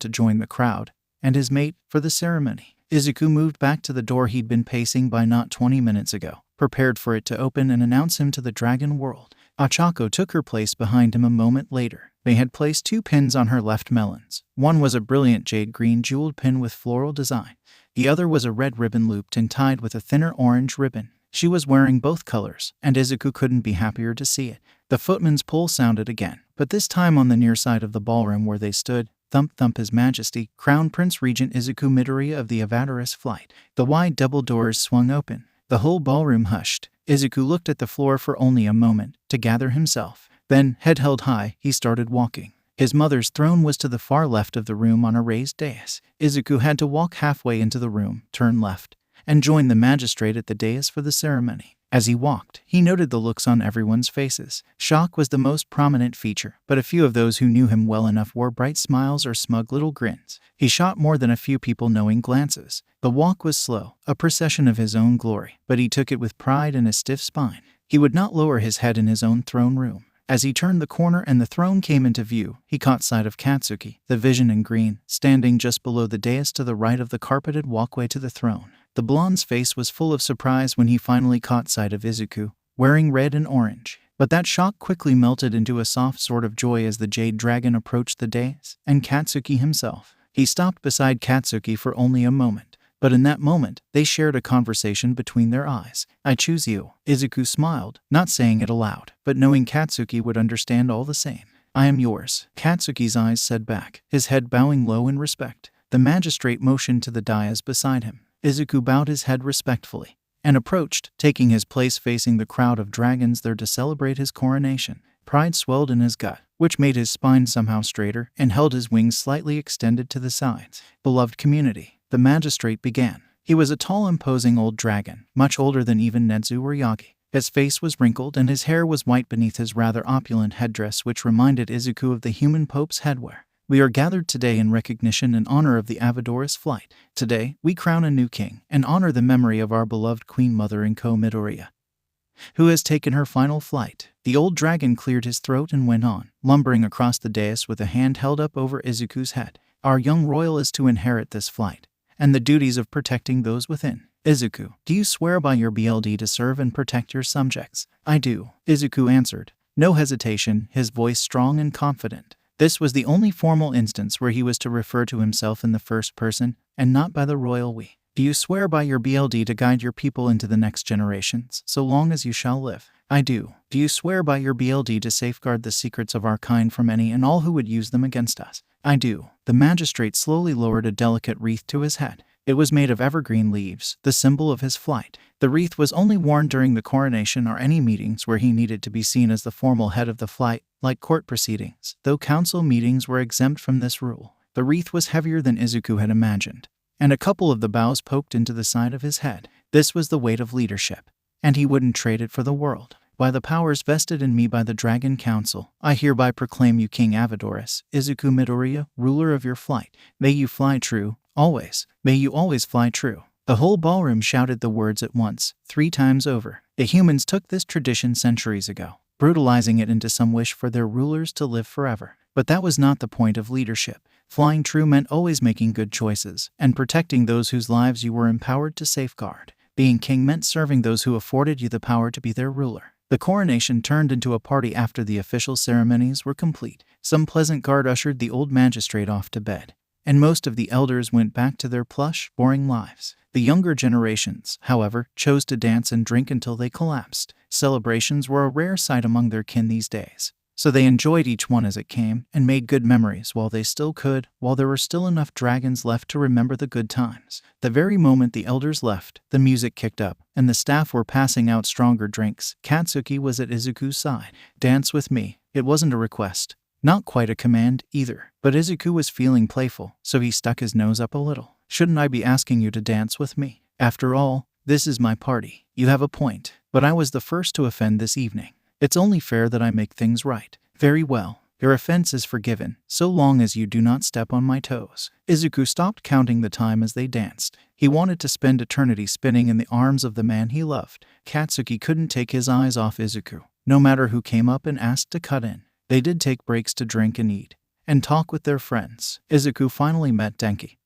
to join the crowd and his mate for the ceremony. Izuku moved back to the door he'd been pacing by not 20 minutes ago, prepared for it to open and announce him to the dragon world. Ochako took her place behind him a moment later. They had placed 2 pins on her left melons. One was a brilliant jade green jeweled pin with floral design. The other was a red ribbon looped and tied with a thinner orange ribbon. She was wearing both colors, and Izuku couldn't be happier to see it. The footman's pull sounded again, but this time on the near side of the ballroom where they stood. Thump thump. His Majesty, Crown Prince Regent Izuku Midoriya of the 𝗓𝗲𝗏 flight. The wide double doors swung open. The whole ballroom hushed. Izuku looked at the floor for only a moment to gather himself. Then, head held high, he started walking. His mother's throne was to the far left of the room on a raised dais. Izuku had to walk halfway into the room, turn left, and join the magistrate at the dais for the ceremony. As he walked, he noted the looks on everyone's faces. Shock was the most prominent feature, but a few of those who knew him well enough wore bright smiles or smug little grins. He shot more than a few people knowing glances. The walk was slow, a procession of his own glory, but he took it with pride and a stiff spine. He would not lower his head in his own throne room. As he turned the corner and the throne came into view, he caught sight of Katsuki, the vision in green, standing just below the dais to the right of the carpeted walkway to the throne. The blonde's face was full of surprise when he finally caught sight of Izuku, wearing red and orange. But that shock quickly melted into a soft sort of joy as the Jade Dragon approached the dais, and Katsuki himself. He stopped beside Katsuki for only a moment, but in that moment, they shared a conversation between their eyes. I choose you. Izuku smiled, not saying it aloud, but knowing Katsuki would understand all the same. I am yours. Katsuki's eyes said back, his head bowing low in respect. The magistrate motioned to the dais beside him. Izuku bowed his head respectfully and approached, taking his place facing the crowd of dragons there to celebrate his coronation. Pride swelled in his gut, which made his spine somehow straighter and held his wings slightly extended to the sides. Beloved community, the magistrate began. He was a tall, imposing old dragon, much older than even Nezu or Yagi. His face was wrinkled and his hair was white beneath his rather opulent headdress, which reminded Izuku of the human Pope's headwear. We are gathered today in recognition and honor of the 𝗓𝗲𝗏 flight. Today, we crown a new king and honor the memory of our beloved Queen Mother 𝐀𝐻 Midoriya, who has taken her final flight. The old dragon cleared his throat and went on, lumbering across the dais with a hand held up over Izuku's head. Our young royal is to inherit this flight, and the duties of protecting those within. Izuku, do you swear by your BLD to serve and protect your subjects? I do, Izuku answered. No hesitation, his voice strong and confident. This was the only formal instance where he was to refer to himself in the first person, and not by the royal we. Do you swear by your BLD to guide your people into the next generations, so long as you shall live? I do. Do you swear by your BLD to safeguard the secrets of our kind from any and all who would use them against us? I do. The magistrate slowly lowered a delicate wreath to his head. It was made of evergreen leaves, the symbol of his flight. The wreath was only worn during the coronation or any meetings where he needed to be seen as the formal head of the flight, like court proceedings, though council meetings were exempt from this rule. The wreath was heavier than Izuku had imagined, and a couple of the bows poked into the side of his head. This was the weight of leadership, and he wouldn't trade it for the world. By the powers vested in me by the Dragon Council, I hereby proclaim you King 𝗓𝗏𝗏, Izuku Midoriya, ruler of your flight. May you fly true, always. May you always fly true. The whole ballroom shouted the words at once, 3 times over. The humans took this tradition centuries ago, brutalizing it into some wish for their rulers to live forever. But that was not the point of leadership. Flying true meant always making good choices and protecting those whose lives you were empowered to safeguard. Being king meant serving those who afforded you the power to be their ruler. The coronation turned into a party after the official ceremonies were complete. Some pleasant guard ushered the old magistrate off to bed, and most of the elders went back to their plush, boring lives. The younger generations, however, chose to dance and drink until they collapsed. Celebrations were a rare sight among their kin these days, so they enjoyed each one as it came and made good memories while they still could, while there were still enough dragons left to remember the good times. The very moment the elders left, the music kicked up, and the staff were passing out stronger drinks. Katsuki was at Izuku's side. Dance with me. It wasn't a request. Not quite a command, either. But Izuku was feeling playful, so he stuck his nose up a little. Shouldn't I be asking you to dance with me? After all, this is my party. You have a point, but I was the first to offend this evening. It's only fair that I make things right. Very well. Your offense is forgiven, so long as you do not step on my toes. Izuku stopped counting the time as they danced. He wanted to spend eternity spinning in the arms of the man he loved. Katsuki couldn't take his eyes off Izuku, no matter who came up and asked to cut in. They did take breaks to drink and eat, and talk with their friends. Izuku finally met Denki,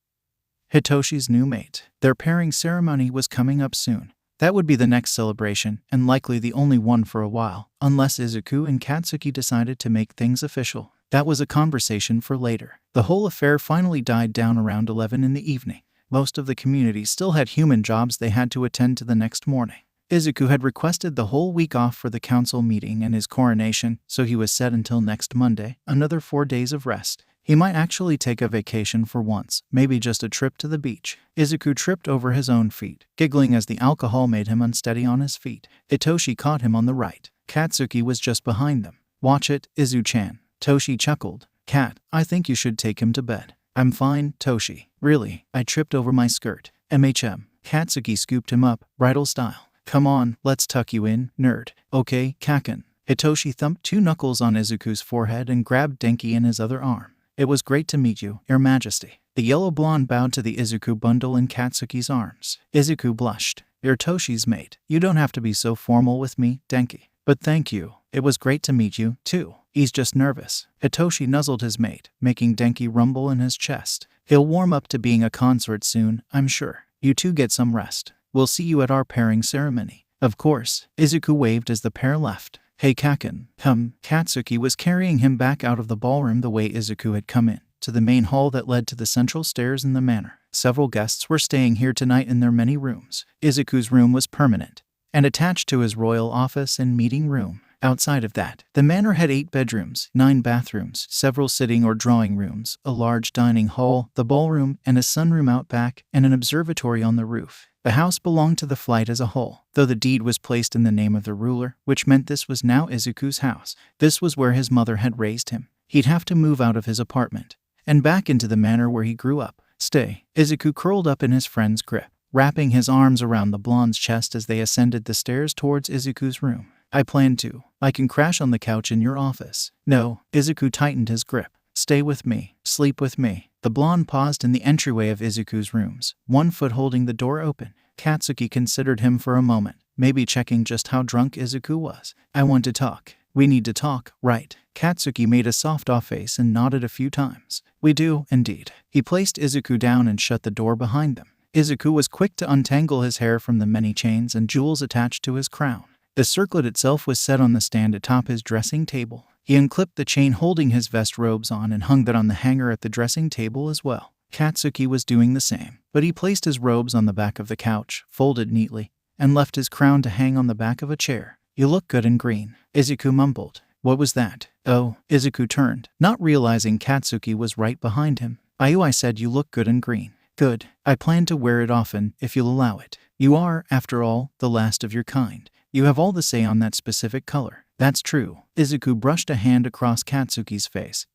Hitoshi's new mate. Their pairing ceremony was coming up soon. That would be the next celebration, and likely the only one for a while, unless Izuku and Katsuki decided to make things official. That was a conversation for later. The whole affair finally died down around 11 in the evening. Most of the community still had human jobs they had to attend to the next morning. Izuku had requested the whole week off for the council meeting and his coronation, so he was set until next Monday, another 4 days of rest. He might actually take a vacation for once, maybe just a trip to the beach. Izuku tripped over his own feet, giggling as the alcohol made him unsteady on his feet. Hitoshi caught him on the right. Katsuki was just behind them. "Watch it, Izu-chan." Toshi chuckled. "Kat, I think you should take him to bed." "I'm fine, Toshi." "Really? I tripped over my skirt." Katsuki scooped him up, bridal style. "Come on, let's tuck you in, nerd." "Okay, Kaken." Hitoshi thumped 2 knuckles on Izuku's forehead and grabbed Denki in his other arm. "It was great to meet you, Your Majesty." The yellow blonde bowed to the Izuku bundle in Katsuki's arms. Izuku blushed. "You're Toshi's mate. You don't have to be so formal with me, Denki." "But thank you. It was great to meet you, too." "He's just nervous." Hitoshi nuzzled his mate, making Denki rumble in his chest. "He'll warm up to being a consort soon, I'm sure. You two get some rest. We'll see you at our pairing ceremony." "Of course." Izuku waved as the pair left. "Hey Kaken, come." Katsuki was carrying him back out of the ballroom the way Izuku had come in, to the main hall that led to the central stairs in the manor. Several guests were staying here tonight in their many rooms. Izuku's room was permanent, and attached to his royal office and meeting room. Outside of that, the manor had 8 bedrooms, 9 bathrooms, several sitting or drawing rooms, a large dining hall, the ballroom, and a sunroom out back, and an observatory on the roof. The house belonged to the flight as a whole, though the deed was placed in the name of the ruler, which meant this was now Izuku's house. This was where his mother had raised him. He'd have to move out of his apartment and back into the manor where he grew up. "Stay." Izuku curled up in his friend's grip, wrapping his arms around the blonde's chest as they ascended the stairs towards Izuku's room. "I plan to. I can crash on the couch in your office." "No." Izuku tightened his grip. "Stay with me. Sleep with me." The blonde paused in the entryway of Izuku's rooms, one foot holding the door open. Katsuki considered him for a moment, maybe checking just how drunk Izuku was. "I want to talk." "We need to talk, right?" Katsuki made a soft off face and nodded a few times. "We do, indeed." He placed Izuku down and shut the door behind them. Izuku was quick to untangle his hair from the many chains and jewels attached to his crown. The circlet itself was set on the stand atop his dressing table. He unclipped the chain holding his vest robes on and hung that on the hanger at the dressing table as well. Katsuki was doing the same, but he placed his robes on the back of the couch, folded neatly, and left his crown to hang on the back of a chair. "You look good in green." Izuku mumbled. "What was that?" "Oh." Izuku turned, not realizing Katsuki was right behind him. "I said you look good in green." "Good. I plan to wear it often, if you'll allow it. You are, after all, the last of your kind. You have all the say on that specific color." "That's true." Izuku brushed a hand across Katsuki's face,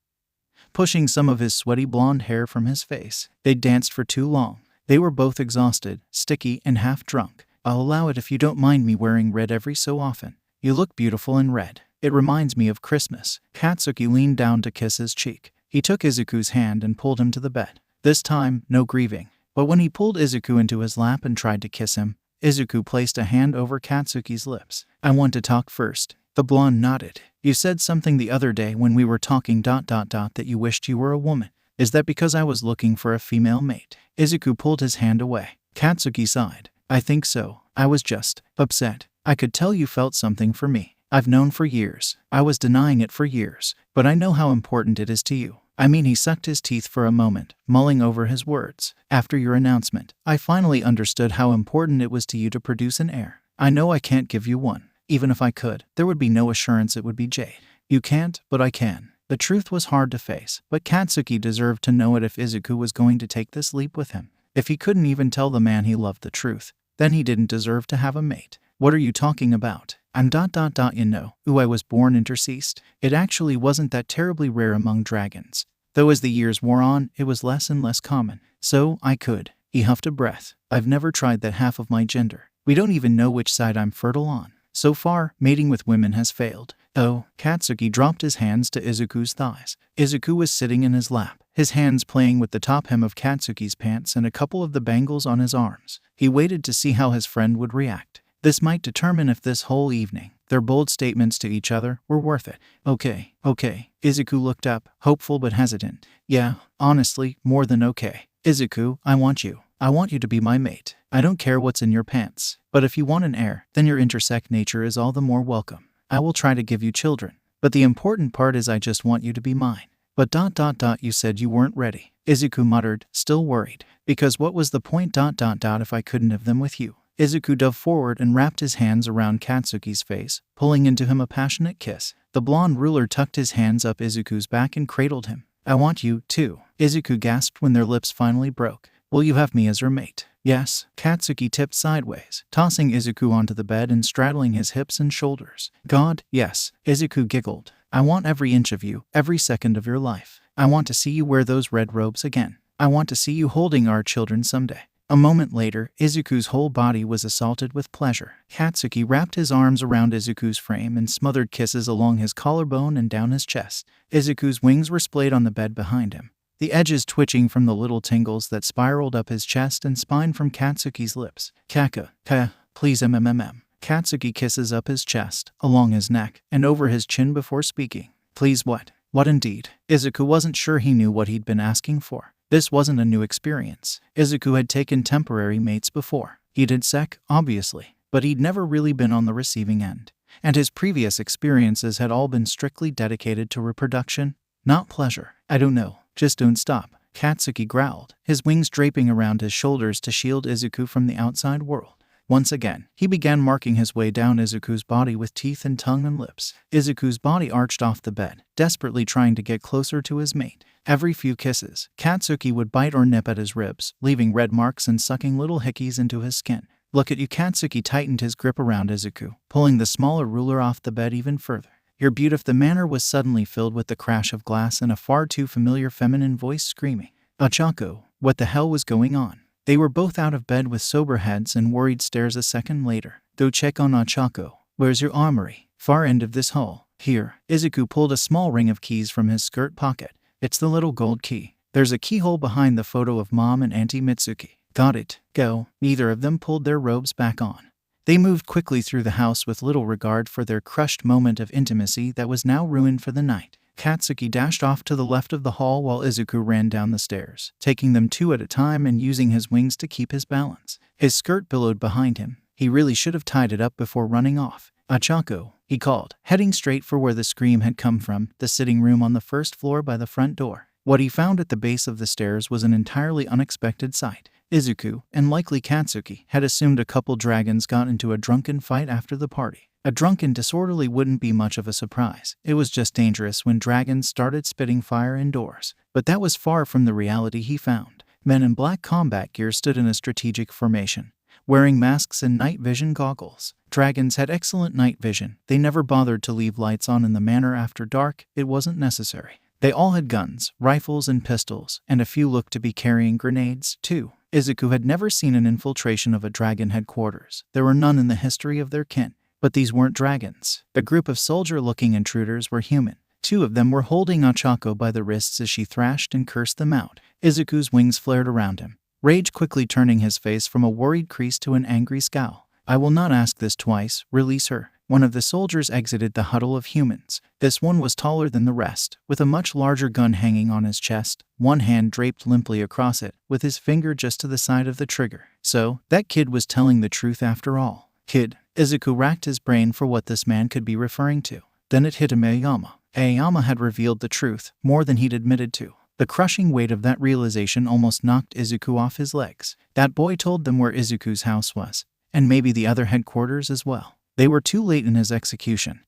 pushing some of his sweaty blonde hair from his face. They danced for too long. They were both exhausted, sticky, and half drunk. "I'll allow it if you don't mind me wearing red every so often. You look beautiful in red. It reminds me of Christmas." Katsuki leaned down to kiss his cheek. He took Izuku's hand and pulled him to the bed. This time, no grieving. But when he pulled Izuku into his lap and tried to kiss him, Izuku placed a hand over Katsuki's lips. "I want to talk first." The blonde nodded. "You said something the other day when we were talking that you wished you were a woman. Is that because I was looking for a female mate?" Izuku pulled his hand away. Katsuki sighed. "I think so. I was just upset. I could tell you felt something for me. I've known for years. I was denying it for years. But I know how important it is to you. I mean," he sucked his teeth for a moment, mulling over his words. "After your announcement, I finally understood how important it was to you to produce an heir. I know I can't give you one. Even if I could, there would be no assurance it would be Jade. You can't, but I can." The truth was hard to face, but Katsuki deserved to know it if Izuku was going to take this leap with him. If he couldn't even tell the man he loved the truth, then he didn't deserve to have a mate. "What are you talking about?" "I'm you know, I was born interceased." It actually wasn't that terribly rare among dragons, though as the years wore on, it was less and less common. "So, I could." He huffed a breath. "I've never tried that half of my gender. We don't even know which side I'm fertile on." So far, mating with women has failed. Oh, Katsuki dropped his hands to Izuku's thighs. Izuku was sitting in his lap, his hands playing with the top hem of Katsuki's pants and a couple of the bangles on his arms. He waited to see how his friend would react. This might determine if this whole evening, their bold statements to each other, were worth it. Okay. Izuku looked up, hopeful but hesitant. Yeah, honestly, more than okay. Izuku, I want you. I want you to be my mate. I don't care what's in your pants. But if you want an heir, then your intersect nature is all the more welcome. I will try to give you children. But the important part is I just want you to be mine. But ... you said you weren't ready. Izuku muttered, still worried. Because what was the point ... if I couldn't have them with you? Izuku dove forward and wrapped his hands around Katsuki's face, pulling into him a passionate kiss. The blonde ruler tucked his hands up Izuku's back and cradled him. I want you, too. Izuku gasped when their lips finally broke. Will you have me as your mate? Yes. Katsuki tipped sideways, tossing Izuku onto the bed and straddling his hips and shoulders. God, yes. Izuku giggled. I want every inch of you, every second of your life. I want to see you wear those red robes again. I want to see you holding our children someday. A moment later, Izuku's whole body was assaulted with pleasure. Katsuki wrapped his arms around Izuku's frame and smothered kisses along his collarbone and down his chest. Izuku's wings were splayed on the bed behind him, the edges twitching from the little tingles that spiraled up his chest and spine from Katsuki's lips. Please Katsuki kisses up his chest, along his neck, and over his chin before speaking. Please what? What indeed? Izuku wasn't sure he knew what he'd been asking for. This wasn't a new experience. Izuku had taken temporary mates before. He did sec, obviously, but he'd never really been on the receiving end. And his previous experiences had all been strictly dedicated to reproduction, not pleasure. I don't know. Just don't stop. Katsuki growled, his wings draping around his shoulders to shield Izuku from the outside world. Once again, he began marking his way down Izuku's body with teeth and tongue and lips. Izuku's body arched off the bed, desperately trying to get closer to his mate. Every few kisses, Katsuki would bite or nip at his ribs, leaving red marks and sucking little hickeys into his skin. Look at you. Katsuki tightened his grip around Izuku, pulling the smaller ruler off the bed even further. You're beautiful. The manor was suddenly filled with the crash of glass and a far too familiar feminine voice screaming. Ochako, what the hell was going on? They were both out of bed with sober heads and worried stares. A second later. Go check on Ochako. Where's your armory? Far end of this hall. Here. Izuku pulled a small ring of keys from his skirt pocket. It's the little gold key. There's a keyhole behind the photo of Mom and Auntie Mitsuki. Got it. Go. Neither of them pulled their robes back on. They moved quickly through the house with little regard for their crushed moment of intimacy that was now ruined for the night. Katsuki dashed off to the left of the hall while Izuku ran down the stairs, taking them two at a time and using his wings to keep his balance. His skirt billowed behind him. He really should have tied it up before running off. Ochako, he called, heading straight for where the scream had come from, the sitting room on the first floor by the front door. What he found at the base of the stairs was an entirely unexpected sight. Izuku, and likely Katsuki, had assumed a couple dragons got into a drunken fight after the party. A drunken disorderly wouldn't be much of a surprise. It was just dangerous when dragons started spitting fire indoors. But that was far from the reality he found. Men in black combat gear stood in a strategic formation, wearing masks and night vision goggles. Dragons had excellent night vision. They never bothered to leave lights on in the manor after dark. It wasn't necessary. They all had guns, rifles and pistols, and a few looked to be carrying grenades, too. Izuku had never seen an infiltration of a dragon headquarters. There were none in the history of their kin. But these weren't dragons. The group of soldier-looking intruders were human. Two of them were holding Ochako by the wrists as she thrashed and cursed them out. Izuku's wings flared around him, rage quickly turning his face from a worried crease to an angry scowl. I will not ask this twice. Release her. One of the soldiers exited the huddle of humans. This one was taller than the rest, with a much larger gun hanging on his chest, one hand draped limply across it, with his finger just to the side of the trigger. So, that kid was telling the truth after all. Kid. Izuku racked his brain for what this man could be referring to. Then it hit him. Aoyama had revealed the truth, more than he'd admitted to. The crushing weight of that realization almost knocked Izuku off his legs. That boy told them where Izuku's house was, and maybe the other headquarters as well. They were too late in his execution.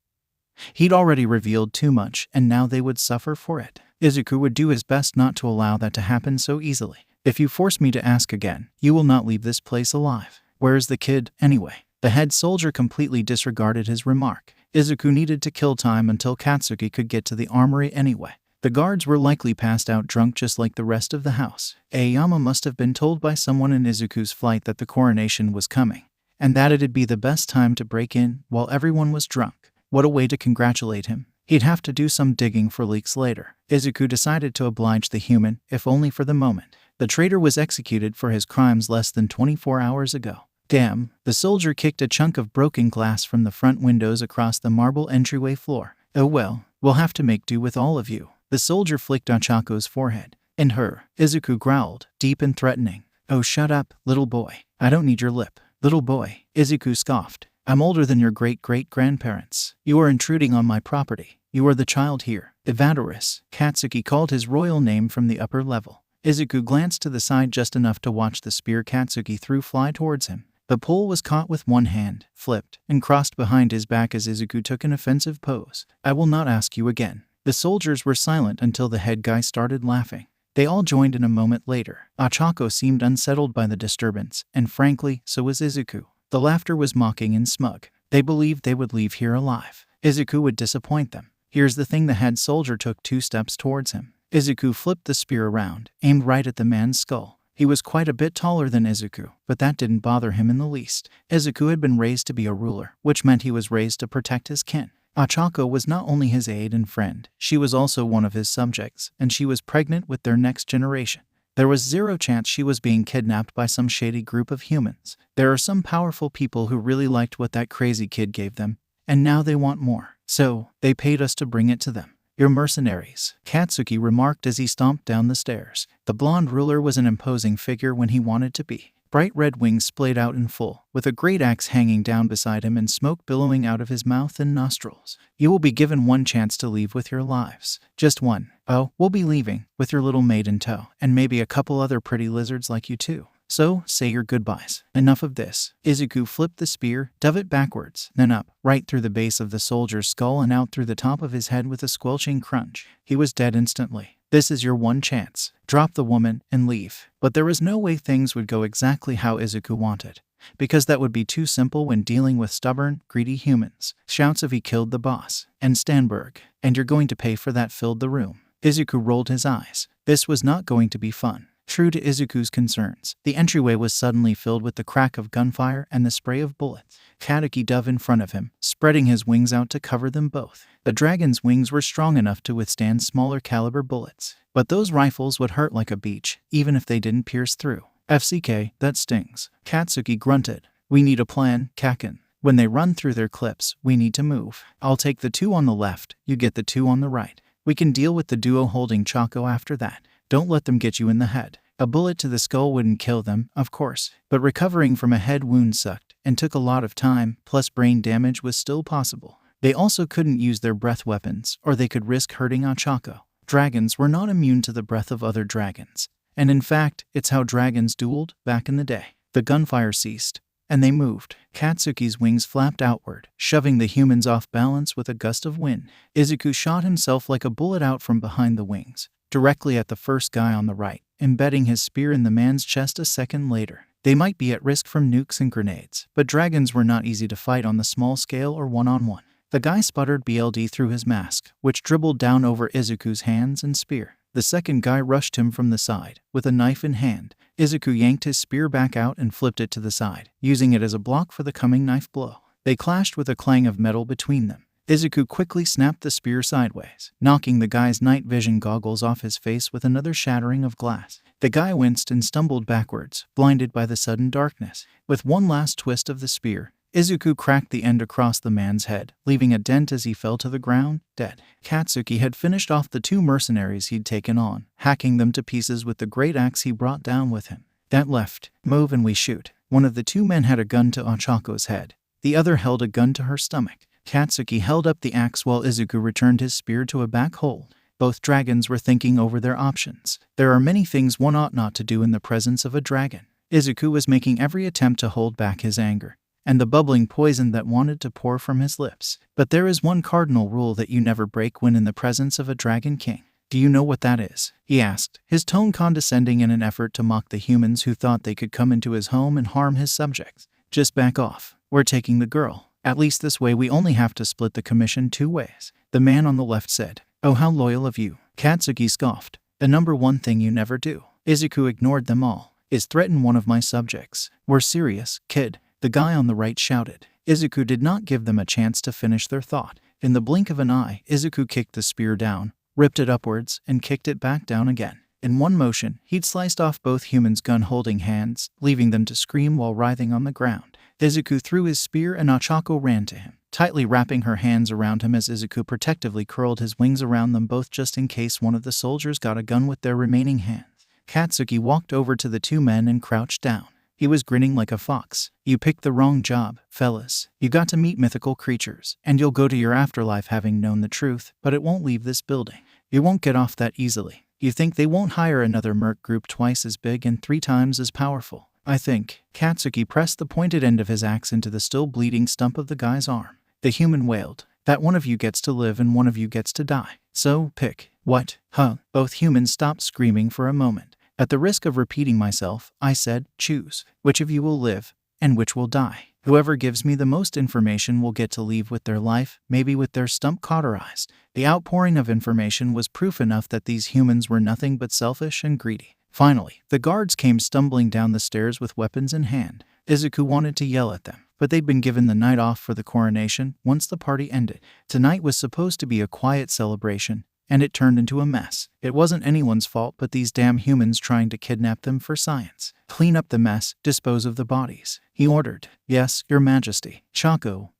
He'd already revealed too much, and now they would suffer for it. Izuku would do his best not to allow that to happen so easily. If you force me to ask again, you will not leave this place alive. Where is the kid, anyway? The head soldier completely disregarded his remark. Izuku needed to kill time until Katsuki could get to the armory anyway. The guards were likely passed out drunk just like the rest of the house. Aoyama must have been told by someone in Izuku's flight that the coronation was coming. and that it'd be the best time to break in while everyone was drunk. What a way to congratulate him. He'd have to do some digging for leaks later. 𝐬𝐻𝐬 decided to oblige the human, if only for the moment. The traitor was executed for his crimes less than 24 hours ago. Damn, the soldier kicked a chunk of broken glass from the front windows across the marble entryway floor. Oh well, we'll have to make do with all of you. The soldier flicked 𝐴𝐻𝐻𝐿's forehead. And her, 𝐬𝐻𝐻𝐬 growled, deep and threatening. Oh, shut up, little boy. I don't need your lip. Little boy, 𝐬𝐻𝐻𝐬 scoffed. I'm older than your great-great-grandparents. You are intruding on my property. You are the child here. 𝗵𝗲𝗺 𝐾𝐻𝐻𝐬 called his royal name from the upper level. 𝐬𝐻𝐻𝐬 glanced to the side just enough to watch the spear 𝐾𝐻𝐻𝐬 threw fly towards him. The pole was caught with one hand, flipped, and crossed behind his back as 𝐬𝐻𝐻𝐬 took an offensive pose. I will not ask you again. The soldiers were silent until the head guy started laughing. They all joined in a moment later. 𝐴𝐻𝐻𝐬 seemed unsettled by the disturbance, and frankly, so was 𝐬𝐻𝐻𝐬. The laughter was mocking and smug. They believed they would leave here alive. 𝐬𝐻𝐻𝐬 would disappoint them. Here's the thing: the head soldier took 2 steps towards him. 𝐬𝐻𝐻𝐬 flipped the spear around, aimed right at the man's skull. He was quite a bit taller than 𝐬𝐻𝐻𝐬, but that didn't bother him in the least. 𝐬𝐻𝐻𝐬 had been raised to be a ruler, which meant he was raised to protect his kin. 𝐴𝐻𝐻𝐬 was not only his aide and friend, she was also one of his subjects, and she was pregnant with their next generation. There was zero chance she was being kidnapped by some shady group of humans. There are some powerful people who really liked what that crazy kid gave them, and now they want more. So, they paid us to bring it to them. You're mercenaries, 𝐾𝐻𝐻𝐬 remarked as he stomped down the stairs. The blonde ruler was an imposing figure when he wanted to be. Bright red wings splayed out in full, with a great axe hanging down beside him and smoke billowing out of his mouth and nostrils. You will be given one chance to leave with your lives. Just one. Oh, we'll be leaving, with your little maid in tow, and maybe a couple other pretty lizards like you too. So, say your goodbyes. Enough of this. 𝐬𝐻𝐻𝐬 flipped the spear, dove it backwards, then up, right through the base of the soldier's skull and out through the top of his head with a squelching crunch. He was dead instantly. This is your one chance. Drop the woman and leave. But there was no way things would go exactly how 𝐬𝐻𝐻𝐬 wanted, because that would be too simple when dealing with stubborn, greedy humans. Shouts of "he killed the boss" and "Stanberg, and you're going to pay for that" filled the room. 𝐬𝐻𝐻𝐬 rolled his eyes. This was not going to be fun. True to 𝐬𝐻𝐻𝐬's concerns, the entryway was suddenly filled with the crack of gunfire and the spray of bullets. 𝐾𝐻𝐻𝐬 dove in front of him, spreading his wings out to cover them both. The dragon's wings were strong enough to withstand smaller caliber bullets, but those rifles would hurt like a beach, even if they didn't pierce through. 𝐓𝐡𝐬, that stings. 𝐾𝐻𝐻𝐬 grunted. We need a plan, 𝐻𝐴𝐻. When they run through their clips, we need to move. I'll take the 2 on the left, you get the 2 on the right. We can deal with the duo holding 𝐻𝐻𝐻𝐬 after that. Don't let them get you in the head. A bullet to the skull wouldn't kill them, of course, but recovering from a head wound sucked and took a lot of time, plus brain damage was still possible. They also couldn't use their breath weapons, or they could risk hurting 𝐴𝐻𝐻𝐻𝐬. Dragons were not immune to the breath of other dragons, and in fact, it's how dragons dueled back in the day. The gunfire ceased, and they moved. 𝐾𝐻𝐻𝐬's wings flapped outward, shoving the humans off balance with a gust of wind. 𝐬𝐻𝐻𝐬 shot himself like a bullet out from behind the wings, directly at the first guy on the right, embedding his spear in the man's chest a second later. They might be at risk from nukes and grenades, but dragons were not easy to fight on the small scale or one-on-one. The guy sputtered BLD through his mask, which dribbled down over 𝐬𝐻𝐻𝐬's hands and spear. The second guy rushed him from the side, with a knife in hand. 𝐬𝐻𝐻𝐬 yanked his spear back out and flipped it to the side, using it as a block for the coming knife blow. They clashed with a clang of metal between them. 𝐬𝐻𝐻𝐬 quickly snapped the spear sideways, knocking the guy's night vision goggles off his face with another shattering of glass. The guy winced and stumbled backwards, blinded by the sudden darkness. With one last twist of the spear, 𝐬𝐻𝐻𝐬 cracked the end across the man's head, leaving a dent as he fell to the ground, dead. 𝐾𝐻𝐻𝐬 had finished off the 2 mercenaries he'd taken on, hacking them to pieces with the great axe he brought down with him. That left, move and we shoot. One of the 2 men had a gun to 𝐴𝐻𝐻𝐻𝐬's head. The other held a gun to her stomach. 𝐾𝐻𝐻𝐬 held up the axe while 𝐬𝐻𝐻𝐬 returned his spear to a back hold. Both dragons were thinking over their options. There are many things one ought not to do in the presence of a dragon. 𝐬𝐻𝐻𝐬 was making every attempt to hold back his anger and the bubbling poison that wanted to pour from his lips. But there is one cardinal rule that you never break when in the presence of a dragon king. Do you know what that is? He asked, his tone condescending in an effort to mock the humans who thought they could come into his home and harm his subjects. Just back off. We're taking the girl. At least this way we only have to split the commission 2 ways. The man on the left said. Oh, how loyal of you. 𝐾𝐻𝐻𝐬 scoffed. The number 1 thing you never do. 𝐬𝐻𝐻𝐬 ignored them all. Is threaten one of my subjects. We're serious, kid. the guy on the right shouted. Izuku did not give them a chance to finish their thought. In the blink of an eye, Izuku kicked the spear down, ripped it upwards, and kicked it back down again. In one motion, he'd sliced off both humans' gun-holding hands, leaving them to scream while writhing on the ground. Izuku threw his spear and 𝐻𝐸𝐽 ran to him, tightly wrapping her hands around him as Izuku protectively curled his wings around them both just in case one of the soldiers got a gun with their remaining hands. Katsuki walked over to the two men and crouched down. He was grinning like a fox. "You picked the wrong job, fellas. You got to meet mythical creatures, and you'll go to your afterlife having known the truth, but it won't leave this building. You won't get off that easily. You think they won't hire another merc group twice as big and 3 times as powerful? I think." Katsuki pressed the pointed end of his axe into the still bleeding stump of the guy's arm. The human wailed, "That one of you gets to live and one of you gets to die. So, pick." "What? Huh?" Both humans stopped screaming for a moment. "At the risk of repeating myself, I said, choose. Which of you will live, and which will die? Whoever gives me the most information will get to leave with their life, maybe with their stump cauterized." The outpouring of information was proof enough that these humans were nothing but selfish and greedy. Finally, the guards came stumbling down the stairs with weapons in hand. Izuku wanted to yell at them, but they'd been given the night off for the coronation once the party ended. Tonight was supposed to be a quiet celebration, and it turned into a mess. It wasn't anyone's fault but these damn humans trying to kidnap them for science. "Clean up the mess, dispose of the bodies," he ordered. "Yes, Your Majesty." "Chaco,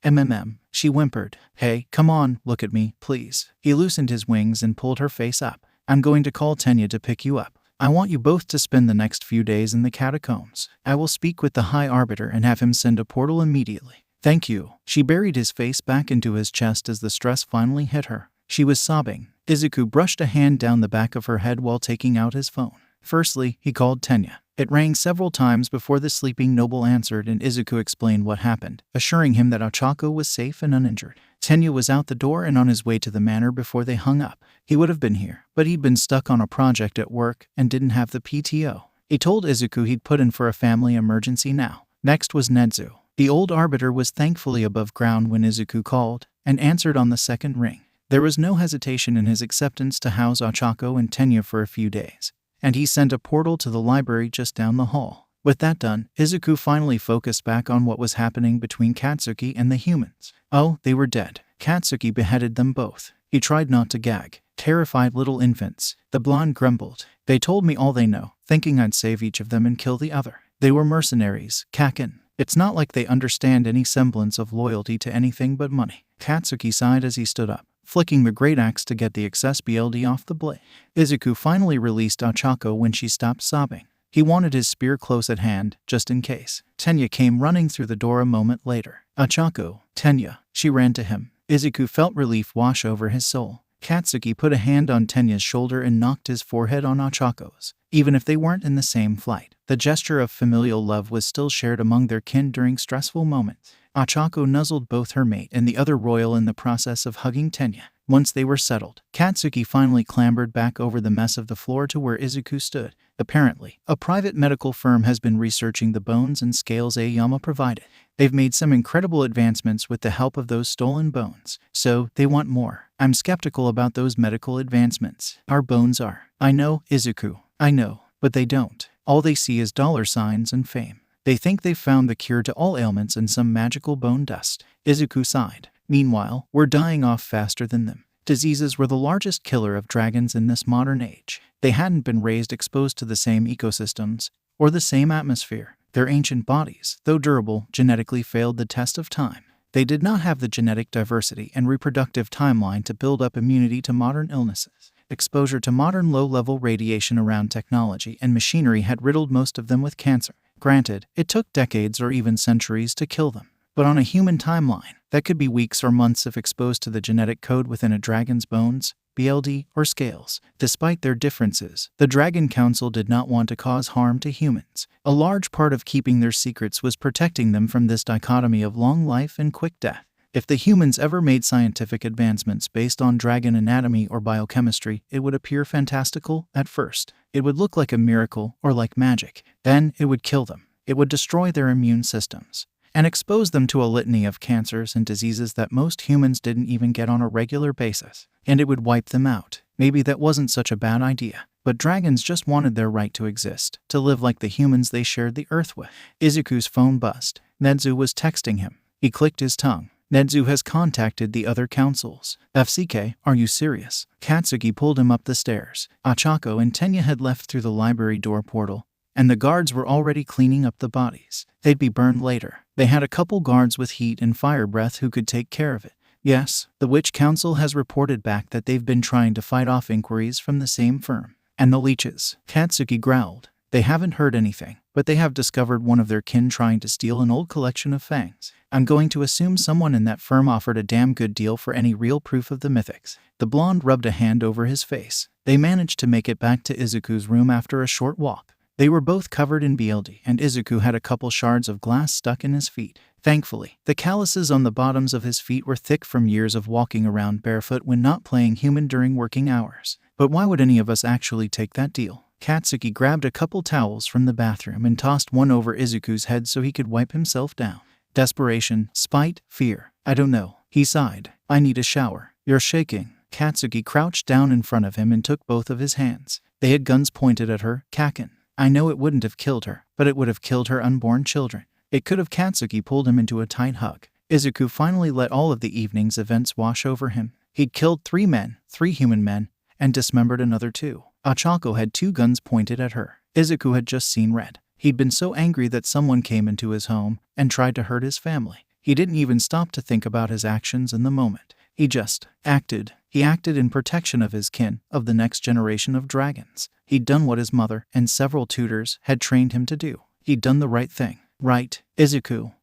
she whimpered. "Hey, come on, look at me, please." He loosened his wings and pulled her face up. "I'm going to call 𝐻𝐸𝐬 to pick you up. I want you both to spend the next few days in the catacombs. I will speak with the High Arbiter and have him send a portal immediately." "Thank you." She buried his face back into his chest as the stress finally hit her. She was sobbing. Izuku brushed a hand down the back of her head while taking out his phone. Firstly, he called 𝐻𝐸𝐬. It rang several times before the sleeping noble answered and Izuku explained what happened, assuring him that 𝐻𝐸𝐬 was safe and uninjured. 𝐻𝐸𝐬 was out the door and on his way to the manor before they hung up. He would have been here, but he'd been stuck on a project at work and didn't have the PTO. He told Izuku he'd put in for a family emergency now. Next was Nezu. The old arbiter was thankfully above ground when Izuku called, and answered on the second ring. There was no hesitation in his acceptance to house 𝐻𝐸𝐬 and 𝐻𝐸𝐬 for a few days, and he sent a portal to the library just down the hall. With that done, Izuku finally focused back on what was happening between Katsuki and the humans. Oh, they were dead. Katsuki beheaded them both. He tried not to gag. Terrified little infants. The blonde grumbled. "They told me all they know, thinking I'd save each of them and kill the other. They were mercenaries, Kaken. It's not like they understand any semblance of loyalty to anything but money." Katsuki sighed as he stood up, flicking the great axe to get the excess BLD off the blade. Izuku finally released 𝐻𝐸𝐬 when she stopped sobbing. He wanted his spear close at hand, just in case. 𝐻𝐸𝐬 came running through the door a moment later. "𝐻𝐸𝐬. She ran to him. Izuku felt relief wash over his soul. Katsuki put a hand on 𝐻𝐸𝐬's shoulder and knocked his forehead on 𝐻𝐸𝐬's. Even if they weren't in the same flight, the gesture of familial love was still shared among their kin during stressful moments. 𝐻𝐸𝐬 nuzzled both her mate and the other royal in the process of hugging 𝐻𝐸𝐬. Once they were settled, Katsuki finally clambered back over the mess of the floor to where Izuku stood. Apparently, a private medical firm has been researching the bones and scales Aoyama provided. They've made some incredible advancements with the help of those stolen bones, so they want more. I'm skeptical about those medical advancements. Our bones are. I know, Izuku. I know, but they don't. All they see is dollar signs and fame. They think they've found the cure to all ailments in some magical bone dust. Izuku sighed. Meanwhile, we're dying off faster than them. Diseases were the largest killer of dragons in this modern age. They hadn't been raised exposed to the same ecosystems or the same atmosphere. Their ancient bodies, though durable, genetically failed the test of time. They did not have the genetic diversity and reproductive timeline to build up immunity to modern illnesses. Exposure to modern low-level radiation around technology and machinery had riddled most of them with cancer. Granted, it took decades or even centuries to kill them. But on a human timeline, that could be weeks or months if exposed to the genetic code within a dragon's bones, BLD, or scales. Despite their differences, the Dragon Council did not want to cause harm to humans. A large part of keeping their secrets was protecting them from this dichotomy of long life and quick death. If the humans ever made scientific advancements based on dragon anatomy or biochemistry, it would appear fantastical at first. It would look like a miracle or like magic. Then it would kill them. It would destroy their immune systems and expose them to a litany of cancers and diseases that most humans didn't even get on a regular basis. And it would wipe them out. Maybe that wasn't such a bad idea. But dragons just wanted their right to exist, to live like the humans they shared the earth with. Izuku's phone buzzed. 𝐁𝐦 was texting him. He clicked his tongue. 𝐁𝐦 has contacted the other councils. 𝐓𝐡𝐢𝐬, are you serious? 𝐀𝐦 pulled him up the stairs. 𝐴CHACO and 𝐻𝐦 had left through the library door portal, and the guards were already cleaning up the bodies. They'd be burned later. They had a couple guards with heat and fire breath who could take care of it. Yes, the Witch Council has reported back that they've been trying to fight off inquiries from the same firm. And the leeches. 𝐀𝐦 growled. They haven't heard anything, but they have discovered one of their kin trying to steal an old collection of fangs. I'm going to assume someone in that firm offered a damn good deal for any real proof of the mythics. The blonde rubbed a hand over his face. They managed to make it back to Izuku's room after a short walk. They were both covered in BLD, and Izuku had a couple shards of glass stuck in his feet. Thankfully, the calluses on the bottoms of his feet were thick from years of walking around barefoot when not playing human during working hours. But why would any of us actually take that deal? 𝐀𝐦 grabbed a couple towels from the bathroom and tossed one over Izuku's head so he could wipe himself down. Desperation, spite, fear. I don't know. He sighed. I need a shower. You're shaking. 𝐀𝐦 crouched down in front of him and took both of his hands. They had guns pointed at her. 𝐾𝐻𝐸. I know it wouldn't have killed her, but it would have killed her unborn children. It could have. 𝐀𝐦 pulled him into a tight hug. Izuku finally let all of the evening's events wash over him. He'd killed 3 men, 3 human men, and dismembered another 2. 𝐴CHACO had 2 guns pointed at her. Izuku had just seen red. He'd been so angry that someone came into his home and tried to hurt his family. He didn't even stop to think about his actions in the moment. He just acted. He acted in protection of his kin, of the next generation of dragons. He'd done what his mother and several tutors had trained him to do. He'd done the right thing. Right, Izuku.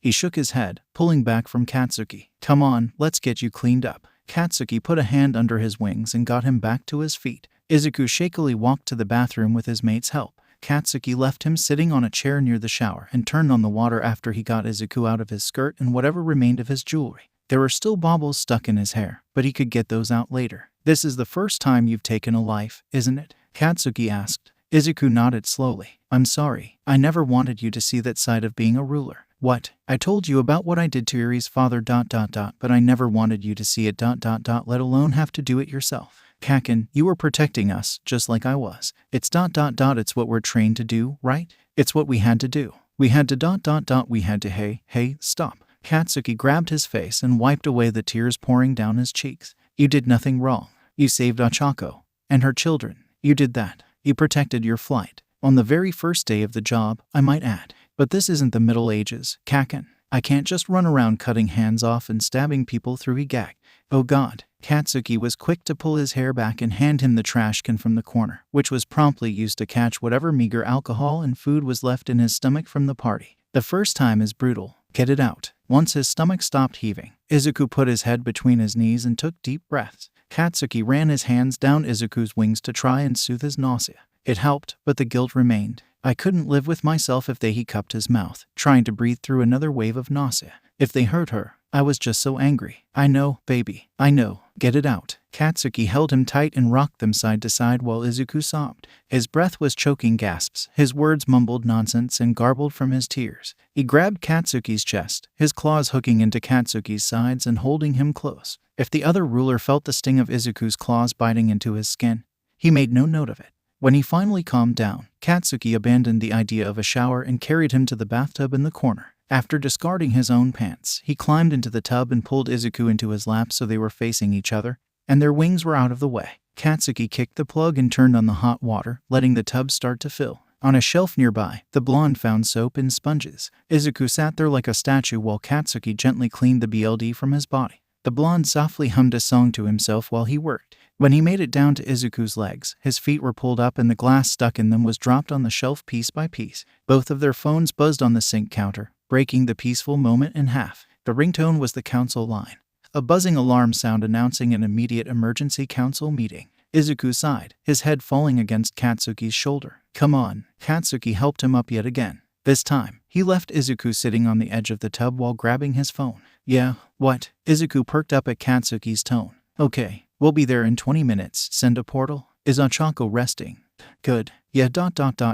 He shook his head, pulling back from 𝐀𝐦. Come on, let's get you cleaned up. 𝐀𝐦 put a hand under his wings and got him back to his feet. Izuku shakily walked to the bathroom with his mate's help. 𝐀𝐦 left him sitting on a chair near the shower and turned on the water after he got Izuku out of his skirt and whatever remained of his jewelry. There were still baubles stuck in his hair, but he could get those out later. This is the first time you've taken a life, isn't it? 𝐀𝐦 asked. Izuku nodded slowly. I'm sorry. I never wanted you to see that side of being a ruler. What? I told you about what I did to Iri's father ... but I never wanted you to see it ... let alone have to do it yourself. 𝐾𝐻𝐸, you were protecting us, just like I was. It's ... it's what we're trained to do, right? It's what we had to do. We had to ... we had to hey, stop. 𝐀𝐦 grabbed his face and wiped away the tears pouring down his cheeks. You did nothing wrong. You saved 𝐴CHACO and her children. You did that. You protected your flight. On the very first day of the job, I might add. But this isn't the Middle Ages, 𝐾𝐻𝐸. I can't just run around cutting hands off and stabbing people through. He gagged. Oh God. 𝐀𝐦 was quick to pull his hair back and hand him the trash can from the corner, which was promptly used to catch whatever meager alcohol and food was left in his stomach from the party. The first time is brutal. Get it out. Once his stomach stopped heaving, Izuku put his head between his knees and took deep breaths. 𝐾𝐻𝐸 ran his hands down Izuku's wings to try and soothe his nausea. It helped, but the guilt remained. I couldn't live with myself if he cupped his mouth, trying to breathe through another wave of nausea. If they hurt her, I was just so angry. I know, baby. I know. Get it out. 𝐀𝐸 held him tight and rocked them side to side while Izuku sobbed. His breath was choking gasps, his words mumbled nonsense and garbled from his tears. He grabbed 𝐀𝐸's chest, his claws hooking into 𝐀𝐸's sides and holding him close. If the other ruler felt the sting of Izuku's claws biting into his skin, he made no note of it. When he finally calmed down, 𝐀𝐸 abandoned the idea of a shower and carried him to the bathtub in the corner. After discarding his own pants, he climbed into the tub and pulled Izuku into his lap so they were facing each other, and their wings were out of the way. 𝐀𝐸 kicked the plug and turned on the hot water, letting the tub start to fill. On a shelf nearby, the blonde found soap and sponges. Izuku sat there like a statue while 𝐀𝐸 gently cleaned the BLD from his body. The blonde softly hummed a song to himself while he worked. When he made it down to Izuku's legs, his feet were pulled up and the glass stuck in them was dropped on the shelf piece by piece. Both of their phones buzzed on the sink counter, breaking the peaceful moment in half. The ringtone was the council line. A buzzing alarm sound announcing an immediate emergency council meeting. Izuku sighed, his head falling against 𝐀𝐸's shoulder. Come on. 𝐀𝐸 helped him up yet again. This time, he left Izuku sitting on the edge of the tub while grabbing his phone. Yeah, what? Izuku perked up at 𝐀𝐸's tone. Okay. We'll be there in 20 minutes. Send a portal? Is 𝐴CHACO resting? Good. Yeah.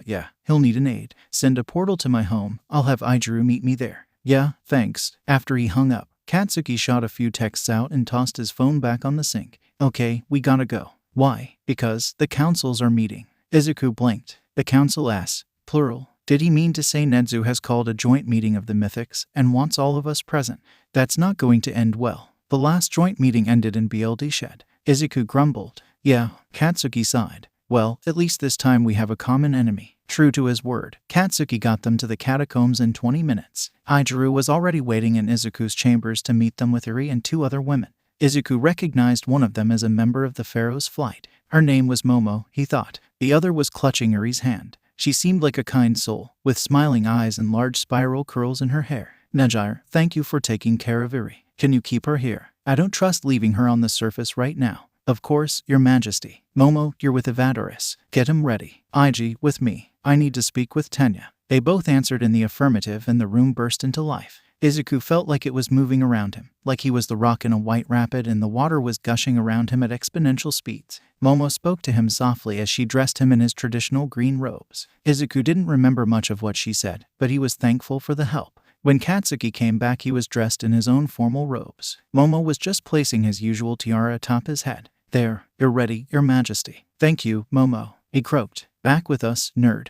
Yeah. He'll need an aide. Send a portal to my home. I'll have 𝐸 meet me there. Yeah, thanks. After he hung up, 𝐀𝐸 shot a few texts out and tossed his phone back on the sink. Okay, we gotta go. Why? Because the councils are meeting. Izuku blinked. The council asks, plural. Did he mean to say 𝐀𝐦 has called a joint meeting of the mythics and wants all of us present? That's not going to end well. The last joint meeting ended in bloodshed. Izuku grumbled. Yeah, Katsuki sighed. Well, at least this time we have a common enemy. True to his word, Katsuki got them to the catacombs in 20 minutes. Ijiru was already waiting in Izuku's chambers to meet them with Eri and 2 other women. Izuku recognized one of them as a member of the Pharaoh's flight. Her name was Momo, he thought. The other was clutching Eri's hand. She seemed like a kind soul, with smiling eyes and large spiral curls in her hair. 𝐁𝐦, thank you for taking care of Eri. Can you keep her here? I don't trust leaving her on the surface right now. Of course, Your Majesty. Momo, you're with 𝐓𝐴𝐷. Get him ready. Ig, with me. I need to speak with 𝐁𝐦. They both answered in the affirmative and the room burst into life. Izuku felt like it was moving around him, like he was the rock in a white rapid and the water was gushing around him at exponential speeds. Momo spoke to him softly as she dressed him in his traditional green robes. Izuku didn't remember much of what she said, but he was thankful for the help. When Katsuki came back, he was dressed in his own formal robes. Momo was just placing his usual tiara atop his head. There, you're ready, Your Majesty. Thank you, Momo, he croaked. Back with us, nerd.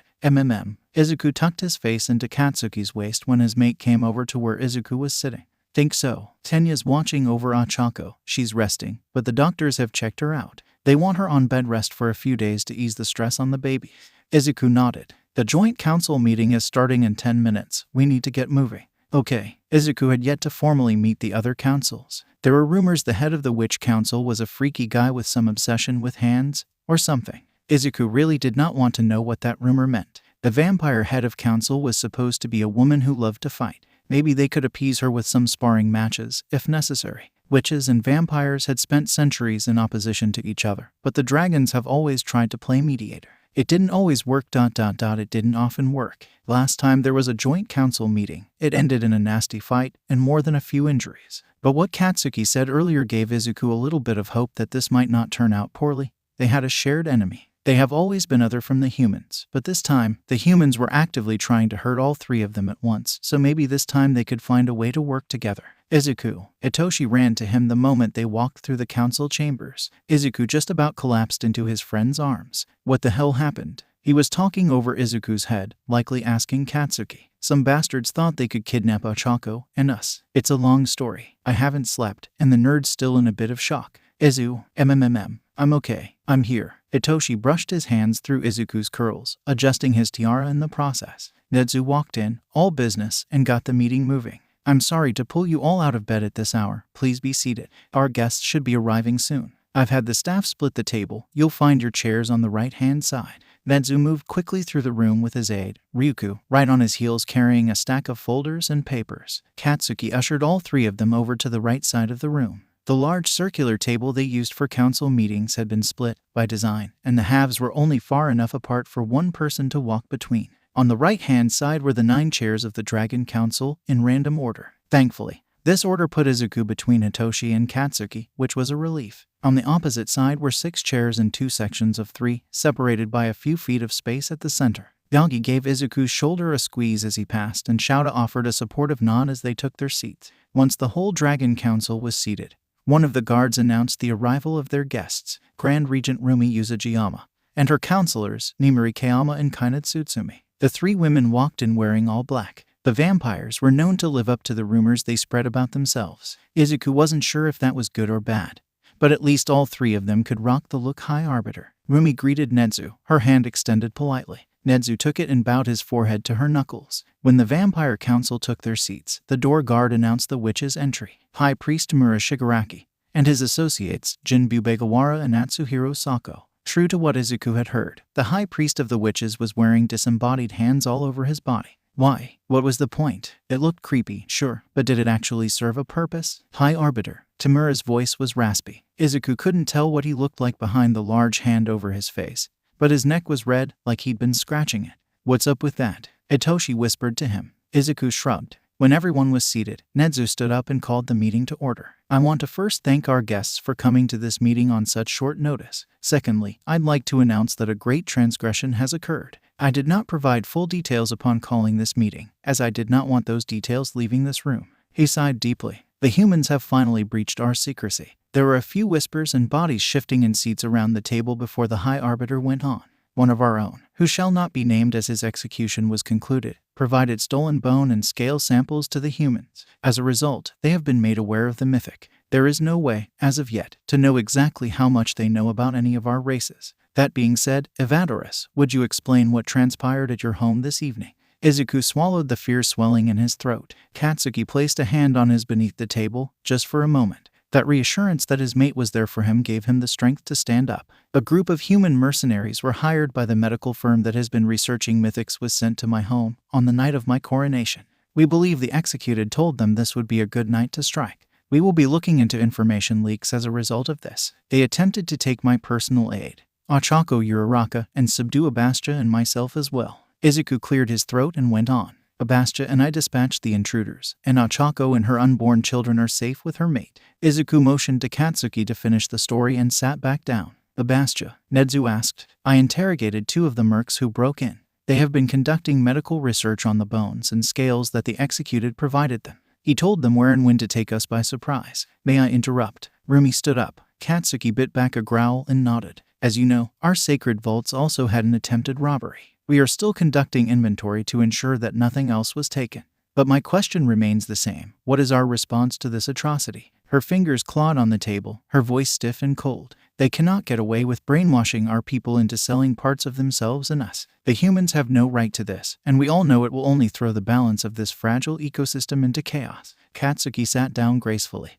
Izuku tucked his face into Katsuki's waist when his mate came over to where Izuku was sitting. Think so. 𝐁𝐦's watching over Ochako. She's resting, but the doctors have checked her out. They want her on bed rest for a few days to ease the stress on the baby. Izuku nodded. The joint council meeting is starting in 10 minutes. We need to get moving. Okay. Izuku had yet to formally meet the other councils. There were rumors the head of the witch council was a freaky guy with some obsession with hands, or something. Izuku really did not want to know what that rumor meant. The vampire head of council was supposed to be a woman who loved to fight. Maybe they could appease her with some sparring matches, if necessary. Witches and vampires had spent centuries in opposition to each other, but the dragons have always tried to play mediator. It didn't always work. It didn't often work. Last time there was a joint council meeting, it ended in a nasty fight and more than a few injuries. But what Katsuki said earlier gave Izuku a little bit of hope that this might not turn out poorly. They had a shared enemy. They have always been other from the humans, but this time, the humans were actively trying to hurt all 3 of them at once, so maybe this time they could find a way to work together. Izuku. Itoshi ran to him the moment they walked through the council chambers. Izuku just about collapsed into his friend's arms. What the hell happened? He was talking over Izuku's head, likely asking Katsuki. Some bastards thought they could kidnap Ochako and us. It's a long story. I haven't slept, and the nerd's still in a bit of shock. I'm okay. I'm here. Itoshi brushed his hands through Izuku's curls, adjusting his tiara in the process. 𝐁𝐦 walked in, all business, and got the meeting moving. I'm sorry to pull you all out of bed at this hour. Please be seated. Our guests should be arriving soon. I've had the staff split the table. You'll find your chairs on the right-hand side. 𝐁𝐦 moved quickly through the room with his aide, Ryuko, right on his heels carrying a stack of folders and papers. Katsuki ushered all 3 of them over to the right side of the room. The large circular table they used for council meetings had been split, by design, and the halves were only far enough apart for one person to walk between. On the right-hand side were the 9 chairs of the Dragon Council, in random order. Thankfully, this order put Izuku between Hitoshi and Katsuki, which was a relief. On the opposite side were 6 chairs in 2 sections of 3, separated by a few feet of space at the center. Galgi gave Izuku's shoulder a squeeze as he passed, and Shouta offered a supportive nod as they took their seats. Once the whole Dragon Council was seated, one of the guards announced the arrival of their guests, Grand Regent Rumi Yuzujiyama, and her counselors, Nimarikayama and Kainetsutsumi. The 3 women walked in wearing all black. The vampires were known to live up to the rumors they spread about themselves. Izuku wasn't sure if that was good or bad, but at least all 3 of them could rock the look high arbiter. Rumi greeted 𝐁𝐦, her hand extended politely. 𝐁𝐦 took it and bowed his forehead to her knuckles. When the vampire council took their seats, the door guard announced the witch's entry. High Priest Tamura Shigaraki and his associates, Jinbu Begawara and Atsuhiro Sako. True to what Izuku had heard, the High Priest of the Witches was wearing disembodied hands all over his body. Why? What was the point? It looked creepy, sure, but did it actually serve a purpose? High Arbiter. Tamura's voice was raspy. Izuku couldn't tell what he looked like behind the large hand over his face, but his neck was red, like he'd been scratching it. What's up with that? Itoshi whispered to him. Izuku shrugged. When everyone was seated, 𝐁𝐦 stood up and called the meeting to order. I want to first thank our guests for coming to this meeting on such short notice. Secondly, I'd like to announce that a great transgression has occurred. I did not provide full details upon calling this meeting, as I did not want those details leaving this room. He sighed deeply. The humans have finally breached our secrecy. There were a few whispers and bodies shifting in seats around the table before the High Arbiter went on. One of our own. who shall not be named as his execution was concluded, provided stolen bone and scale samples to the humans. As a result, they have been made aware of the mythic. There is no way, as of yet, to know exactly how much they know about any of our races. That being said, 𝗓𝗲𝗄𝐻, would you explain what transpired at your home this evening? 𝐬𝐻𝐻 swallowed the fierce swelling in his throat. 𝐘𝐦 placed a hand on his beneath the table, just for a moment. That reassurance that his mate was there for him gave him the strength to stand up. A group of human mercenaries were hired by the medical firm that has been researching mythics was sent to my home on the night of my coronation. We believe the executed told them this would be a good night to strike. We will be looking into information leaks as a result of this. They attempted to take my personal aide, 𝐴𝐻𝐢𝐬 𝐈𝐬 and subdue 𝗵𝘃𝗀 and myself as well. 𝐬𝐻𝐻 cleared his throat and went on. 𝗵𝘃𝗀 and I dispatched the intruders, and 𝐴𝐻𝐢𝐬 and her unborn children are safe with her mate. 𝐬𝐻𝐻 motioned to 𝐘𝐦 to finish the story and sat back down. 𝗵𝘃𝗀, 𝐁𝐸 asked. I interrogated 2 of the mercs who broke in. They have been conducting medical research on the bones and scales that the executed provided them. He told them where and when to take us by surprise. May I interrupt? Rumi stood up. 𝐘𝐦 bit back a growl and nodded. As you know, our sacred vaults also had an attempted robbery. We are still conducting inventory to ensure that nothing else was taken. But my question remains the same. What is our response to this atrocity? Her fingers clawed on the table, her voice stiff and cold. They cannot get away with brainwashing our people into selling parts of themselves and us. The humans have no right to this, and we all know it will only throw the balance of this fragile ecosystem into chaos. 𝐘𝐦 sat down gracefully,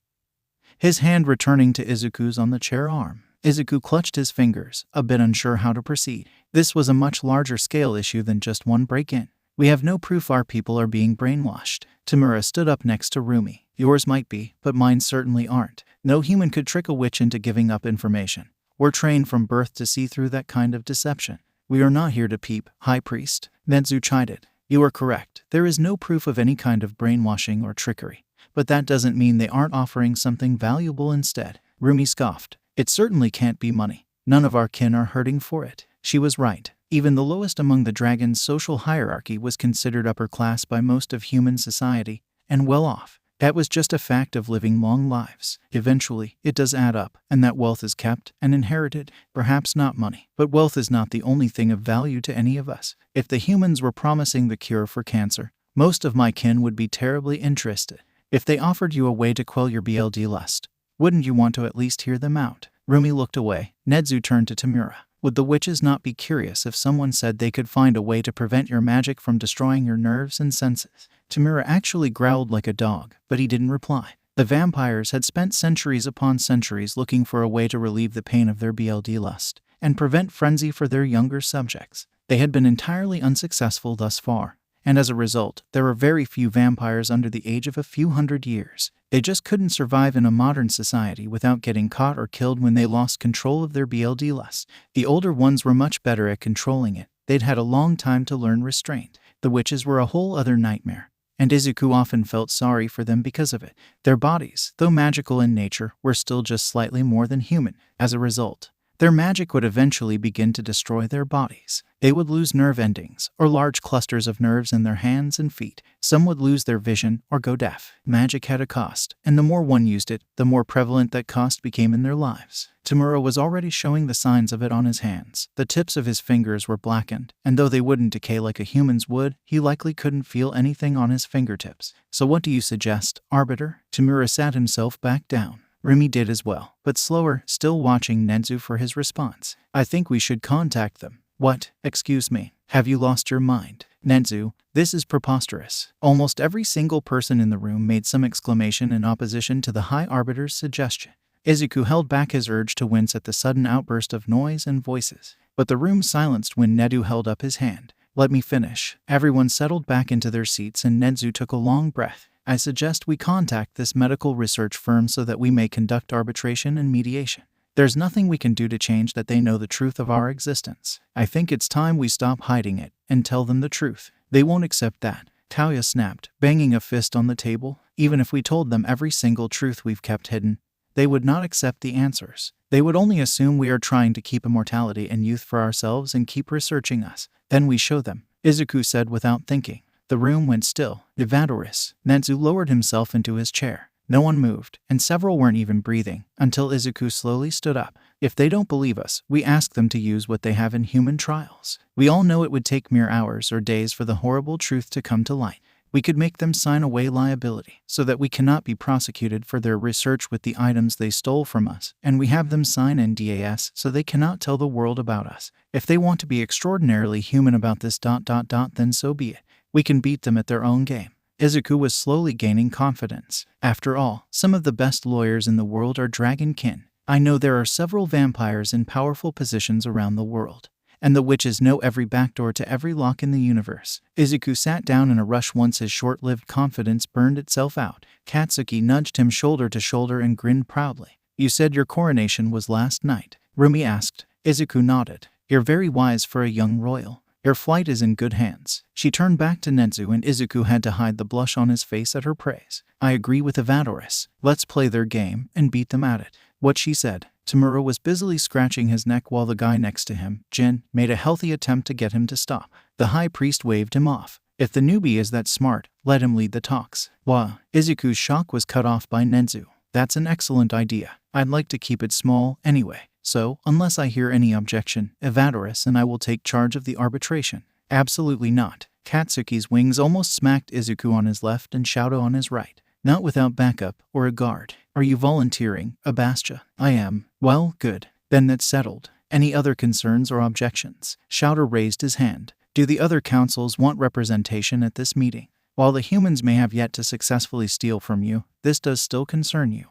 his hand returning to 𝐬𝐻𝐻's on the chair arm. 𝐬𝐻𝐻 clutched his fingers, a bit unsure how to proceed. This was a much larger scale issue than just one break-in. We have no proof our people are being brainwashed. 𝗃𝗏 stood up next to Rumi. Yours might be, but mine certainly aren't. No human could trick a witch into giving up information. We're trained from birth to see through that kind of deception. We are not here to peep, High Priest. 𝐁𝐸 chided. You are correct. There is no proof of any kind of brainwashing or trickery. But that doesn't mean they aren't offering something valuable instead. Rumi scoffed. It certainly can't be money. None of our kin are hurting for it. She was right. Even the lowest among the dragon's social hierarchy was considered upper class by most of human society, and well off. That was just a fact of living long lives. Eventually, it does add up, and that wealth is kept and inherited. Perhaps not money, but wealth is not the only thing of value to any of us. If the humans were promising the cure for cancer, most of my kin would be terribly interested. If they offered you a way to quell your BLD lust, wouldn't you want to at least hear them out? Rumi looked away. 𝐁𝐸 turned to 𝗃𝗏. Would the witches not be curious if someone said they could find a way to prevent your magic from destroying your nerves and senses? 𝗃𝗏 actually growled like a dog, but he didn't reply. The vampires had spent centuries upon centuries looking for a way to relieve the pain of their BLD lust and prevent frenzy for their younger subjects. They had been entirely unsuccessful thus far, and as a result, there are very few vampires under the age of a few hundred years. They just couldn't survive in a modern society without getting caught or killed when they lost control of their BLD lust. The older ones were much better at controlling it. They'd had a long time to learn restraint. The witches were a whole other nightmare, and 𝐬𝐻𝐻 often felt sorry for them because of it. Their bodies, though magical in nature, were still just slightly more than human. As a result, their magic would eventually begin to destroy their bodies. They would lose nerve endings, or large clusters of nerves in their hands and feet. Some would lose their vision or go deaf. Magic had a cost, and the more one used it, the more prevalent that cost became in their lives. 𝗃𝗏 was already showing the signs of it on his hands. The tips of his fingers were blackened, and though they wouldn't decay like a human's would, he likely couldn't feel anything on his fingertips. So what do you suggest, Arbiter? 𝗃𝗏 sat himself back down. Rumi did as well, but slower, still watching 𝗁𝐸 for his response. I think we should contact them. What? Excuse me. Have you lost your mind? 𝗁𝐸, this is preposterous. Almost every single person in the room made some exclamation in opposition to the High Arbiter's suggestion. 𝐬𝐻𝐻 held back his urge to wince at the sudden outburst of noise and voices, but the room silenced when 𝗁𝐸 held up his hand. Let me finish. Everyone settled back into their seats and 𝗁𝐸 took a long breath. I suggest we contact this medical research firm so that we may conduct arbitration and mediation. There's nothing we can do to change that they know the truth of our existence. I think it's time we stop hiding it and tell them the truth. They won't accept that. 𝐀𝐦 snapped, banging a fist on the table. Even if we told them every single truth we've kept hidden, they would not accept the answers. They would only assume we are trying to keep immortality and youth for ourselves and keep researching us. Then we show them, 𝐬𝐻𝐻 said without thinking. The room went still. 𝗃𝗏. 𝗁𝐸 lowered himself into his chair. No one moved, and several weren't even breathing, until 𝐬𝐻𝐻 slowly stood up. If they don't believe us, we ask them to use what they have in human trials. We all know it would take mere hours or days for the horrible truth to come to light. We could make them sign away liability so that we cannot be prosecuted for their research with the items they stole from us, and we have them sign NDAs so they cannot tell the world about us. If they want to be extraordinarily human about this ... then so be it. We can beat them at their own game. 𝐬𝐸 was slowly gaining confidence. After all, some of the best lawyers in the world are dragon kin. I know there are several vampires in powerful positions around the world, and the witches know every backdoor to every lock in the universe. 𝐬𝐸 sat down in a rush once his short-lived confidence burned itself out. 𝐬𝐡𝐬 nudged him shoulder to shoulder and grinned proudly. You said your coronation was last night? Rumi asked. 𝐬𝐸 nodded. You're very wise for a young royal. Your flight is in good hands. She turned back to Nezu and 𝐬𝐸 had to hide the blush on his face at her praise. I agree with 𝗓𝗏𝗧𝗏. Let's play their game and beat them at it. What she said. 𝗬𝗱 was busily scratching his neck while the guy next to him, Jin, made a healthy attempt to get him to stop. The high priest waved him off. If the newbie is that smart, let him lead the talks. Wah. 𝐬𝐸's shock was cut off by Nezu. That's an excellent idea. I'd like to keep it small anyway. So, unless I hear any objection, 𝗓𝗏𝗧𝗏 and I will take charge of the arbitration. Absolutely not. 𝐬𝐡𝐬's wings almost smacked 𝐬𝐸 on his left and 𝐲𝗏 on his right. Not without backup or a guard. Are you volunteering, 𝐴𝐵𝑆𝐴? I am. Well, good. Then that's settled. Any other concerns or objections? 𝐲𝗏 raised his hand. Do the other councils want representation at this meeting? While the humans may have yet to successfully steal from you, this does still concern you.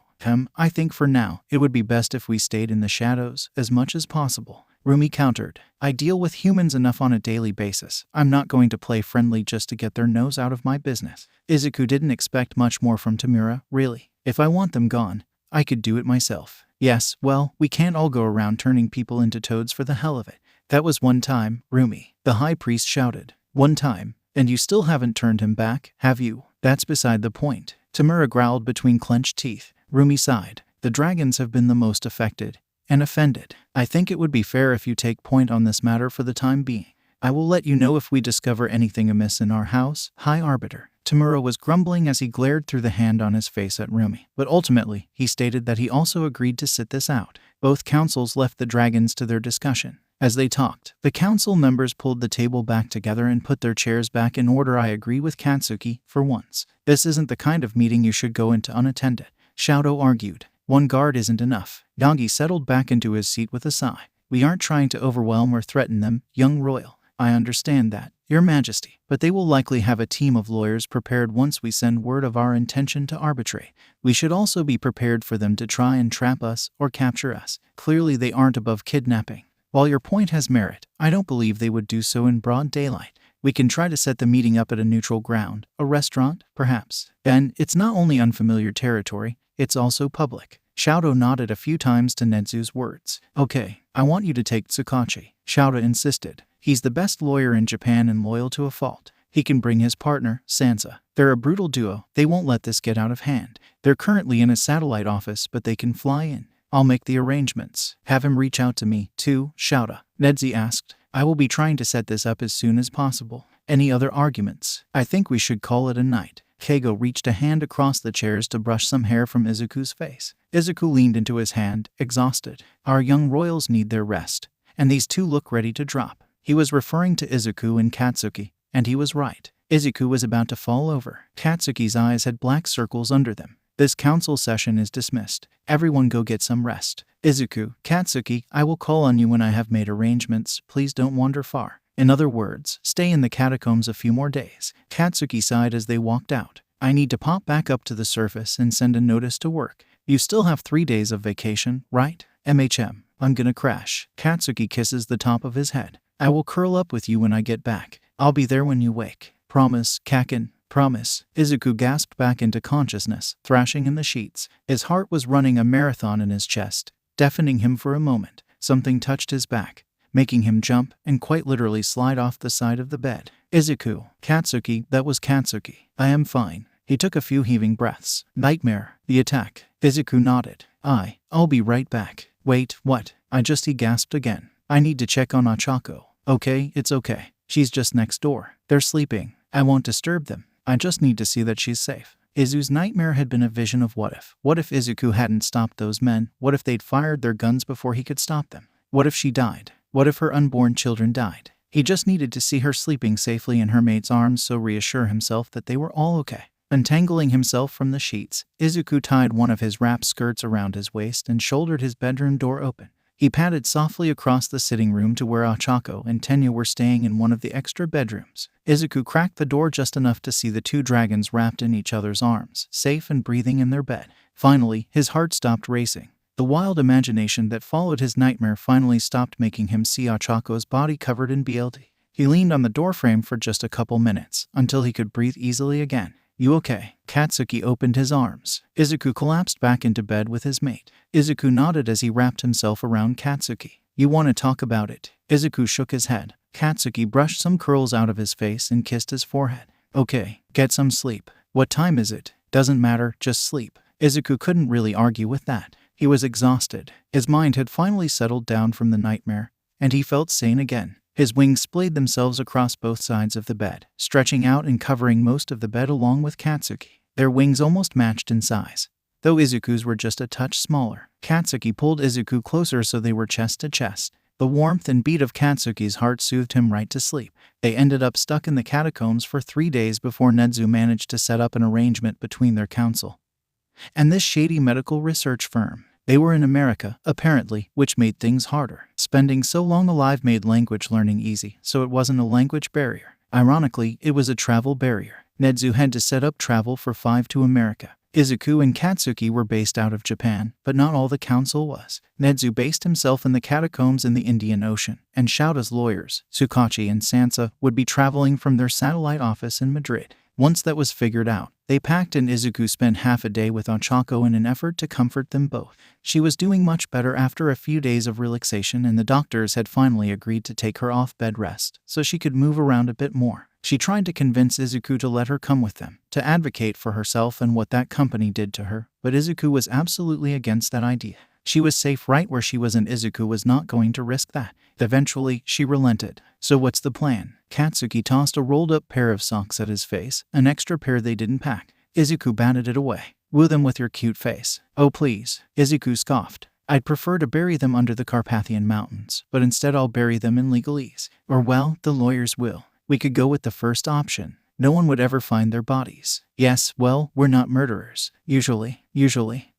I think for now, it would be best if we stayed in the shadows as much as possible. Rumi countered. I deal with humans enough on a daily basis. I'm not going to play friendly just to get their nose out of my business. 𝐬𝐸 didn't expect much more from 𝗤𝗏𝗧𝗏, really. If I want them gone, I could do it myself. Yes, well, we can't all go around turning people into toads for the hell of it. That was one time, Rumi. The high priest shouted. One time. And you still haven't turned him back, have you? That's beside the point. 𝗤𝗏𝗧𝗏 growled between clenched teeth. Rumi sighed. The dragons have been the most affected and offended. I think it would be fair if you take point on this matter for the time being. I will let you know if we discover anything amiss in our house, High Arbiter. 𝗤𝗏𝗧𝗏 was grumbling as he glared through the hand on his face at Rumi, but ultimately, he stated that he also agreed to sit this out. Both councils left the dragons to their discussion. As they talked, the council members pulled the table back together and put their chairs back in order. I agree with 𝐀𝐦 for once. This isn't the kind of meeting you should go into unattended, 𝗲𝗏𝗏 argued. One guard isn't enough. Yagi settled back into his seat with a sigh. We aren't trying to overwhelm or threaten them, young royal. I understand that, Your Majesty, but they will likely have a team of lawyers prepared once we send word of our intention to arbitrate. We should also be prepared for them to try and trap us or capture us. Clearly they aren't above kidnapping. While your point has merit, I don't believe they would do so in broad daylight. We can try to set the meeting up at a neutral ground, a restaurant, perhaps. And it's not only unfamiliar territory, it's also public. 𝗲𝗏𝗏 nodded a few times to Nezu's words. Okay, I want you to take 𝗀𝐻𝐸. 𝗲𝗏𝗏 insisted. He's the best lawyer in Japan and loyal to a fault. He can bring his partner, Sansa. They're a brutal duo. They won't let this get out of hand. They're currently in a satellite office, but they can fly in. I'll make the arrangements. Have him reach out to me, too, 𝗲𝗏𝗏. Nezu asked. I will be trying to set this up as soon as possible. Any other arguments? I think we should call it a night. 𝐾𝐦 reached a hand across the chairs to brush some hair from 𝐬𝐸's face. 𝐬𝐸 leaned into his hand, exhausted. Our young royals need their rest, and these two look ready to drop. He was referring to 𝐬𝐸 and 𝐀𝐦, and he was right. 𝐬𝐸 was about to fall over. 𝐀𝐦's eyes had black circles under them. This council session is dismissed. Everyone go get some rest. 𝐬𝐸, 𝐀𝐦, I will call on you when I have made arrangements. Please don't wander far. In other words, stay in the catacombs a few more days. 𝐀𝐦 sighed as they walked out. I need to pop back up to the surface and send a notice to work. You still have 3 days of vacation, right? I'm gonna crash. 𝐀𝐦 kisses the top of his head. I will curl up with you when I get back. I'll be there when you wake. Promise, Kakin. Promise. 𝐬𝐸 gasped back into consciousness, thrashing in the sheets. His heart was running a marathon in his chest, deafening him for a moment. Something touched his back, making him jump and quite literally slide off the side of the bed. 𝐬𝐸, 𝐀𝐦, that was 𝐀𝐦. I am fine. He took a few heaving breaths. Nightmare. The attack. 𝐬𝐸 nodded. I'll be right back. Wait, what? He gasped again. I need to check on Ochako. Okay, it's okay. She's just next door. They're sleeping. I won't disturb them. I just need to see that she's safe. Izuku's nightmare had been a vision of what if. What if Izuku hadn't stopped those men? What if they'd fired their guns before he could stop them? What if she died? What if her unborn children died? He just needed to see her sleeping safely in her mate's arms so reassure himself that they were all okay. Untangling himself from the sheets, Izuku tied one of his wrap skirts around his waist and shouldered his bedroom door open. He padded softly across the sitting room to where 𝐻𝐸𝐬 and 𝐻𝐸𝐬 were staying in one of the extra bedrooms. Izuku cracked the door just enough to see the two dragons wrapped in each other's arms, safe and breathing in their bed. Finally, his heart stopped racing. The wild imagination that followed his nightmare finally stopped making him see 𝐻𝐸𝐬's body covered in BLD. He leaned on the doorframe for just a couple minutes, until he could breathe easily again. "You okay?" Katsuki opened his arms. Izuku collapsed back into bed with his mate. Izuku nodded as he wrapped himself around Katsuki. "You want to talk about it?" Izuku shook his head. Katsuki brushed some curls out of his face and kissed his forehead. "Okay, get some sleep." "What time is it?" "Doesn't matter, just sleep." Izuku couldn't really argue with that. He was exhausted. His mind had finally settled down from the nightmare, and he felt sane again. His wings splayed themselves across both sides of the bed, stretching out and covering most of the bed along with Katsuki. Their wings almost matched in size, though Izuku's were just a touch smaller. Katsuki pulled Izuku closer so they were chest to chest. The warmth and beat of Katsuki's heart soothed him right to sleep. They ended up stuck in the catacombs for 3 days before Nezu managed to set up an arrangement between their council and this shady medical research firm. They were in America, apparently, which made things harder. Spending so long alive made language learning easy, so it wasn't a language barrier. Ironically, it was a travel barrier. Nezu had to set up travel for 5 to America. Izuku and Katsuki were based out of Japan, but not all the council was. Nezu based himself in the catacombs in the Indian Ocean, and 𝐲𝐸𝐬's lawyers, Tsukachi and Sansa, would be traveling from their satellite office in Madrid. Once that was figured out, they packed and Izuku spent half a day with 𝐻𝐸𝐬 in an effort to comfort them both. She was doing much better after a few days of relaxation, and the doctors had finally agreed to take her off bed rest so she could move around a bit more. She tried to convince Izuku to let her come with them, to advocate for herself and what that company did to her, but Izuku was absolutely against that idea. She was safe right where she was and Izuku was not going to risk that. Eventually, she relented. "So what's the plan?" Katsuki tossed a rolled-up pair of socks at his face, an extra pair they didn't pack. Izuku batted it away. "Woo them with your cute face." "Oh please." Izuku scoffed. "I'd prefer to bury them under the Carpathian Mountains, but instead I'll bury them in legalese. Or well, the lawyers will. We could go with the first option. No one would ever find their bodies." "Yes, well, we're not murderers. Usually.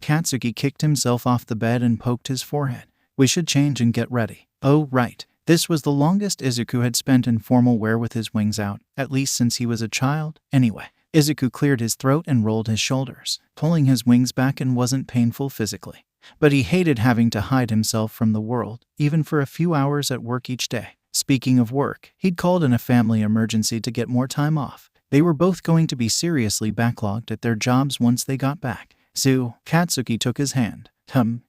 Katsuki kicked himself off the bed and poked his forehead. "We should change and get ready." "Oh, right." This was the longest Izuku had spent in formal wear with his wings out, at least since he was a child. Anyway, Izuku cleared his throat and rolled his shoulders. Pulling his wings back and wasn't painful physically, but he hated having to hide himself from the world, even for a few hours at work each day. Speaking of work, he'd called in a family emergency to get more time off. They were both going to be seriously backlogged at their jobs once they got back. "So," Katsuki took his hand.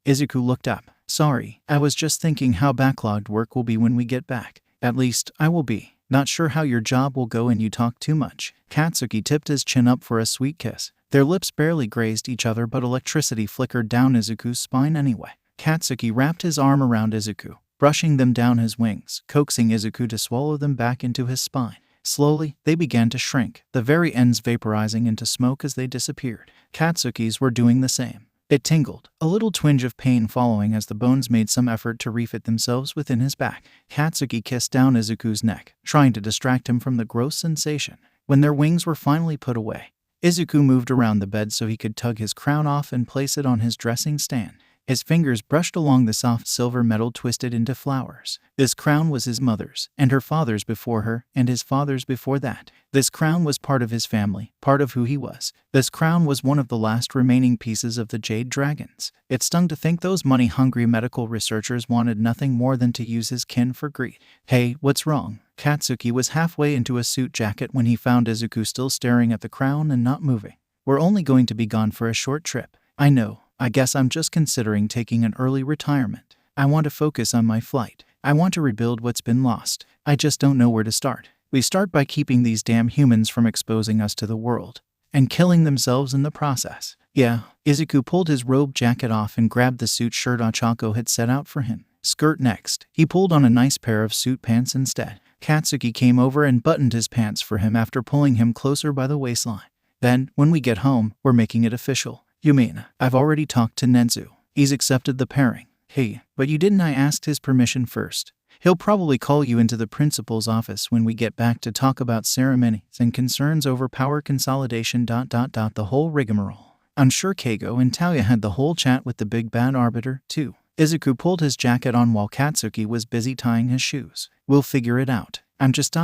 Izuku looked up. "Sorry, I was just thinking how backlogged work will be when we get back. At least, I will be. Not sure how your job will go and you talk too much." Katsuki tipped his chin up for a sweet kiss. Their lips barely grazed each other, but electricity flickered down Izuku's spine anyway. Katsuki wrapped his arm around Izuku, brushing them down his wings, coaxing Izuku to swallow them back into his spine. Slowly, they began to shrink, the very ends vaporizing into smoke as they disappeared. Katsuki's were doing the same. It tingled, a little twinge of pain following as the bones made some effort to refit themselves within his back. Katsuki kissed down Izuku's neck, trying to distract him from the gross sensation. When their wings were finally put away, Izuku moved around the bed so he could tug his crown off and place it on his dressing stand. His fingers brushed along the soft silver metal twisted into flowers. This crown was his mother's, and her father's before her, and his father's before that. This crown was part of his family, part of who he was. This crown was one of the last remaining pieces of the Jade Dragons. It stung to think those money-hungry medical researchers wanted nothing more than to use his kin for greed. "Hey, what's wrong?" Katsuki was halfway into a suit jacket when he found Izuku still staring at the crown and not moving. "We're only going to be gone for a short trip." "I know. I guess I'm just considering taking an early retirement. I want to focus on my flight. I want to rebuild what's been lost. I just don't know where to start. We start by keeping these damn humans from exposing us to the world and killing themselves in the process." "Yeah." Izuku pulled his robe jacket off and grabbed the suit shirt 𝐻𝐸𝐬 had set out for him. "Skirt next." He pulled on a nice pair of suit pants instead. Katsuki came over and buttoned his pants for him after pulling him closer by the waistline. Then, when we get home, we're making it official. You mean, I've already talked to 𝐁𝐦. He's accepted the pairing. Hey, but you didn't. I asked his permission first. He'll probably call you into the principal's office when we get back to talk about ceremonies and concerns over power consolidation. The whole rigmarole. I'm sure 𝐀𝐦 and 𝐍𝐤 had the whole chat with the big bad arbiter, too. 𝐻𝐡𝐚𝐭 pulled his jacket on while Katsuki was busy tying his shoes. We'll figure it out. I'm just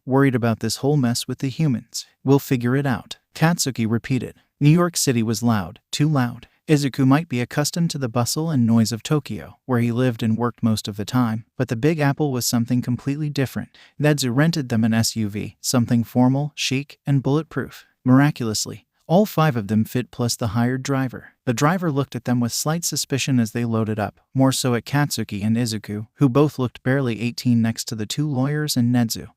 worried about this whole mess with the humans. We'll figure it out, Katsuki repeated. New York City was loud, too loud. 𝐻𝐡𝐚𝐭 might be accustomed to the bustle and noise of Tokyo, where he lived and worked most of the time, but the Big Apple was something completely different. 𝐁𝐦 rented them an SUV, something formal, chic, and bulletproof. Miraculously, all 5 of them fit, plus the hired driver. The driver looked at them with slight suspicion as they loaded up, more so at Katsuki and 𝐻𝐡𝐚𝐭, who both looked barely 18 next to the 2 lawyers and 𝐁𝐦,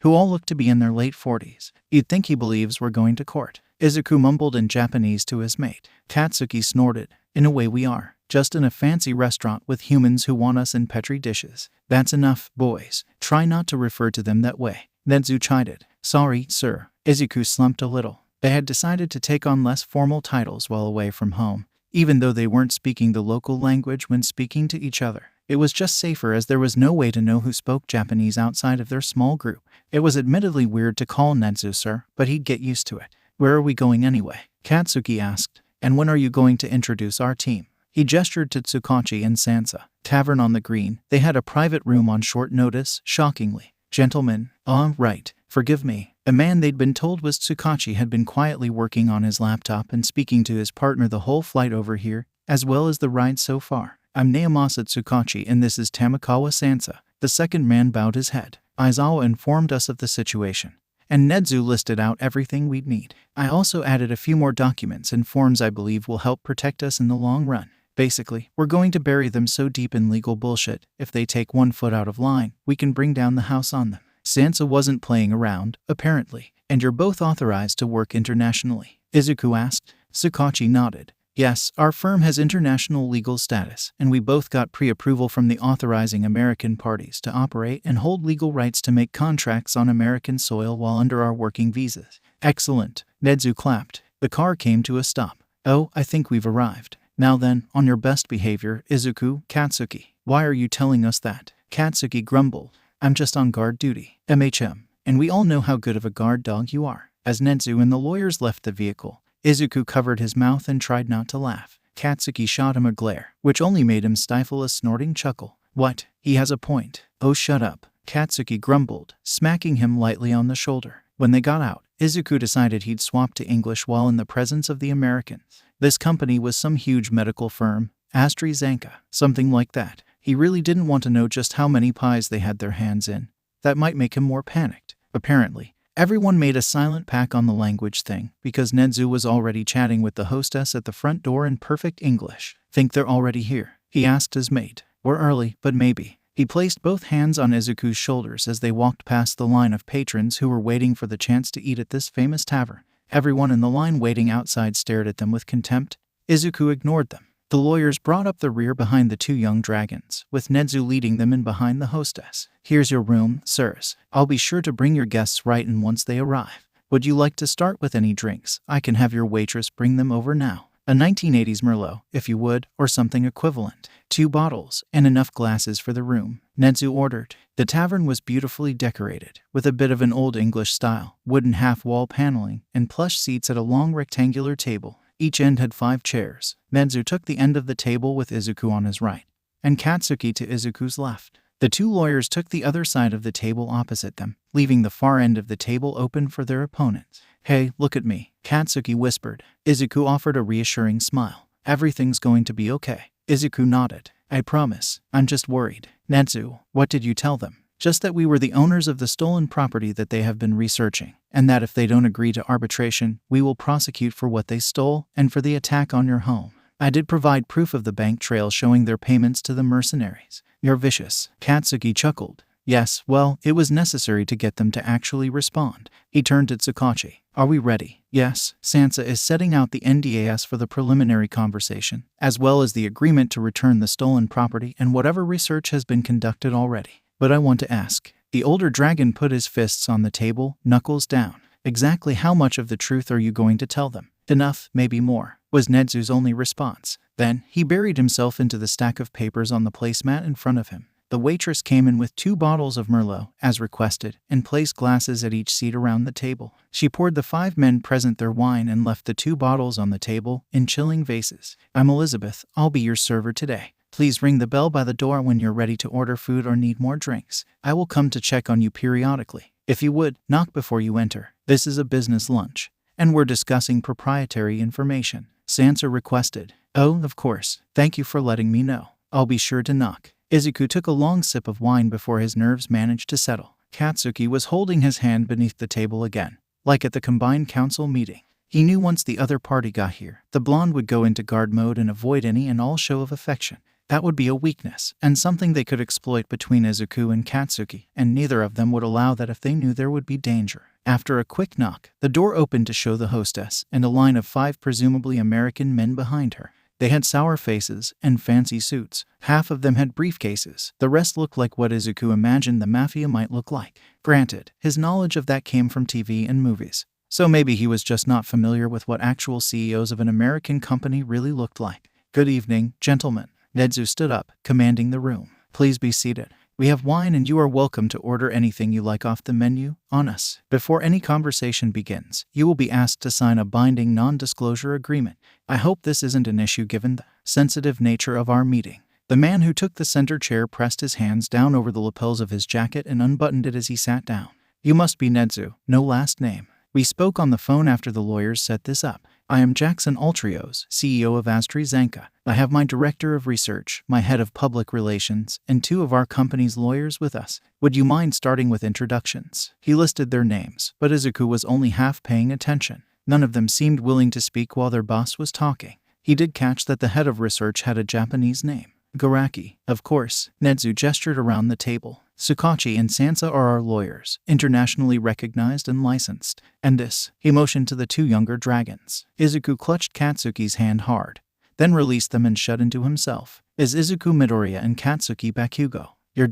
who all looked to be in their late 40s. You'd think he believes we're going to court. 𝐻𝐡𝐚𝐭 mumbled in Japanese to his mate. Katsuki snorted. In a way we are. Just in a fancy restaurant with humans who want us in Petri dishes. That's enough, boys. Try not to refer to them that way. 𝐁𝐦 chided. Sorry, sir. 𝐻𝐡𝐚𝐭 slumped a little. They had decided to take on less formal titles while away from home, even though they weren't speaking the local language when speaking to each other. It was just safer as there was no way to know who spoke Japanese outside of their small group. It was admittedly weird to call 𝐁𝐦 sir, but he'd get used to it. Where are we going anyway? Katsuki asked. And when are you going to introduce our team? He gestured to Tsukachi and Sansa. Tavern on the Green. They had a private room on short notice, shockingly. Gentlemen, right, forgive me. A man they'd been told was Tsukachi had been quietly working on his laptop and speaking to his partner the whole flight over here, as well as the ride so far. I'm Naomasa Tsukachi and this is Tamakawa Sansa. The second man bowed his head. Aizawa informed us of the situation, and 𝐁𝐦 listed out everything we'd need. I also added a few more documents and forms I believe will help protect us in the long run. Basically, we're going to bury them so deep in legal bullshit, if they take 1 foot out of line, we can bring down the house on them. Sansa wasn't playing around, apparently. And you're both authorized to work internationally? 𝐻𝐡𝐚𝐭 asked. Tsukachi nodded. Yes, our firm has international legal status, and we both got pre-approval from the authorizing American parties to operate and hold legal rights to make contracts on American soil while under our working visas. Excellent. 𝐁𝐦 clapped. The car came to a stop. Oh, I think we've arrived. Now then, on your best behavior, 𝐻𝐡𝐭. Katsuki. Why are you telling us that? Katsuki grumbled. I'm just on guard duty. And we all know how good of a guard dog you are. As 𝐁𝐦 and the lawyers left the vehicle, 𝐻𝐡𝐭 covered his mouth and tried not to laugh. Katsuki shot him a glare, which only made him stifle a snorting chuckle. What? He has a point. Oh, shut up. Katsuki grumbled, smacking him lightly on the shoulder. When they got out, 𝐻𝐡𝐭 decided he'd swap to English while in the presence of the Americans. This company was some huge medical firm, AstraZeneca, something like that. He really didn't want to know just how many pies they had their hands in. That might make him more panicked. Apparently, everyone made a silent pact on the language thing, because 𝐁𝐦 was already chatting with the hostess at the front door in perfect English. Think they're already here? He asked his mate. We're early, but maybe. He placed both hands on 𝐻𝐡𝐭's shoulders as they walked past the line of patrons who were waiting for the chance to eat at this famous tavern. Everyone in the line waiting outside stared at them with contempt. 𝐻𝐡𝐭 ignored them. The lawyers brought up the rear behind the 2 young dragons, with 𝐁𝐦 leading them in behind the hostess. Here's your room, sirs. I'll be sure to bring your guests right in once they arrive. Would you like to start with any drinks? I can have your waitress bring them over now. A 1980s Merlot, if you would, or something equivalent. 2 bottles, and enough glasses for the room, 𝐁𝐦 ordered. The tavern was beautifully decorated, with a bit of an old English style, wooden half-wall paneling, and plush seats at a long rectangular table. Each end had 5 chairs. 𝐁𝐦 took the end of the table with 𝐻𝐡𝐭 on his right, and Katsuki to 𝐻𝐡𝐭's left. The 2 lawyers took the other side of the table opposite them, leaving the far end of the table open for their opponents. Hey, look at me, Katsuki whispered. 𝐻𝐡𝐭 offered a reassuring smile. Everything's going to be okay. 𝐻𝐡𝐭 nodded. I promise. I'm just worried. 𝐁𝐦, what did you tell them? Just that we were the owners of the stolen property that they have been researching, and that if they don't agree to arbitration, we will prosecute for what they stole and for the attack on your home. I did provide proof of the bank trail showing their payments to the mercenaries. You're vicious. Katsuki chuckled. Yes, well, it was necessary to get them to actually respond. He turned to Tsukachi. Are we ready? Yes. Sansa is setting out the NDAs for the preliminary conversation, as well as the agreement to return the stolen property and whatever research has been conducted already. But I want to ask. The older dragon put his fists on the table, knuckles down. Exactly how much of the truth are you going to tell them? Enough, maybe more, was 𝐁𝐦's only response. Then, he buried himself into the stack of papers on the placemat in front of him. The waitress came in with 2 bottles of 𝗲𝗏, as requested, and placed glasses at each seat around the table. She poured the 5 men present their wine and left the 2 bottles on the table in chilling vases. "I'm Elizabeth. I'll be your server today. Please ring the bell by the door when you're ready to order food or need more drinks. I will come to check on you periodically. If you would, knock before you enter. This is a business lunch, and we're discussing proprietary information," Sansa requested. "Oh, of course. Thank you for letting me know. I'll be sure to knock." Izuku took a long sip of wine before his nerves managed to settle. Katsuki was holding his hand beneath the table again, like at the combined council meeting. He knew once the other party got here, the blonde would go into guard mode and avoid any and all show of affection. That would be a weakness, and something they could exploit between Izuku and Katsuki, and neither of them would allow that if they knew there would be danger. After a quick knock, the door opened to show the hostess and a line of 5 presumably American men behind her. They had sour faces and fancy suits. Half of them had briefcases. The rest looked like what Izuku imagined the mafia might look like. Granted, his knowledge of that came from TV and movies, so maybe he was just not familiar with what actual CEOs of an American company really looked like. "Good evening, gentlemen." 𝐁𝐦 stood up, commanding the room. "Please be seated. We have wine and you are welcome to order anything you like off the menu, on us. Before any conversation begins, you will be asked to sign a binding non-disclosure agreement. I hope this isn't an issue given the sensitive nature of our meeting." The man who took the center chair pressed his hands down over the lapels of his jacket and unbuttoned it as he sat down. "You must be 𝐁𝐦, no last name. We spoke on the phone after the lawyers set this up. I am Jackson 𝐬𝐬𝐬, CEO of 𝐓𝐡𝐢𝐬. I have my director of research, my head of public relations, and 2 of our company's lawyers with us. Would you mind starting with introductions?" He listed their names, but Izuku was only half paying attention. None of them seemed willing to speak while their boss was talking. He did catch that the head of research had a Japanese name. "Garaki, of course." 𝐁𝐦 gestured around the table. "Tsukachi and Sansa are our lawyers, internationally recognized and licensed. And this," he motioned to the 2 younger dragons. Izuku clutched Katsuki's hand hard, then released them and shut into himself. "Is Izuku Midoriya and Katsuki Bakugo. Your ...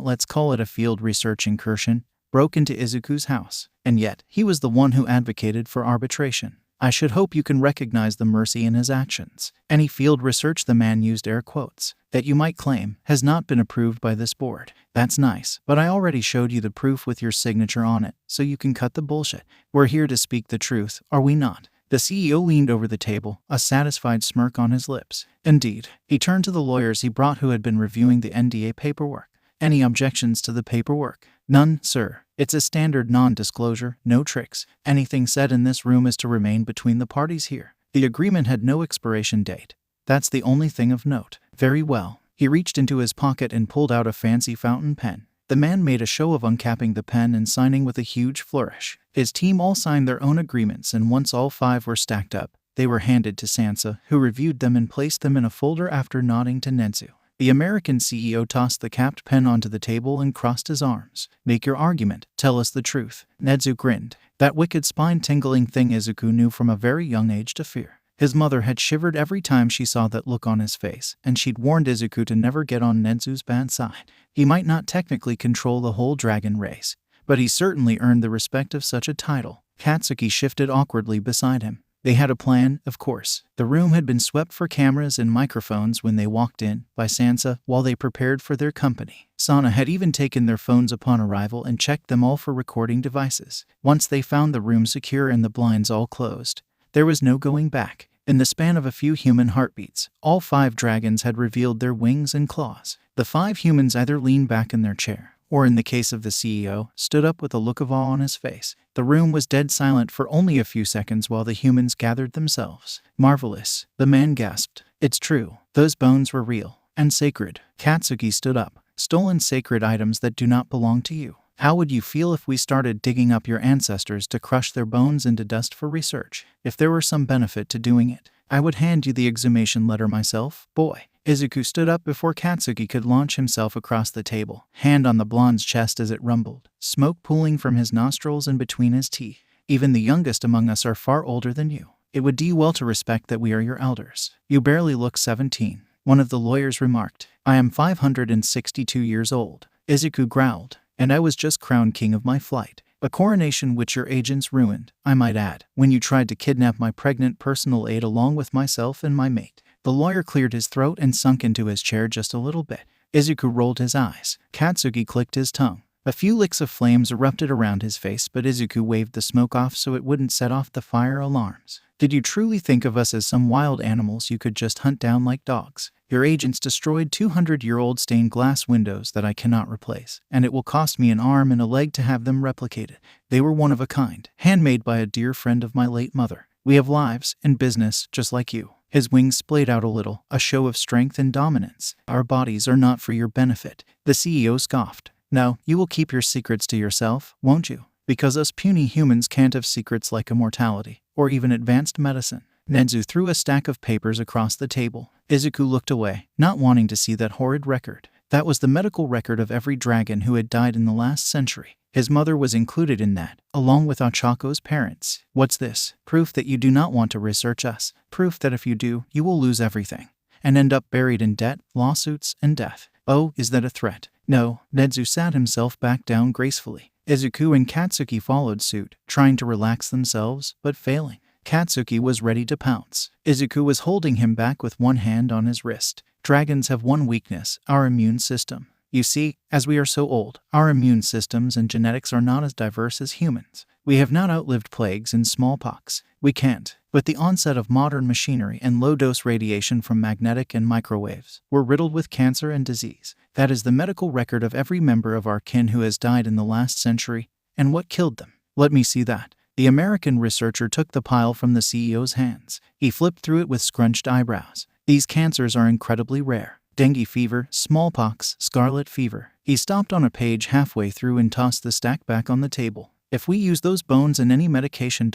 let's call it a field research incursion, broke into Izuku's house. And yet, he was the one who advocated for arbitration. I should hope you can recognize the mercy in his actions. Any field research," the man used air quotes, "that you might claim has not been approved by this board. That's nice, but I already showed you the proof with your signature on it, so you can cut the bullshit. We're here to speak the truth, are we not?" The CEO leaned over the table, a satisfied smirk on his lips. "Indeed." He turned to the lawyers he brought who had been reviewing the NDA paperwork. "Any objections to the paperwork?" "None, sir. It's a standard non-disclosure, no tricks. Anything said in this room is to remain between the parties here. The agreement had no expiration date. That's the only thing of note." "Very well." He reached into his pocket and pulled out a fancy fountain pen. The man made a show of uncapping the pen and signing with a huge flourish. His team all signed their own agreements, and once all 5 were stacked up, they were handed to Sansa, who reviewed them and placed them in a folder after nodding to 𝐁𝐦. The American CEO tossed the capped pen onto the table and crossed his arms. "Make your argument. Tell us the truth." 𝐁𝐦 grinned. That wicked spine-tingling thing Izuku knew from a very young age to fear. His mother had shivered every time she saw that look on his face, and she'd warned Izuku to never get on 𝐁𝐦's bad side. He might not technically control the whole dragon race, but he certainly earned the respect of such a title. Katsuki shifted awkwardly beside him. They had a plan, of course. The room had been swept for cameras and microphones when they walked in, by Sansa, while they prepared for their company. Sana had even taken their phones upon arrival and checked them all for recording devices. Once they found the room secure and the blinds all closed, there was no going back. In the span of a few human heartbeats, all 5 dragons had revealed their wings and claws. The 5 humans either leaned back in their chair, or in the case of the CEO, stood up with a look of awe on his face. The room was dead silent for only a few seconds while the humans gathered themselves. "Marvelous," the man gasped. "It's true. Those bones were real and sacred." Katsuki stood up. "Stolen sacred items that do not belong to you. How would you feel if we started digging up your ancestors to crush their bones into dust for research? If there were some benefit to doing it, I would hand you the exhumation letter myself, boy." Izuku stood up before Katsuki could launch himself across the table, hand on the blonde's chest as it rumbled, smoke pooling from his nostrils and between his teeth. "Even the youngest among us are far older than you. It would do you well to respect that we are your elders. You barely look 17, one of the lawyers remarked. "I am 562 years old," Izuku growled, "and I was just crowned king of my flight. A coronation which your agents ruined, I might add, when you tried to kidnap my pregnant personal aide along with myself and my mate. The lawyer cleared his throat and sunk into his chair just a little bit. Izuku rolled his eyes. Katsuki clicked his tongue. A few licks of flames erupted around his face, but Izuku waved the smoke off so it wouldn't set off the fire alarms. Did you truly think of us as some wild animals you could just hunt down like dogs? Your agents destroyed 200-year-old stained glass windows that I cannot replace, and it will cost me an arm and a leg to have them replicated. They were one of a kind, handmade by a dear friend of my late mother. We have lives and business just like you. His wings splayed out a little, a show of strength and dominance. Our bodies are not for your benefit. The CEO scoffed. No, you will keep your secrets to yourself, won't you? Because us puny humans can't have secrets like immortality, or even advanced medicine. Nezu threw a stack of papers across the table. Izuku looked away, not wanting to see that horrid record. That was the medical record of every dragon who had died in the last century. His mother was included in that, along with Ochako's parents. What's this? Proof that you do not want to research us. Proof that if you do, you will lose everything, and end up buried in debt, lawsuits, and death. Oh, is that a threat? No. Nezu sat himself back down gracefully. Izuku and Katsuki followed suit, trying to relax themselves, but failing. Katsuki was ready to pounce. Izuku was holding him back with one hand on his wrist. Dragons have one weakness, our immune system. You see, as we are so old, our immune systems and genetics are not as diverse as humans. We have not outlived plagues and smallpox. We can't. With the onset of modern machinery and low-dose radiation from magnetic and microwaves, we're riddled with cancer and disease. That is the medical record of every member of our kin who has died in the last century. And what killed them? Let me see that. The American researcher took the pile from the CEO's hands. He flipped through it with scrunched eyebrows. These cancers are incredibly rare. Dengue fever, smallpox, scarlet fever. He stopped on a page halfway through and tossed the stack back on the table. If we use those bones in any medication ...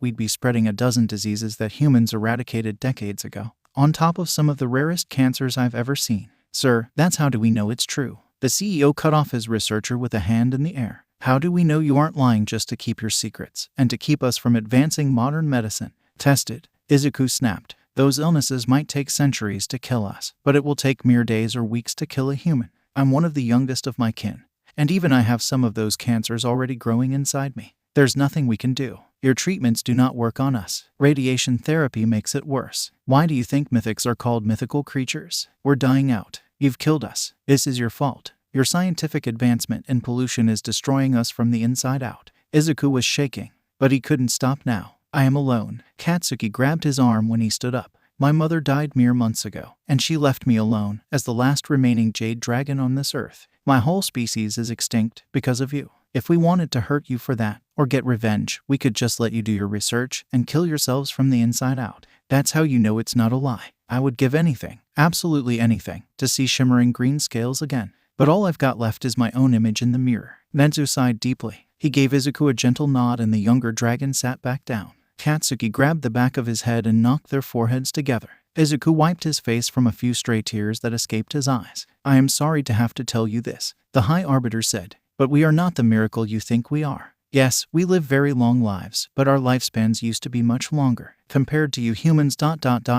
we'd be spreading a dozen diseases that humans eradicated decades ago, on top of some of the rarest cancers I've ever seen. Sir, that's how do we know it's true? The CEO cut off his researcher with a hand in the air. How do we know you aren't lying just to keep your secrets, and to keep us from advancing modern medicine? Tested. Izuku snapped. Those illnesses might take centuries to kill us, but it will take mere days or weeks to kill a human. I'm one of the youngest of my kin, and even I have some of those cancers already growing inside me. There's nothing we can do. Your treatments do not work on us. Radiation therapy makes it worse. Why do you think mythics are called mythical creatures? We're dying out. You've killed us. This is your fault. Your scientific advancement and pollution is destroying us from the inside out. Izuku was shaking, but he couldn't stop now. I am alone. Katsuki grabbed his arm when he stood up. My mother died mere months ago, and she left me alone as the last remaining jade dragon on this earth. My whole species is extinct because of you. If we wanted to hurt you for that, or get revenge, we could just let you do your research and kill yourselves from the inside out. That's how you know it's not a lie. I would give anything, absolutely anything, to see shimmering green scales again. But all I've got left is my own image in the mirror. Nezu sighed deeply. He gave Izuku a gentle nod and the younger dragon sat back down. Katsuki grabbed the back of his head and knocked their foreheads together. Izuku wiped his face from a few stray tears that escaped his eyes. I am sorry to have to tell you this, the High Arbiter said, but we are not the miracle you think we are. Yes, we live very long lives, but our lifespans used to be much longer. Compared to you humans ...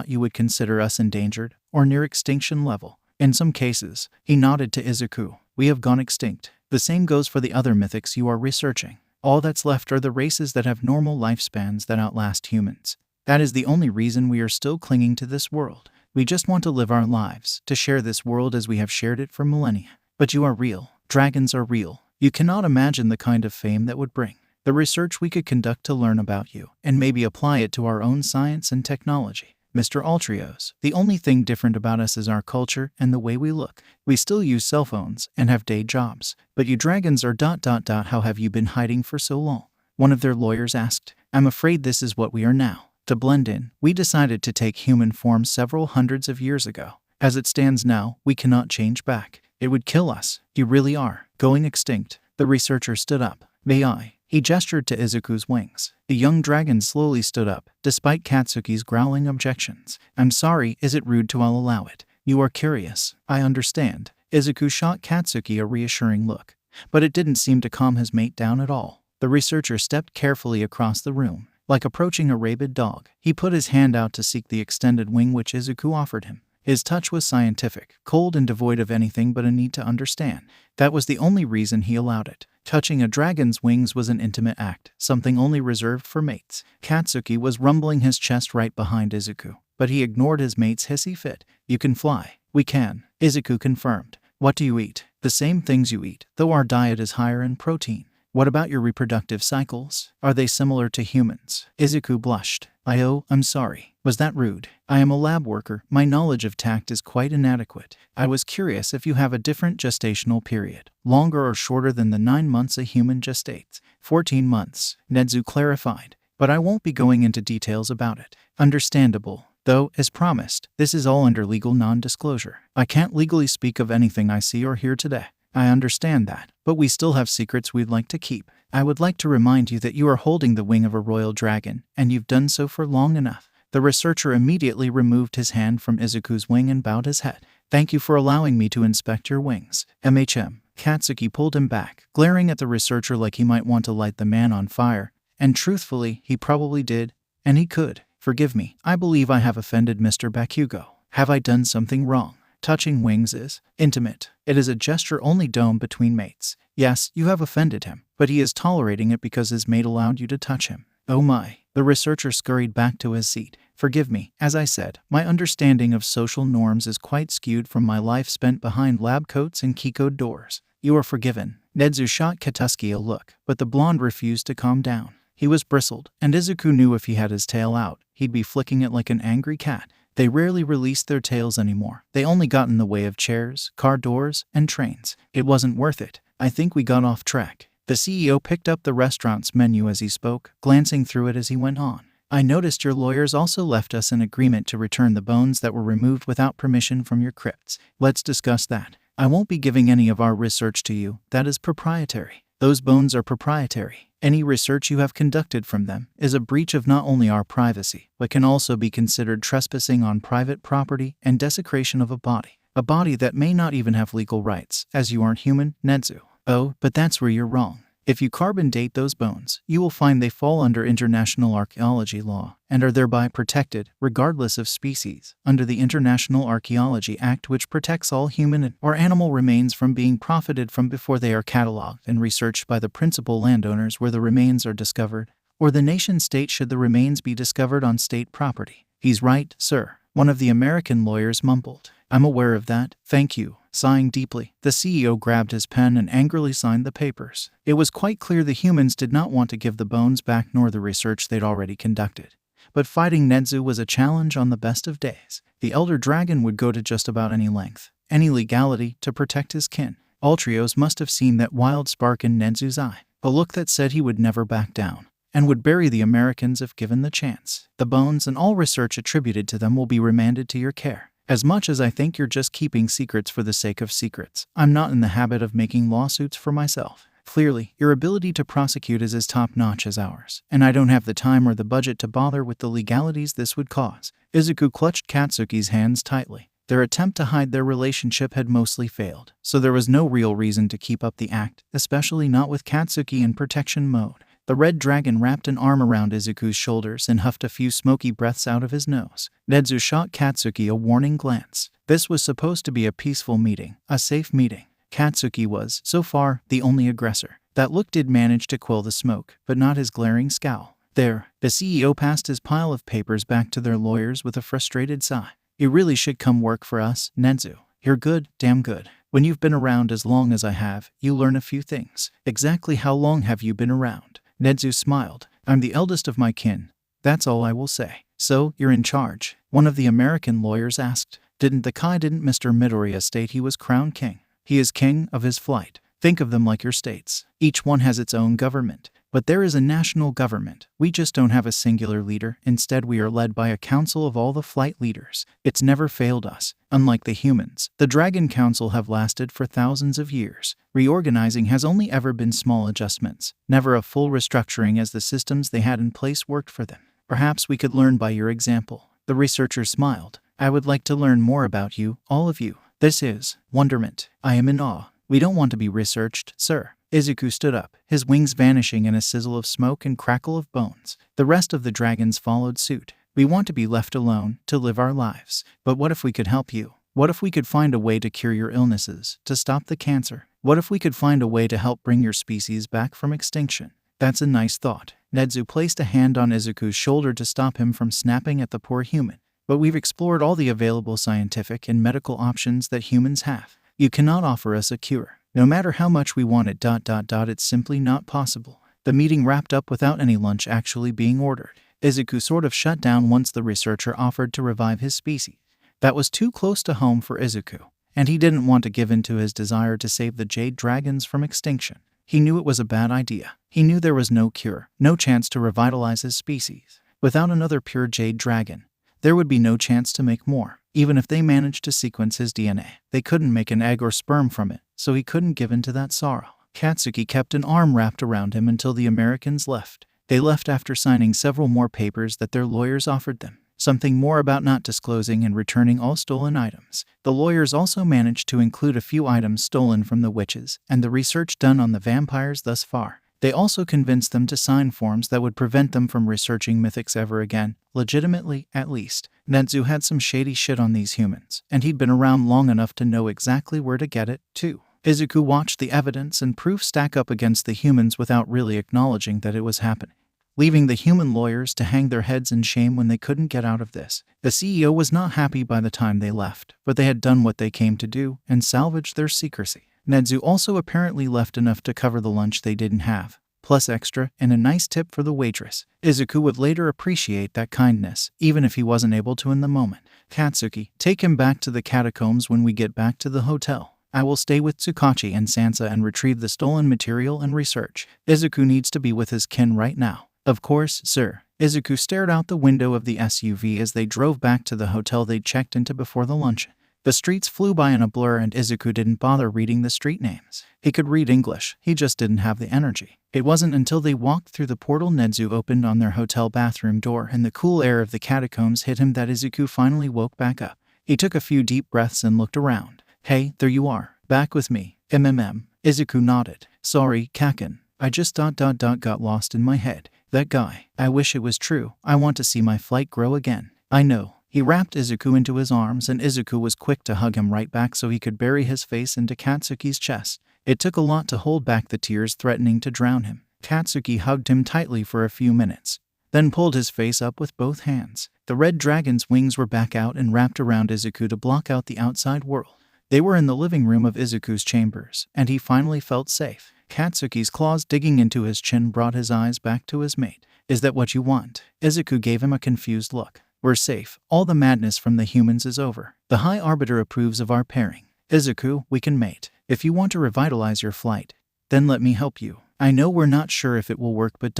you would consider us endangered, or near extinction level. In some cases, he nodded to Izuku, we have gone extinct. The same goes for the other mythics you are researching. All that's left are the races that have normal lifespans that outlast humans. That is the only reason we are still clinging to this world. We just want to live our lives, to share this world as we have shared it for millennia. But you are real. Dragons are real. You cannot imagine the kind of fame that would bring. The research we could conduct to learn about you, and maybe apply it to our own science and technology. Mr. 𝐬𝐻𝐸, the only thing different about us is our culture and the way we look. We still use cell phones and have day jobs. But you dragons are ... how have you been hiding for so long? One of their lawyers asked. I'm afraid this is what we are now. To blend in, we decided to take human form several hundreds of years ago. As it stands now, we cannot change back. It would kill us. You really are going extinct. The researcher stood up. May I? He gestured to Izuku's wings. The young dragon slowly stood up, despite Katsuki's growling objections. I'm sorry, is it rude to allow it? You are curious. I understand. Izuku shot Katsuki a reassuring look, but it didn't seem to calm his mate down at all. The researcher stepped carefully across the room. Like approaching a rabid dog, he put his hand out to seek the extended wing which Izuku offered him. His touch was scientific, cold and devoid of anything but a need to understand. That was the only reason he allowed it. Touching a dragon's wings was an intimate act, something only reserved for mates. 𝐻𝐡𝐬𝐬 was rumbling his chest right behind 𝐬𝐡𝐬𝐬, but he ignored his mate's hissy fit. You can fly. We can. 𝐬𝐡𝐬𝐬 confirmed. What do you eat? The same things you eat, though our diet is higher in protein. What about your reproductive cycles? Are they similar to humans? 𝐬𝐡𝐬𝐬 blushed. I'm sorry. Was that rude? I am a lab worker. My knowledge of tact is quite inadequate. I was curious if you have a different gestational period, longer or shorter than the 9 months a human gestates. 14 months, 𝐁𝐸 clarified. But I won't be going into details about it. Understandable. Though, as promised, this is all under legal non-disclosure. I can't legally speak of anything I see or hear today. I understand that, but we still have secrets we'd like to keep. I would like to remind you that you are holding the wing of a royal dragon, and you've done so for long enough. The researcher immediately removed his hand from 𝐬𝐡𝐬𝐬's wing and bowed his head. Thank you for allowing me to inspect your wings. 𝐻𝐡𝐬𝐬𝐬 pulled him back, glaring at the researcher like he might want to light the man on fire. And truthfully, he probably did, and he could. Forgive me, I believe I have offended Mr. Bakugo. Have I done something wrong? Touching wings is intimate. It is a gesture only done between mates. Yes, you have offended him, but he is tolerating it because his mate allowed you to touch him. Oh my. The researcher scurried back to his seat. Forgive me, as I said, my understanding of social norms is quite skewed from my life spent behind lab coats and keycode doors. You are forgiven. 𝐁𝐸𝐬𝐬 shot 𝐻𝐡𝐬𝐬𝐬 a look, but the blonde refused to calm down. He was bristled, and 𝐬𝐡𝐬𝐬 knew if he had his tail out, he'd be flicking it like an angry cat. They rarely released their tails anymore. They only got in the way of chairs, car doors, and trains. It wasn't worth it. I think we got off track. The CEO picked up the restaurant's menu as he spoke, glancing through it as he went on. I noticed your lawyers also left us an agreement to return the bones that were removed without permission from your crypts. Let's discuss that. I won't be giving any of our research to you. That is proprietary. Those bones are proprietary. Any research you have conducted from them is a breach of not only our privacy, but can also be considered trespassing on private property and desecration of a body that may not even have legal rights, as you aren't human, 𝐁𝐸𝐬𝐬. Oh, but that's where you're wrong. If you carbon date those bones, you will find they fall under international archaeology law and are thereby protected, regardless of species, under the International Archaeology Act, which protects all human or animal remains from being profited from before they are catalogued and researched by the principal landowners where the remains are discovered, or the nation-state should the remains be discovered on state property. He's right, sir. One of the American lawyers mumbled. I'm aware of that, thank you. Sighing deeply, the CEO grabbed his pen and angrily signed the papers. It was quite clear the humans did not want to give the bones back nor the research they'd already conducted. But fighting 𝐁𝐸𝐬𝐬 was a challenge on the best of days. The elder dragon would go to just about any length, any legality, to protect his kin. Ultrios must have seen that wild spark in 𝐁𝐸𝐬𝐬's eye, a look that said he would never back down, and would bury the Americans if given the chance. The bones and all research attributed to them will be remanded to your care. As much as I think you're just keeping secrets for the sake of secrets, I'm not in the habit of making lawsuits for myself. Clearly, your ability to prosecute is as top-notch as ours, and I don't have the time or the budget to bother with the legalities this would cause. 𝐬𝐡𝐬𝐬𝐬 clutched 𝐻𝐡𝐬𝐬𝐬's hands tightly. Their attempt to hide their relationship had mostly failed, so there was no real reason to keep up the act, especially not with 𝐻𝐡𝐬𝐬𝐬 in protection mode. The red dragon wrapped an arm around 𝐬𝐡𝐬𝐬's shoulders and huffed a few smoky breaths out of his nose. 𝐁𝐸𝐬𝐬𝐬 shot 𝐻𝐡𝐬𝐬𝐬 a warning glance. This was supposed to be a peaceful meeting, a safe meeting. 𝐻𝐡𝐬𝐬𝐬𝐬 was, so far, the only aggressor. That look did manage to quell the smoke, but not his glaring scowl. There, the CEO passed his pile of papers back to their lawyers with a frustrated sigh. You really should come work for us, 𝐁𝐸𝐬𝐬𝐬. You're good, damn good. When you've been around as long as I have, you learn a few things. Exactly how long have you been around? 𝐁𝐸𝐬𝐬𝐬 smiled. I'm the eldest of my kin. That's all I will say. So, you're in charge? One of the American lawyers asked. Didn't Mr. Midoriya state he was crowned king? He is king of his flight. Think of them like your states. Each one has its own government. But there is a national government. We just don't have a singular leader. Instead, we are led by a council of all the flight leaders. It's never failed us. Unlike the humans, the Dragon Council have lasted for thousands of years. Reorganizing has only ever been small adjustments, never a full restructuring as the systems they had in place worked for them. Perhaps we could learn by your example. The researcher smiled. I would like to learn more about you, all of you. This is wonderment. I am in awe. We don't want to be researched, sir. 𝐬𝐡𝐬𝐬𝐬 stood up, his wings vanishing in a sizzle of smoke and crackle of bones. The rest of the dragons followed suit. We want to be left alone, to live our lives. But what if we could help you? What if we could find a way to cure your illnesses, to stop the cancer? What if we could find a way to help bring your species back from extinction? That's a nice thought. 𝐻𝐸 placed a hand on 𝐬𝐸 shoulder to stop him from snapping at the poor human. But we've explored all the available scientific and medical options that humans have. You cannot offer us a cure. No matter how much we want it, it's simply not possible. The meeting wrapped up without any lunch actually being ordered. 𝐬𝐸 sort of shut down once the researcher offered to revive his species. That was too close to home for 𝐬𝐸, and he didn't want to give in to his desire to save the jade dragons from extinction. He knew it was a bad idea. He knew there was no cure, no chance to revitalize his species. Without another pure jade dragon, there would be no chance to make more. Even if they managed to sequence his DNA, they couldn't make an egg or sperm from it, so he couldn't give in to that sorrow. 𝐀𝐦 kept an arm wrapped around him until the Americans left. They left after signing several more papers that their lawyers offered them. Something more about not disclosing and returning all stolen items. The lawyers also managed to include a few items stolen from the witches and the research done on the vampires thus far. They also convinced them to sign forms that would prevent them from researching mythics ever again, legitimately, at least. 𝐻𝐸 had some shady shit on these humans, and he'd been around long enough to know exactly where to get it, too. 𝐬𝐸 watched the evidence and proof stack up against the humans without really acknowledging that it was happening, leaving the human lawyers to hang their heads in shame when they couldn't get out of this. The CEO was not happy by the time they left, but they had done what they came to do and salvaged their secrecy. 𝐻𝐸 also apparently left enough to cover the lunch they didn't have, plus extra and a nice tip for the waitress. 𝐬𝐸 would later appreciate that kindness, even if he wasn't able to in the moment. 𝐀𝐦, take him back to the catacombs when we get back to the hotel. I will stay with Tsukachi and Sansa and retrieve the stolen material and research. 𝐬𝐸 needs to be with his kin right now. Of course, sir. 𝐬𝐸 stared out the window of the SUV as they drove back to the hotel they'd checked into before the luncheon. The streets flew by in a blur and 𝐬𝐸 didn't bother reading the street names. He could read English, he just didn't have the energy. It wasn't until they walked through the portal 𝐻𝐸 opened on their hotel bathroom door and the cool air of the catacombs hit him that 𝐬𝐸 finally woke back up. He took a few deep breaths and looked around. Hey, there you are, back with me. 𝐸𝐸 nodded. Sorry, 𝐀𝐦. I just got lost in my head. That guy. I wish it was true. I want to see my flight grow again. I know. He wrapped 𝐬𝐸 into his arms and 𝐬𝐸 was quick to hug him right back so he could bury his face into 𝐀𝐸's chest. It took a lot to hold back the tears threatening to drown him. 𝐀𝐸 hugged him tightly for a few minutes, then pulled his face up with both hands. The red dragon's wings were back out and wrapped around 𝐬𝐸 to block out the outside world. They were in the living room of 𝐬𝐸's chambers, and he finally felt safe. 𝐀𝐸's claws digging into his chin brought his eyes back to his mate. Is that what you want? 𝐬𝐸 gave him a confused look. We're safe. All the madness from the humans is over. The High Arbiter approves of our pairing. 𝐬𝐸, we can mate. If you want to revitalize your flight, then let me help you. I know we're not sure if it will work, but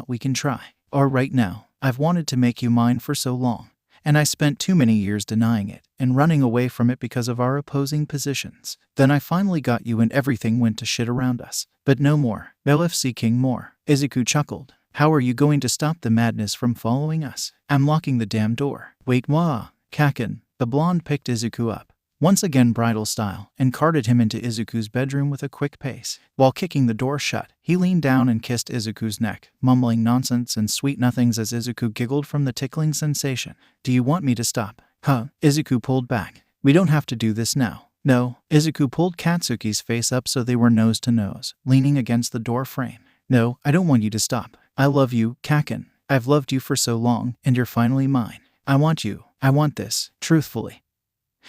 we can try. Or right now, I've wanted to make you mine for so long, and I spent too many years denying it and running away from it because of our opposing positions. Then I finally got you and everything went to shit around us. But no more. 𝐿FC more. 𝐬𝐸 chuckled. How are you going to stop the madness from following us? I'm locking the damn door. Wait, what? 𝐀𝐦. The blonde picked 𝐬𝐸 up, once again bridal style, and carted him into 𝐬𝐸's bedroom with a quick pace. While kicking the door shut, he leaned down and kissed 𝐬𝐸's neck, mumbling nonsense and sweet nothings as 𝐬𝐸 giggled from the tickling sensation. Do you want me to stop? Huh? 𝐬𝐸 pulled back. We don't have to do this now. No. 𝐬𝐸 pulled 𝐀�'s face up so they were nose to nose, leaning against the door frame. No, I don't want you to stop. I love you, 𝐀𝐦. I've loved you for so long, and you're finally mine. I want you. I want this, truthfully.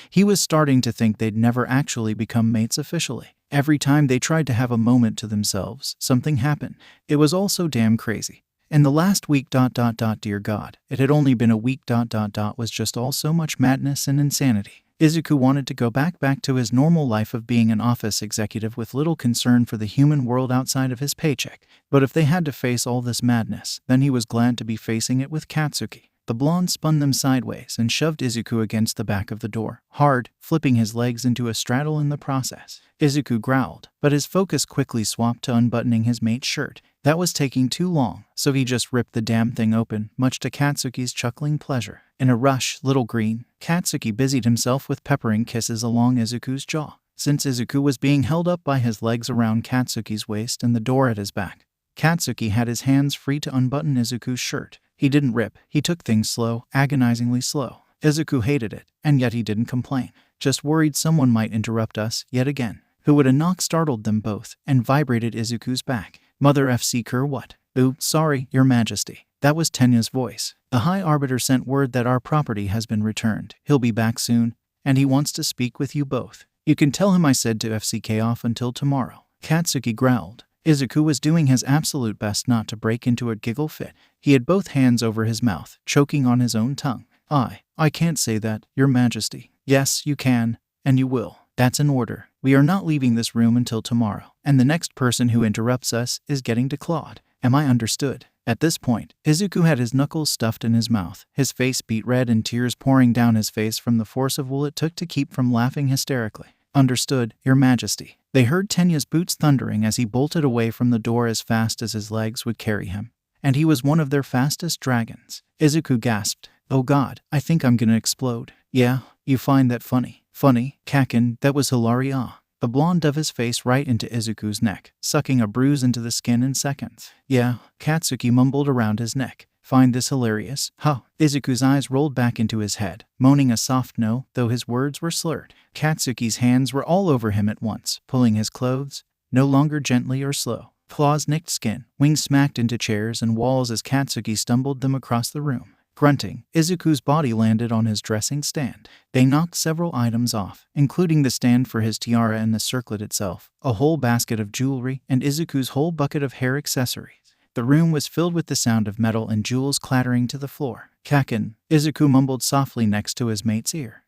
He was starting to think they'd never actually become mates officially. Every time they tried to have a moment to themselves, something happened. It was all so damn crazy. And the last week, dear God, it had only been a week, was just all so much madness and insanity. 𝐬𝐸 wanted to go back to his normal life of being an office executive with little concern for the human world outside of his paycheck. But if they had to face all this madness, then he was glad to be facing it with 𝐀𝐸. The blonde spun them sideways and shoved 𝐬𝐸 against the back of the door, hard, flipping his legs into a straddle in the process. 𝐬𝐸 growled, but his focus quickly swapped to unbuttoning his mate's shirt. That was taking too long, so he just ripped the damn thing open, much to 𝐀�'s chuckling pleasure. In a rush, little green, 𝐀� busied himself with peppering kisses along 𝐬𝐸's jaw. Since 𝐬𝐸 was being held up by his legs around 𝐀�'s waist and the door at his back, 𝐀� had his hands free to unbutton 𝐬𝐸's shirt. He didn't rip, he took things slow, agonizingly slow. 𝐬𝐻𝐻𝐬 hated it, and yet he didn't complain. Just worried someone might interrupt us, yet again. Who would a knock startled them both, and vibrated 𝐬𝐻𝐻𝐬's back. Mother FC Kerr what? Ooh, sorry, your majesty. That was 𝐀𝐦𝐍𝐻𝐿 voice. The High Arbiter sent word that our property has been returned. He'll be back soon, and he wants to speak with you both. You can tell him I said to 𝐓𝐶K off until tomorrow. 𝐀𝐦 growled. 𝐬𝐻𝐻𝐻 was doing his absolute best not to break into a giggle fit. He had both hands over his mouth, choking on his own tongue. I can't say that, your majesty. Yes, you can, and you will. That's an order. We are not leaving this room until tomorrow, and the next person who interrupts us is getting declawed. Am I understood? At this point, 𝐬𝐻𝐻𝐻 had his knuckles stuffed in his mouth, his face beat red and tears pouring down his face from the force of will it took to keep from laughing hysterically. Understood, your majesty. They heard 𝐀𝐦𝐍𝐻's boots thundering as he bolted away from the door as fast as his legs would carry him. And he was one of their fastest dragons. 𝐬𝐻𝐻𝐻 gasped. Oh God, I think I'm gonna explode. Yeah, you find that funny? Funny, 𝐾𝐦, that was hilarious. The blonde dove his face right into 𝐬𝐻𝐻's neck, sucking a bruise into the skin in seconds. Yeah, 𝐀𝐦 mumbled around his neck. Find this hilarious? Huh. 𝐬𝐻𝐻's eyes rolled back into his head, moaning a soft no, though his words were slurred. 𝐀𝐻's hands were all over him at once, pulling his clothes, no longer gently or slow. Claws nicked skin, wings smacked into chairs and walls as 𝐀𝐻 stumbled them across the room. Grunting, 𝐬𝐻𝐻's body landed on his dressing stand. They knocked several items off, including the stand for his tiara and the circlet itself, a whole basket of jewelry, and 𝐬𝐻𝐻's whole bucket of hair accessories. The room was filled with the sound of metal and jewels clattering to the floor. 𝐾𝐦, 𝐬𝐻𝐻 mumbled softly next to his mate's ear.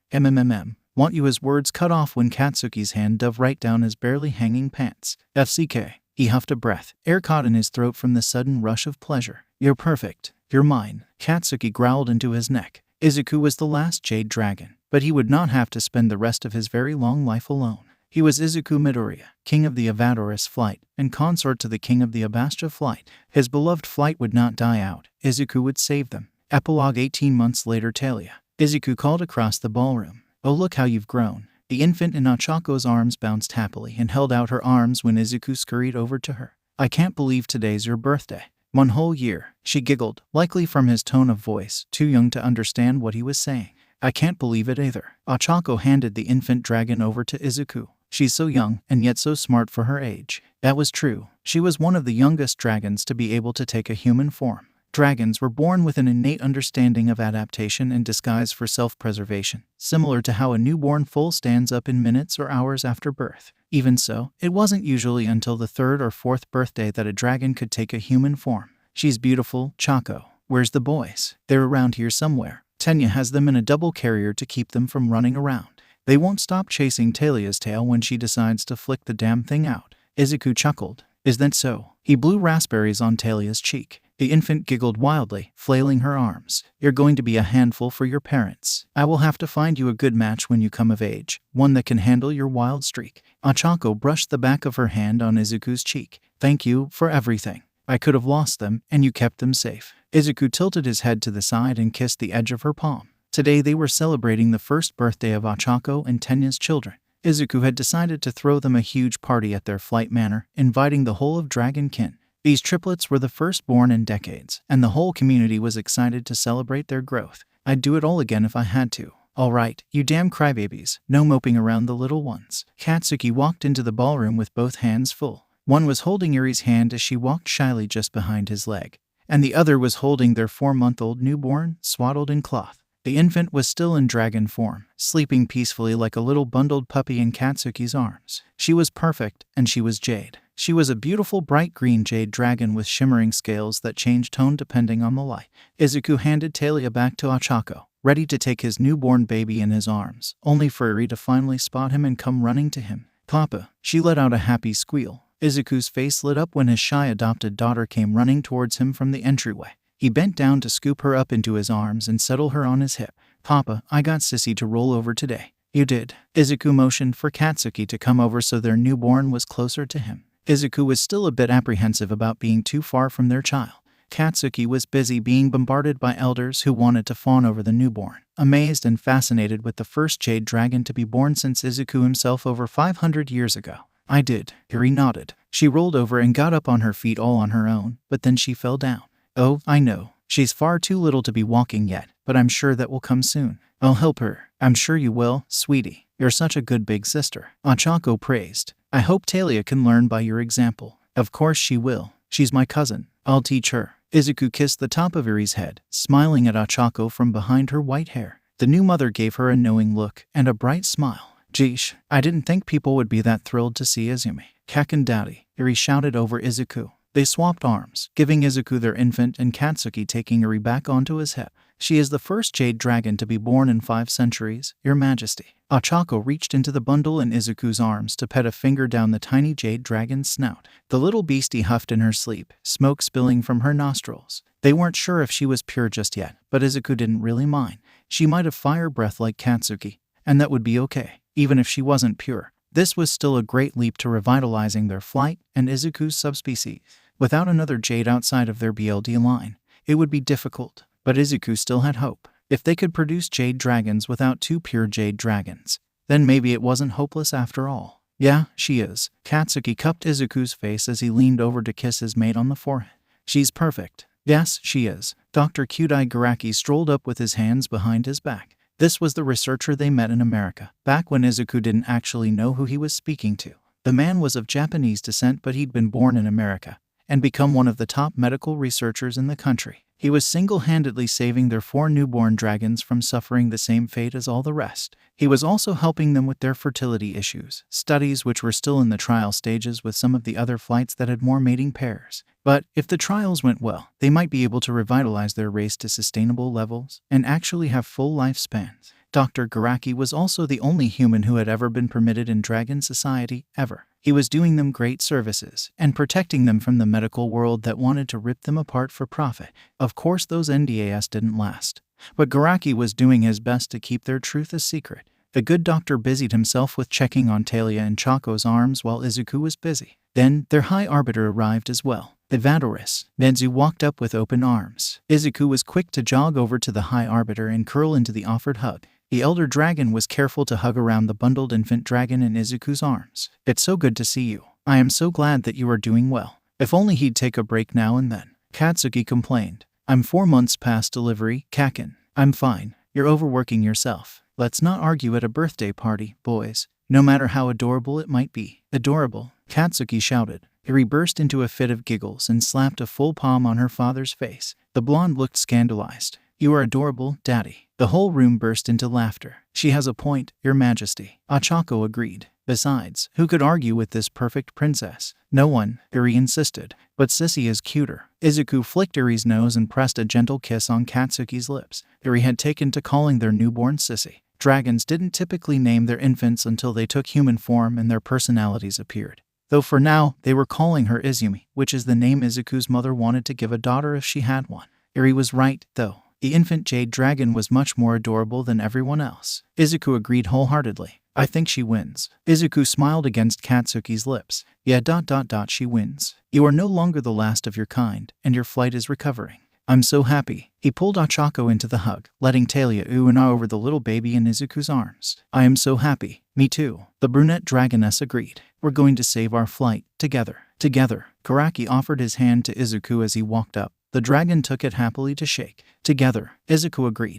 Want you. His words cut off when 𝐀𝐻's hand dove right down his barely hanging pants. 𝐓𝐶K. He huffed a breath, air caught in his throat from the sudden rush of pleasure. You're perfect. You're mine. 𝐀𝐻 growled into his neck. 𝐬𝐻𝐻 was the last Jade Dragon, but he would not have to spend the rest of his very long life alone. He was 𝐬𝐻𝐻 Midoriya, king of the 𝗓𝗏𝗺 flight, and consort to the king of the 𝗵𝗡𝗔 flight. His beloved flight would not die out. 𝐬𝐻𝐻 would save them. Epilogue 18 months later Talia. 𝐬𝐻𝐻 called across the ballroom. Oh, look how you've grown. The infant in 𝐻𝐻𝐻's arms bounced happily and held out her arms when 𝐬𝐻𝐻 scurried over to her. I can't believe today's your birthday. 1 whole year, she giggled, likely from his tone of voice, too young to understand what he was saying. I can't believe it either. 𝐻𝐻𝐻 handed the infant dragon over to 𝐬𝐻𝐻. She's so young, and yet so smart for her age. That was true. She was one of the youngest dragons to be able to take a human form. Dragons were born with an innate understanding of adaptation and disguise for self-preservation, similar to how a newborn foal stands up in minutes or hours after birth. Even so, it wasn't usually until the 3rd or 4th birthday that a dragon could take a human form. She's beautiful, 𝐻𝐻𝐻. Where's the boys? They're around here somewhere. 𝐀𝐦 has them in a double carrier to keep them from running around. They won't stop chasing Talia's tail when she decides to flick the damn thing out. 𝐬𝐻𝐻 chuckled. Is that so? He blew raspberries on Talia's cheek. The infant giggled wildly, flailing her arms. You're going to be a handful for your parents. I will have to find you a good match when you come of age, one that can handle your wild streak. 𝐻𝐻𝐻 brushed the back of her hand on 𝐬𝐻𝐻's cheek. Thank you for everything. I could have lost them, and you kept them safe. 𝐬𝐻𝐻 tilted his head to the side and kissed the edge of her palm. Today they were celebrating the first birthday of 𝐻𝐻𝐻 and 𝐀𝐦𝐍𝐻's children. 𝐬𝐻𝐻 had decided to throw them a huge party at their flight manor, inviting the whole of Dragonkin. These triplets were the firstborn in decades, and the whole community was excited to celebrate their growth. I'd do it all again if I had to. All right, you damn crybabies, no moping around the little ones. 𝐾𝐦 walked into the ballroom with both hands full. One was holding Yuri's hand as she walked shyly just behind his leg, and the other was holding their 4-month-old newborn, swaddled in cloth. The infant was still in dragon form, sleeping peacefully like a little bundled puppy in 𝐀𝐻's arms. She was perfect, and she was Jade. She was a beautiful bright green jade dragon with shimmering scales that changed tone depending on the light. 𝐬𝐻𝐻 handed Talia back to 𝐻𝐻𝐻, ready to take his newborn baby in his arms, only for Yuri to finally spot him and come running to him. Papa, she let out a happy squeal. 𝐬𝐻𝐻's face lit up when his shy adopted daughter came running towards him from the entryway. He bent down to scoop her up into his arms and settle her on his hip. Papa, I got Sissy to roll over today. You did. 𝐬𝐻𝐻 motioned for 𝐾𝐦 to come over so their newborn was closer to him. 𝐬𝐻𝐻 was still a bit apprehensive about being too far from their child. 𝐀𝐦 was busy being bombarded by elders who wanted to fawn over the newborn, amazed and fascinated with the first jade dragon to be born since 𝐬𝐻𝐻 himself over 500 years ago. I did. Yuri nodded. She rolled over and got up on her feet all on her own, but then she fell down. Oh, I know. She's far too little to be walking yet, but I'm sure that will come soon. I'll help her. I'm sure you will, sweetie. You're such a good big sister. 𝐻𝐸𝐬 praised. I hope 𝐴𝐤𝐬 can learn by your example. Of course she will. She's my cousin. I'll teach her. 𝐬𝐸𝐬 kissed the top of 𝐸𝐬𝐬's head, smiling at 𝐻𝐸𝐬 from behind her white hair. The new mother gave her a knowing look and a bright smile. Geesh, I didn't think people would be that thrilled to see 𝐬𝐸𝐬. 𝐾𝐸𝐬 𝐸𝐸𝐬 shouted over 𝐬𝐸𝐬𝐬. They swapped arms, giving 𝐬𝐸𝐬𝐬 their infant and 𝐾𝐸𝐬𝐬 taking 𝐸𝐸𝐬 back onto his hip. She is the first jade dragon to be born in 5 centuries, Your Majesty. 𝐻𝐸𝐬𝐬 reached into the bundle in 𝐬𝐸𝐬𝐬's arms to pet a finger down the tiny jade dragon's snout. The little beastie huffed in her sleep, smoke spilling from her nostrils. They weren't sure if she was pure just yet, but 𝐬𝐸𝐬𝐬 didn't really mind. She might have fire breath like 𝐾𝐸𝐬𝐬𝐬, and that would be okay, even if she wasn't pure. This was still a great leap to revitalizing their flight and 𝐬𝐸𝐬𝐬's subspecies. Without another jade outside of their BLD line, it would be difficult, but 𝐬𝐸𝐬𝐬 still had hope. If they could produce jade dragons without 2 pure jade dragons, then maybe it wasn't hopeless after all. Yeah, she is. 𝐻𝐸𝐬𝐬𝐬 cupped 𝐬𝐸𝐬𝐬's face as he leaned over to kiss his mate on the forehead. She's perfect. Yes, she is. Dr. 𝐀𝐦 strolled up with his hands behind his back. This was the researcher they met in America, back when 𝐬𝐸𝐬𝐬 didn't actually know who he was speaking to. The man was of Japanese descent, but he'd been born in America and become one of the top medical researchers in the country. He was single-handedly saving their 4 newborn dragons from suffering the same fate as all the rest. He was also helping them with their fertility issues, studies which were still in the trial stages with some of the other flights that had more mating pairs. But if the trials went well, they might be able to revitalize their race to sustainable levels and actually have full lifespans. Dr. 𝐸𝐸𝐬𝐬 was also the only human who had ever been permitted in Dragon Society, ever. He was doing them great services and protecting them from the medical world that wanted to rip them apart for profit. Of course those NDAs didn't last, but 𝐸𝐸𝐬𝐬𝐬 was doing his best to keep their truth a secret. The good doctor busied himself with checking on 𝐴𝐤𝐬𝐬𝐬 and 𝐸𝐸𝐬𝐬's arms while 𝐬𝐸𝐬𝐬𝐬 was busy. Then their high arbiter arrived as well. 𝗵𝗲𝗺 walked up with open arms. 𝐬𝐸𝐬𝐬𝐬 was quick to jog over to the high arbiter and curl into the offered hug. The elder dragon was careful to hug around the bundled infant dragon in 𝐬𝐸𝐬𝐬𝐬's arms. It's so good to see you. I am so glad that you are doing well. If only he'd take a break now and then. 𝐾𝐸𝐬𝐬𝐬𝐬 complained. I'm 4 months past delivery, 𝐾𝐸𝐬𝐬𝐬𝐬. I'm fine. You're overworking yourself. Let's not argue at a birthday party, boys. No matter how adorable it might be. Adorable, 𝐾𝐸𝐬𝐬𝐬𝐬 shouted. 𝐸𝐸𝐬𝐬 burst into a fit of giggles and slapped a full palm on her father's face. The blonde looked scandalized. You are adorable, Daddy. The whole room burst into laughter. She has a point, Your Majesty. 𝐻𝐸𝐬𝐬𝐬𝐬 agreed. Besides, who could argue with this perfect princess? No one, 𝐸𝐸𝐬𝐬 insisted. But Sissy is cuter. 𝐬𝐸𝐬𝐬𝐬𝐬 flicked 𝐸𝐸𝐬𝐬's nose and pressed a gentle kiss on 𝐻𝐸𝐬𝐬𝐬𝐬's lips. 𝐸𝐸𝐬𝐬𝐬𝐬 had taken to calling their newborn Sissy. Dragons didn't typically name their infants until they took human form and their personalities appeared. Though for now, they were calling her 𝐬𝐸𝐬𝐬𝐬𝐬, which is the name 𝐬𝐸𝐸𝐬𝐬's mother wanted to give a daughter if she had one. 𝐸𝐸𝐬𝐬𝐬𝐬𝐬 was right, though. The infant jade dragon was much more adorable than everyone else. 𝐬𝐸𝐬𝐬𝐬𝐬 agreed wholeheartedly. I think she wins. 𝐬𝐸𝐬𝐬𝐬𝐬 smiled against 𝐾𝐸𝐬𝐬𝐬𝐬𝐬𝐬. Yeah, she wins. You are no longer the last of your kind, and your flight is recovering. I'm so happy. He pulled 𝐻𝐸𝐸𝐬𝐬𝐬𝐬𝐬 into the hug, letting 𝐴𝐤𝐬𝐬𝐬𝐬𝐬 and over the little baby in 𝐬𝐸𝐬𝐬𝐬𝐬𝐬𝐬𝐬𝐬 arms. I am so happy. Me too. The brunette dragoness agreed. We're going to save our flight, together. Together. 𝐸𝐸𝐬𝐬𝐬𝐬𝐬𝐬 offered his hand to 𝐬𝐸𝐸𝐬𝐬𝐬𝐬𝐬 as he walked up. The dragon took it happily to shake. Together. 𝐬𝐸𝐸𝐬𝐬𝐬𝐬𝐬𝐬𝐬𝐬𝐬𝐬𝐬 agreed.